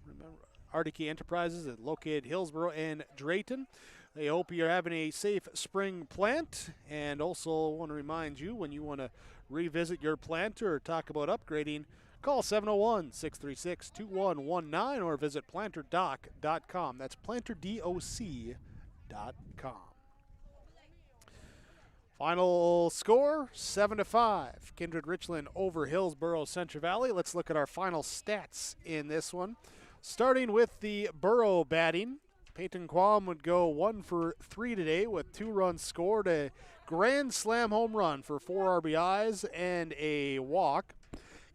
Remember, RDK Enterprises is located Hillsboro and Drayton. They hope you're having a safe spring plant, and also want to remind you, when you want to revisit your planter or talk about upgrading, call 701-636-2119 or visit planterdoc.com. That's planterdoc.com. Final score, 7-5. Kindred-Richland over Hillsboro-Central Valley. Let's look at our final stats in this one. Starting with the Burrow batting. Peyton Quam would go 1 for 3 today with 2 runs scored, a grand slam home run for 4 RBIs and a walk.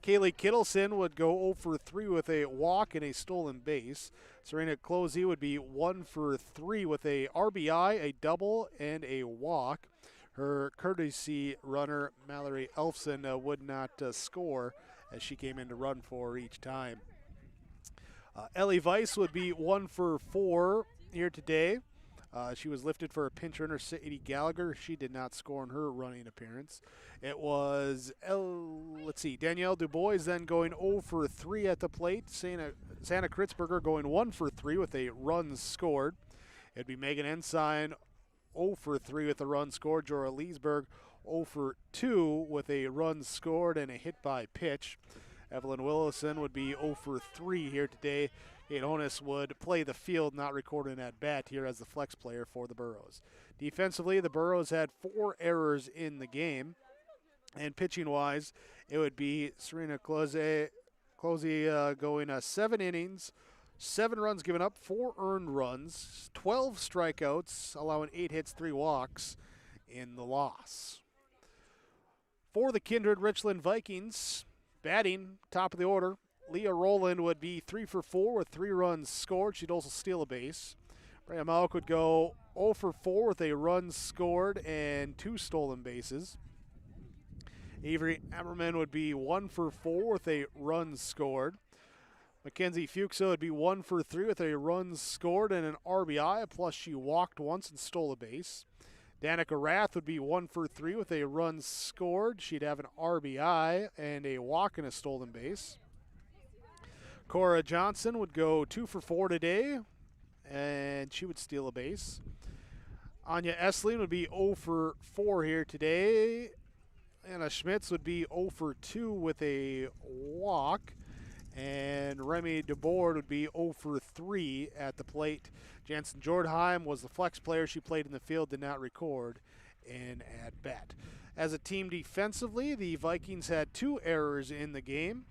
Kaylee Kittleson would go 0 for 3 with a walk and a stolen base. Serena Closey would be 1 for 3 with a RBI, a double, and a walk. Her courtesy runner, Mallory Elfson, would not score as she came in to run for each time. Ellie Weiss would be 1 for 4 here today. She was lifted for a pinch runner, Sadie Gallagher. She did not score in her running appearance. It was, Danielle Dubois then going 0 for 3 at the plate. Santa Kritzberger going 1 for 3 with a run scored. It'd be Megan Ensign 0 for 3 with a run scored. Jorah Leesberg 0 for 2 with a run scored and a hit by pitch. Evelyn Willison would be 0 for 3 here today. Kate Honus would play the field, not record an at-bat here as the flex player for the Burros. Defensively, the Burros had 4 errors in the game. And pitching-wise, it would be Serena Closey going 7 innings, 7 runs given up, 4 earned runs, 12 strikeouts, allowing 8 hits, 3 walks in the loss. For the Kindred-Richland Vikings, batting, top of the order, Leah Rowland would be 3 for 4 with 3 runs scored. She'd also steal a base. Brea Malk would go 0 for 4 with a run scored and 2 stolen bases. Avery Ammerman would be 1 for 4 with a run scored. Mackenzie Fuchsa would be 1 for 3 with a run scored and an RBI, plus she walked once and stole a base. Danica Rath would be 1 for 3 with a run scored. She'd have an RBI and a walk and a stolen base. Cora Johnson would go 2 for 4 today, and she would steal a base. Anya Essling would be 0 for 4 here today. Anna Schmitz would be 0 for 2 with a walk. And Remy DeBoard would be 0 for 3 at the plate. Jansen Jordheim was the flex player. She played in the field, did not record an at-bat. As a team defensively, the Vikings had 2 errors in the game.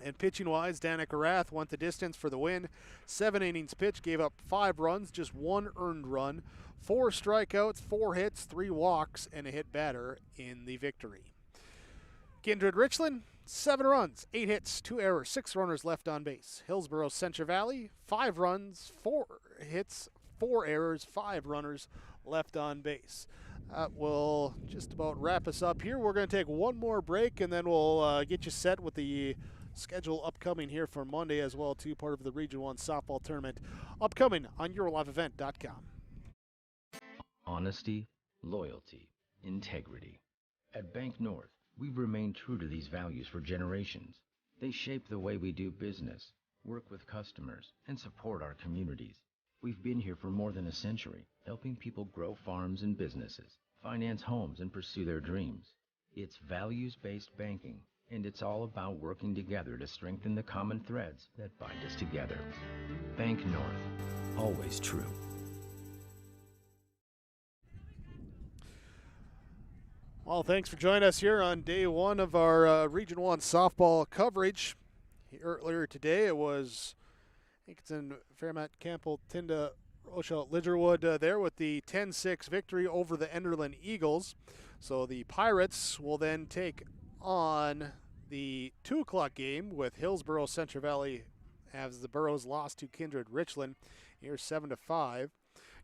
And pitching-wise, Danica Rath went the distance for the win. 7 innings pitched, gave up 5 runs, just 1 earned run, 4 strikeouts, 4 hits, 3 walks, and a hit batter in the victory. Kindred-Richland, 7 runs, 8 hits, 2 errors, 6 runners left on base. Hillsboro-Central Valley, 5 runs, 4 hits, 4 errors, 5 runners left on base. That will just about wrap us up here. We're going to take one more break, and then we'll get you set with the schedule upcoming here for Monday as well, too, part of the Region 1 softball tournament upcoming on YourLiveEvent.com. Honesty, loyalty, integrity. At Bank North, we've remained true to these values for generations. They shape the way we do business, work with customers, and support our communities. We've been here for more than a century, helping people grow farms and businesses, finance homes, and pursue their dreams. It's values-based banking, and it's all about working together to strengthen the common threads that bind us together. Bank North, always true. Well, thanks for joining us here on day 1 of our Region 1 softball coverage. Earlier today, it was, I think it's in Fairmont, Campbell, Tinda, Rochelle, Lidgerwood there with the 10-6 victory over the Enderlin Eagles. So the Pirates will then take on the 2 o'clock game with Hillsboro-Central Valley as the Burros lost to Kindred-Richland here 7-5.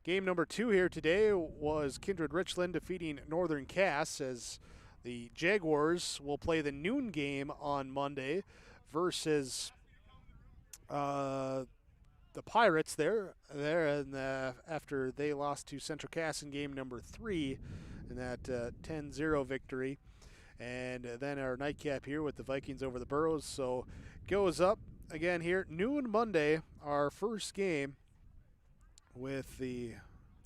Game number 2 here today was Kindred-Richland defeating Northern Cass as the Jaguars will play the noon game on Monday versus the Pirates there and after they lost to Central Cass in game number 3 in that 10-0 victory. And then our nightcap here with the Vikings over the Burros. So goes up again here noon Monday, our first game with the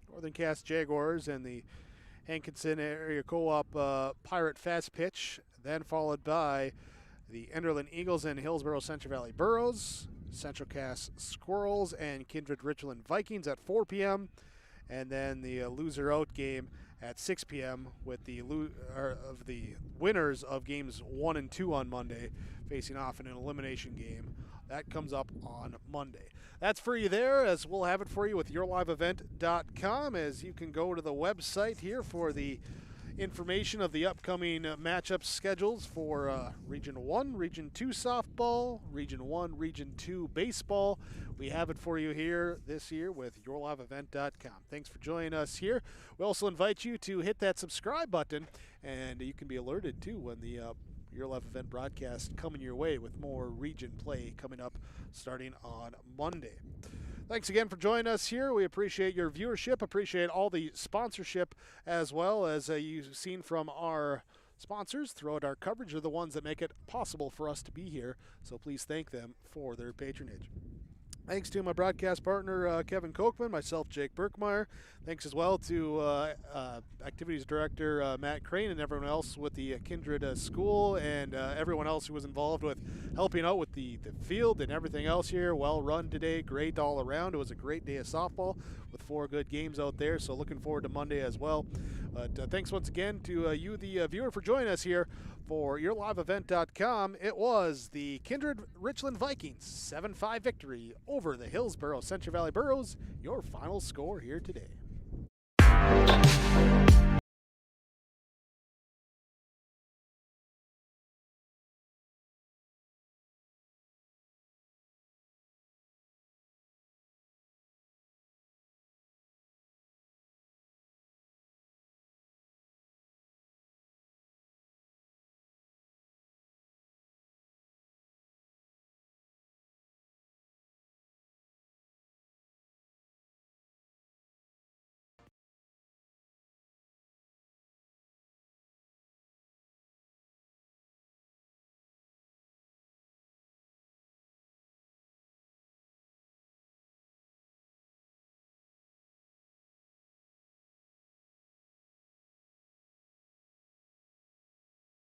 Northern Cass Jaguars and the Hankinson Area Co-op Pirate Fast Pitch, then followed by the Enderlin Eagles and Hillsboro-Central Valley Burros, Central Cass Squirrels and Kindred-Richland Vikings at 4 p.m., and then the loser out game at 6 p.m. with the winners of games 1 and 2 on Monday facing off in an elimination game. That comes up on Monday. That's for you there, as we'll have it for you with yourliveevent.com, as you can go to the website here for the information of the upcoming matchup schedules for Region 1, Region 2 softball, Region 1, Region 2 baseball. We have it for you here this year with yourliveevent.com. Thanks for joining us here. We also invite you to hit that subscribe button, and you can be alerted too when the Your Live Event broadcast coming your way with more region play coming up starting on Monday. Thanks again for joining us here. We appreciate your viewership, appreciate all the sponsorship as well, as you've seen from our sponsors throughout our coverage are the ones that make it possible for us to be here. So please thank them for their patronage. Thanks to my broadcast partner, Kevin Kochman, myself, Jake Birkmeyer. Thanks as well to Activities Director Matt Crane and everyone else with the Kindred School and everyone else who was involved with helping out with the field and everything else here. Well run today, great all around. It was a great day of softball with 4 good games out there, so looking forward to Monday as well. But thanks once again to you, the viewer, for joining us here for yourliveevent.com. It was the Kindred-Richland Vikings 7-5 victory over the Hillsboro-Central Valley Burros. Your final score here today.